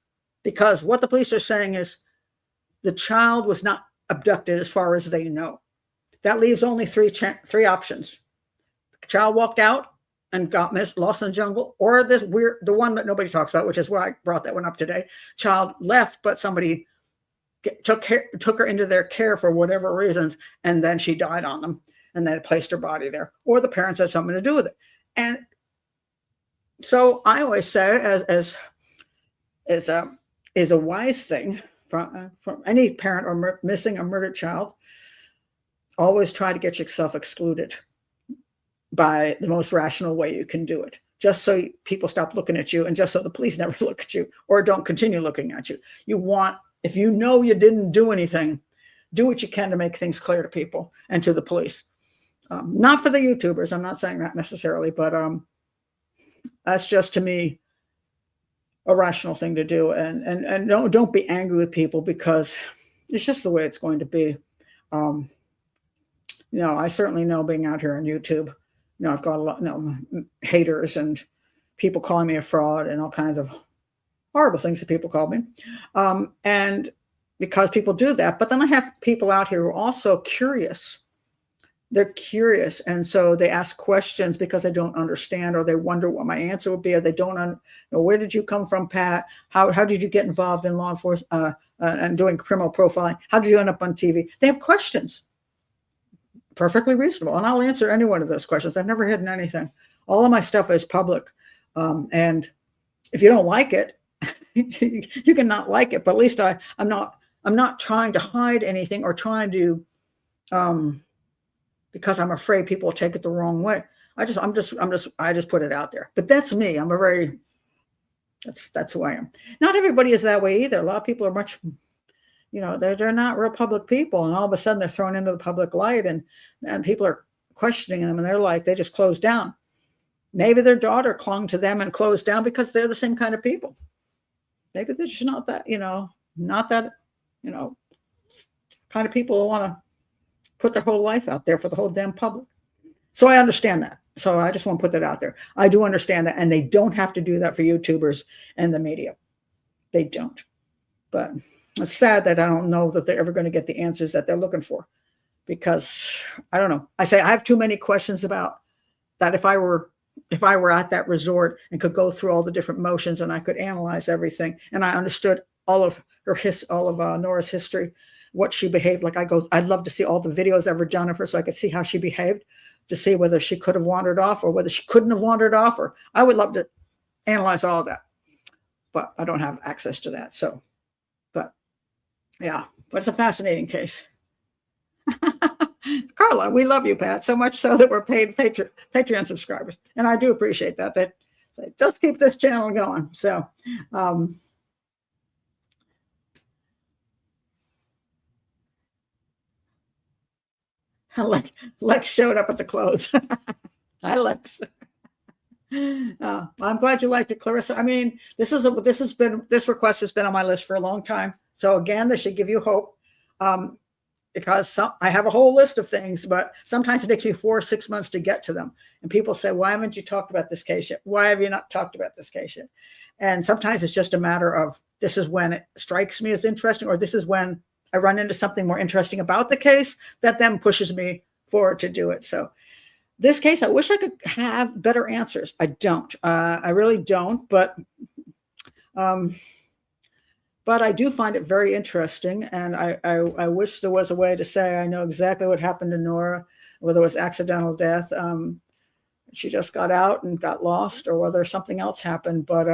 because what the police are saying is the child was not abducted as far as they know. That leaves only 3 options. The child walked out and got lost in the jungle, or the one that nobody talks about, which is why I brought that one up today. Child left, but somebody took her into their care for whatever reasons, and then she died on them, and then placed her body there, or the parents had something to do with it. And so I always say, as a wise thing from any parent or missing or murdered child, always try to get yourself excluded by the most rational way you can do it, just so people stop looking at you, and just so the police never look at you or don't continue looking at you. If you know you didn't do anything, do what you can to make things clear to people and to the police. Not for the YouTubers, I'm not saying that necessarily, but that's just, to me, a rational thing to do. And don't be angry with people, because it's just the way it's going to be. I certainly know, being out here on YouTube, I've got a lot, haters and people calling me a fraud and all kinds of horrible things that people call me. And because people do that. But then I have people out here who are also curious. They're curious, and so they ask questions because they don't understand, or they wonder what my answer would be, or they don't know, where did you come from, Pat? How did you get involved in law enforcement and doing criminal profiling? How did you end up on TV? They have questions, perfectly reasonable, and I'll answer any one of those questions. I've never hidden anything. All of my stuff is public, and if you don't like it, you can not like it. But at least I'm not trying to hide anything or trying to. Because I'm afraid people will take it the wrong way. I just put it out there. But that's me. That's who I am. Not everybody is that way either. A lot of people are much, they're not real public people, and all of a sudden they're thrown into the public light, and people are questioning them, and they're like, they just close down. Maybe their daughter clung to them and closed down because they're the same kind of people. Maybe they're just not that, kind of people who want to put their whole life out there for the whole damn public. So I understand that. So I just want to put that out there. I do understand that. And they don't have to do that for YouTubers and the media. They don't. But it's sad that I don't know that they're ever going to get the answers that they're looking for, because I don't know. I have too many questions about that. If I were at that resort and could go through all the different motions, and I could analyze everything, and I understood all of Nora's history, what she behaved like. I'd love to see all the videos ever done of her, so I could see how she behaved, to see whether she could have wandered off or whether she couldn't have wandered off, or I would love to analyze all of that, but I don't have access to that. So, but it's a fascinating case. Carla, we love you, Pat, so much so that we're paid Patreon subscribers, and I do appreciate that. That just keep this channel going. So, Lex showed up at the close. Hi, Lex. I'm glad you liked it, Clarissa. I mean, this request has been on my list for a long time. So again, this should give you hope, because I have a whole list of things, but sometimes it takes me 4 or 6 months to get to them. And people say, "Why haven't you talked about this case yet? Why have you not talked about this case yet?" And sometimes it's just a matter of, this is when it strikes me as interesting, or this is when I run into something more interesting about the case that then pushes me forward to do it. So this case, I wish I could have better answers. I don't. I really don't. But I do find it very interesting, and I wish there was a way to say I know exactly what happened to Nora, whether it was accidental death, she just got out and got lost, or whether something else happened. But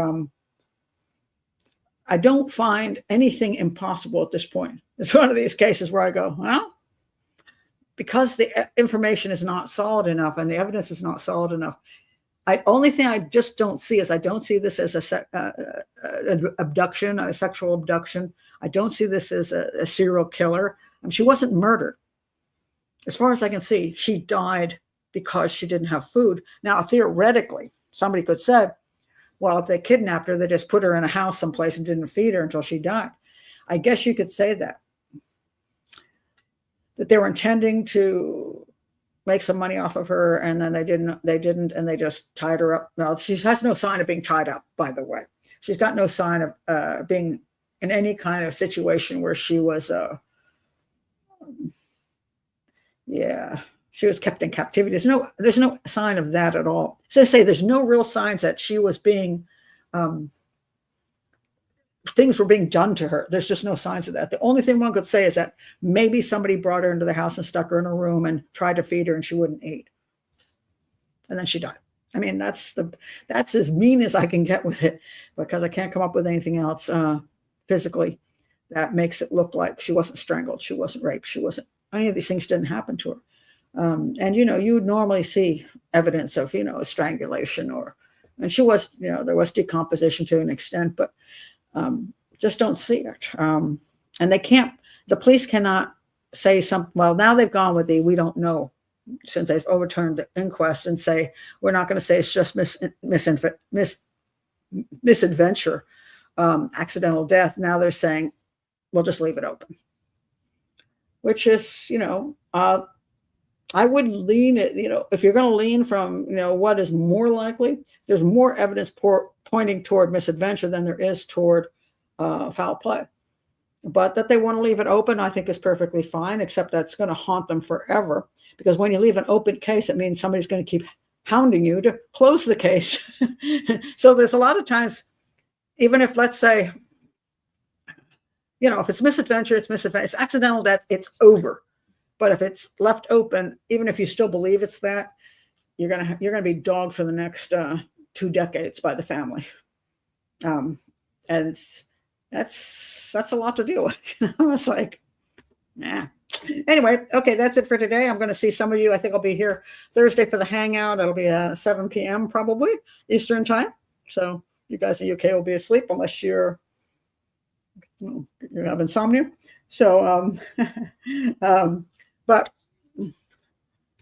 I don't find anything impossible at this point. It's one of these cases where I go, well, because the information is not solid enough and the evidence is not solid enough. Only thing I just don't see is, I don't see this as an abduction, a sexual abduction. I don't see this as a serial killer. She wasn't murdered. As far as I can see, she died because she didn't have food. Now, theoretically, somebody could say, well, if they kidnapped her, they just put her in a house someplace and didn't feed her until she died. I guess you could say that they were intending to make some money off of her, and then they didn't, and they just tied her up. Well, she has no sign of being tied up, by the way. She's got no sign of being in any kind of situation where she was, she was kept in captivity. There's no sign of that at all. So I say there's no real signs that she was being, things were being done to her. There's just no signs of that. The only thing one could say is that maybe somebody brought her into the house and stuck her in a room and tried to feed her, and she wouldn't eat. And then she died. I mean, that's as mean as I can get with it, because I can't come up with anything else physically that makes it look like she wasn't strangled, she wasn't raped, any of these things didn't happen to her. And you would normally see evidence of strangulation, and she was, there was decomposition to an extent, but just don't see it. And the police cannot say well, now they've gone with we don't know, since they've overturned the inquest, and say, we're not going to say it's just misadventure, accidental death. Now they're saying, we'll just leave it open, which is, I would lean it, if you're going to lean from, what is more likely, there's more evidence pointing toward misadventure than there is toward foul play. But that they want to leave it open, I think is perfectly fine, except that's going to haunt them forever. Because when you leave an open case, it means somebody's going to keep hounding you to close the case. So there's a lot of times, even if, let's say, if it's misadventure, it's misadventure. It's accidental death, it's over. But if it's left open, even if you still believe it's that, you're gonna be dogged for the next 2 decades by the family, and that's a lot to deal with. It's like, nah. Anyway, okay, that's it for today. I'm going to see some of you. I think I'll be here Thursday for the hangout. It'll be 7 p.m. probably Eastern time. So you guys in the UK will be asleep unless you have insomnia. So, but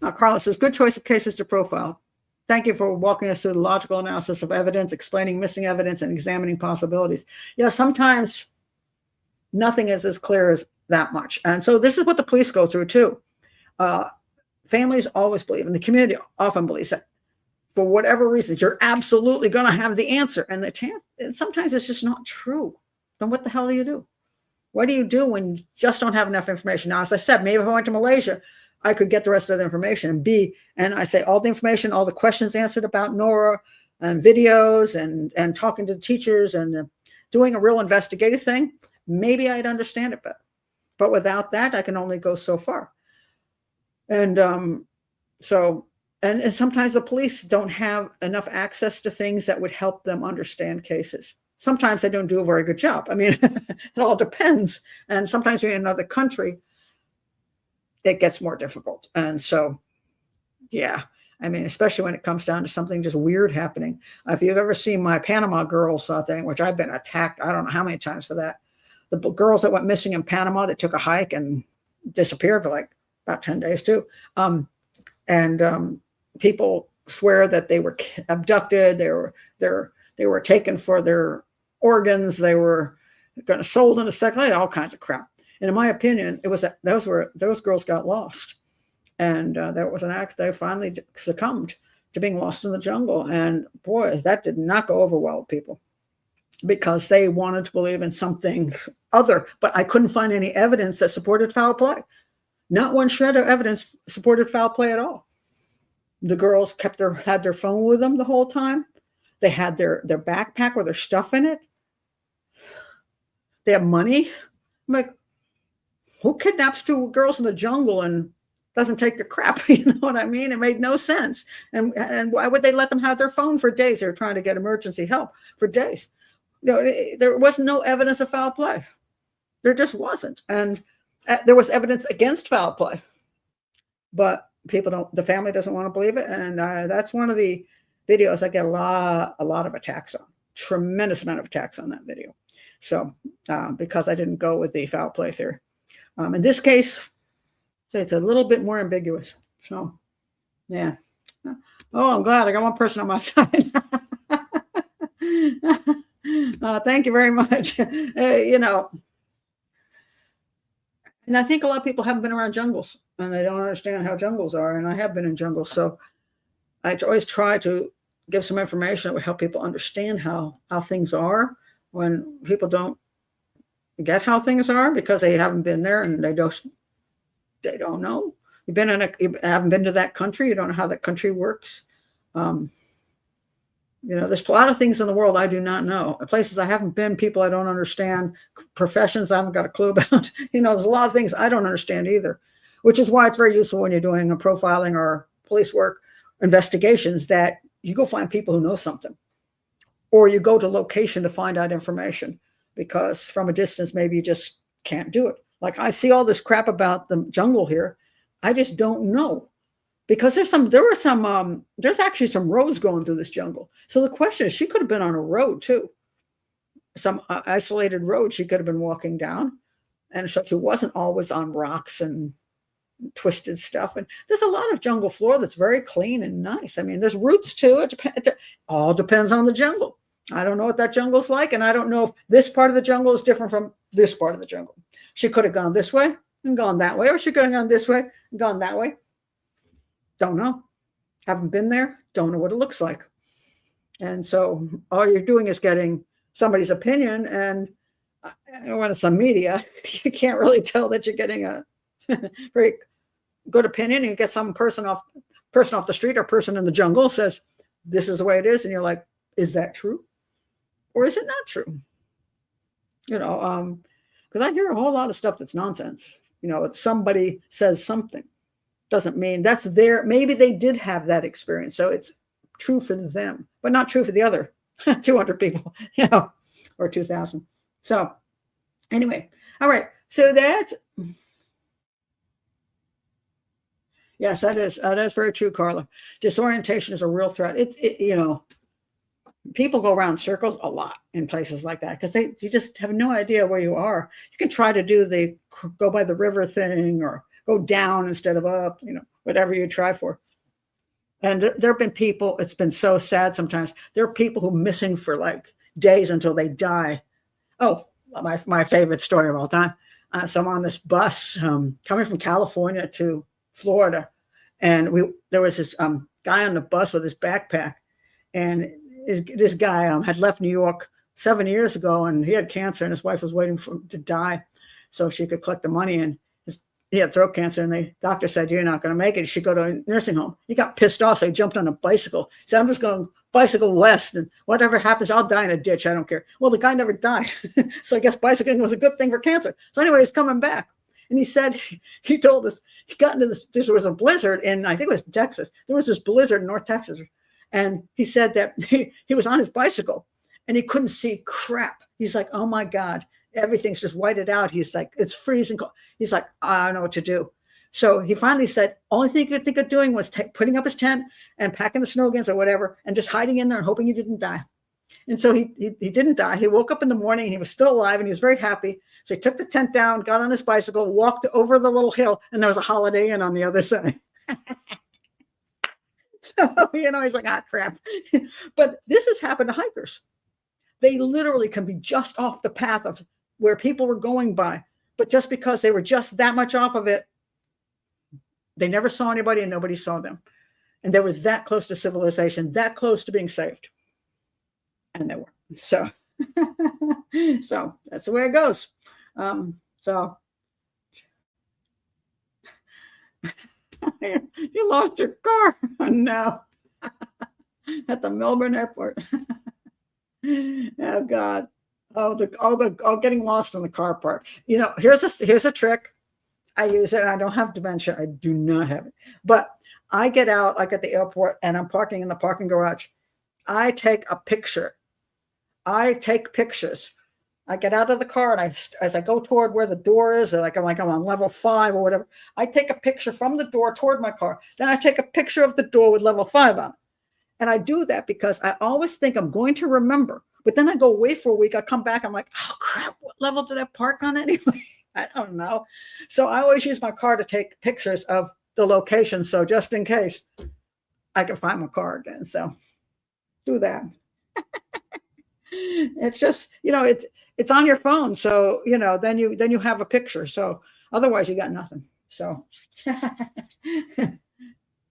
Carlos says, good choice of cases to profile. Thank you for walking us through the logical analysis of evidence, explaining missing evidence, and examining possibilities. Yeah, sometimes nothing is as clear as that much. And so this is what the police go through too. Families always believe, and the community often believes that for whatever reasons, you're absolutely going to have the answer. And sometimes it's just not true. Then what the hell do you do? What do you do when you just don't have enough information? Now, as I said, maybe if I went to Malaysia, I could get the rest of the information and I say all the information, all the questions answered about Nora, and videos, and talking to the teachers, and doing a real investigative thing, maybe I'd understand it better. But without that, I can only go so far. And and sometimes the police don't have enough access to things that would help them understand cases. Sometimes they don't do a very good job. I mean, it all depends. And sometimes when you're in another country, it gets more difficult. And so, yeah, I mean, especially when it comes down to something just weird happening. If you've ever seen my Panama girls thing, which I've been attacked, I don't know how many times for that. The girls that went missing in Panama that took a hike and disappeared for like about 10 days too. People swear that they were abducted. They were taken for their organs. They were going to sold in a second, all kinds of crap. And in my opinion, it was those girls got lost, and there was an accident. They finally succumbed to being lost in the jungle. And boy, that did not go over well with people, because they wanted to believe in something other. But I couldn't find any evidence that supported foul play. Not one shred of evidence supported foul play at all. The girls had their phone with them the whole time. They had their backpack with their stuff in it. They have money. I'm like, who kidnaps 2 girls in the jungle and doesn't take their crap? You know what I mean? It made no sense. And why would they let them have their phone for days? They were trying to get emergency help for days. There was no evidence of foul play. There just wasn't. And there was evidence against foul play, but the family doesn't want to believe it. And that's one of the videos I get a lot of attacks on, tremendous amount of attacks on that video. So because I didn't go with the foul play theory. In this case, it's a little bit more ambiguous. So, yeah. Oh, I'm glad I got one person on my side. Thank you very much. And I think a lot of people haven't been around jungles, and they don't understand how jungles are. And I have been in jungles, so I always try to give some information that would help people understand how things are when people don't get how things are, because they haven't been there and they don't know. You haven't been to that country. You don't know how that country works. There's a lot of things in the world I do not know. Places I haven't been, people I don't understand, professions I haven't got a clue about. There's a lot of things I don't understand either, which is why it's very useful when you're doing a profiling or police work, investigations, that you go find people who know something, or you go to location to find out information, because from a distance, maybe you just can't do it. Like, I see all this crap about the jungle here. I just don't know. Because there's actually some roads going through this jungle. So the question is, she could have been on a road too. Some isolated road she could have been walking down. And so she wasn't always on rocks and twisted stuff. And there's a lot of jungle floor that's very clean and nice. I mean, there's roots too. It all depends on the jungle. I don't know what that jungle's like. And I don't know if this part of the jungle is different from this part of the jungle. She could have gone this way and gone that way, or she could have gone this way and gone that way. Don't know. Haven't been there. Don't know what it looks like. And so all you're doing is getting somebody's opinion. And when it's on media, you can't really tell that you're getting a very good opinion. You get some person off the street or person in the jungle says, this is the way it is. And you're like, is that true? Or is it not true? Because I hear a whole lot of stuff that's nonsense. Somebody says something doesn't mean that's their, maybe they did have that experience. So it's true for them, but not true for the other 200 people, or 2,000. So anyway, all right. So that's, yes, that is very true, Carla. Disorientation is a real threat. People go around circles a lot in places like that because you just have no idea where you are. You can try to do the go by the river thing or go down instead of up, whatever you try for. And there have been people, it's been so sad sometimes. There are people who are missing for like days until they die. Oh, my favorite story of all time. So I'm on this bus coming from California to Florida. And there was this guy on the bus with his backpack. And this guy had left New York 7 years ago, and he had cancer, and his wife was waiting for him to die so she could collect the money. And he had throat cancer, and the doctor said, you're not going to make it. You should go to a nursing home. He got pissed off, so he jumped on a bicycle. He said, I'm just going to bicycle west, and whatever happens, I'll die in a ditch. I don't care. Well, the guy never died. So I guess bicycling was a good thing for cancer. So anyway, he's coming back. And he said, he told us, he got into this was a blizzard in, I think it was Texas. There was this blizzard in North Texas. And he said that he was on his bicycle and he couldn't see crap. He's like, oh my God, everything's just whited out. He's like, it's freezing cold. He's like, I don't know what to do. So he finally said, only thing he could think of doing was putting up his tent and packing the snow against or whatever, and just hiding in there and hoping he didn't die. And so he didn't die. He woke up in the morning and he was still alive and he was very happy. So he took the tent down, got on his bicycle, walked over the little hill, and there was a Holiday Inn on the other side. So, he's like, crap. But this has happened to hikers. They literally can be just off the path of where people were going by. But just because they were just that much off of it, they never saw anybody and nobody saw them. And they were that close to civilization, that close to being saved. And they were. So, so that's the way it goes. So you lost your car. Oh, no. At the Melbourne airport. Oh God. Oh, getting lost in the car park. Here's a trick. I use it. I don't have dementia. I do not have it. But I get out like at the airport and I'm parking in the parking garage. I take a picture. I take pictures. I get out of the car and as I go toward where the door is, I'm on level 5 or whatever. I take a picture from the door toward my car. Then I take a picture of the door with level 5 on it. And I do that because I always think I'm going to remember. But then I go away for a week. I come back. I'm like, oh crap, what level did I park on anyway? I don't know. So I always use my car to take pictures of the location. So just in case I can find my car again. So do that. It's just, it's on your phone. So, then you have a picture. So otherwise you got nothing. So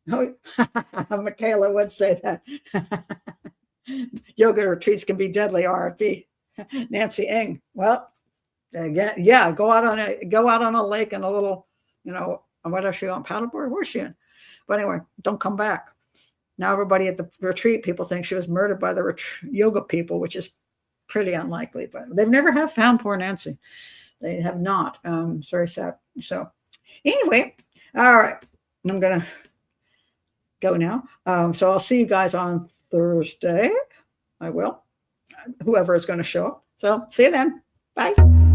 Michaela would say that. Yoga retreats can be deadly, RFP. Nancy Ng. Well, again, yeah, go out on a lake and a little, what is she on, paddleboard? Where's she in? But anyway, don't come back. Now everybody at the retreat, people think she was murdered by the yoga people, which is pretty unlikely, but they've never have found poor Nancy. They have not. It's very sad. So anyway, all right, I'm going to go now. So I'll see you guys on Thursday. I will. Whoever is going to show up. So see you then. Bye.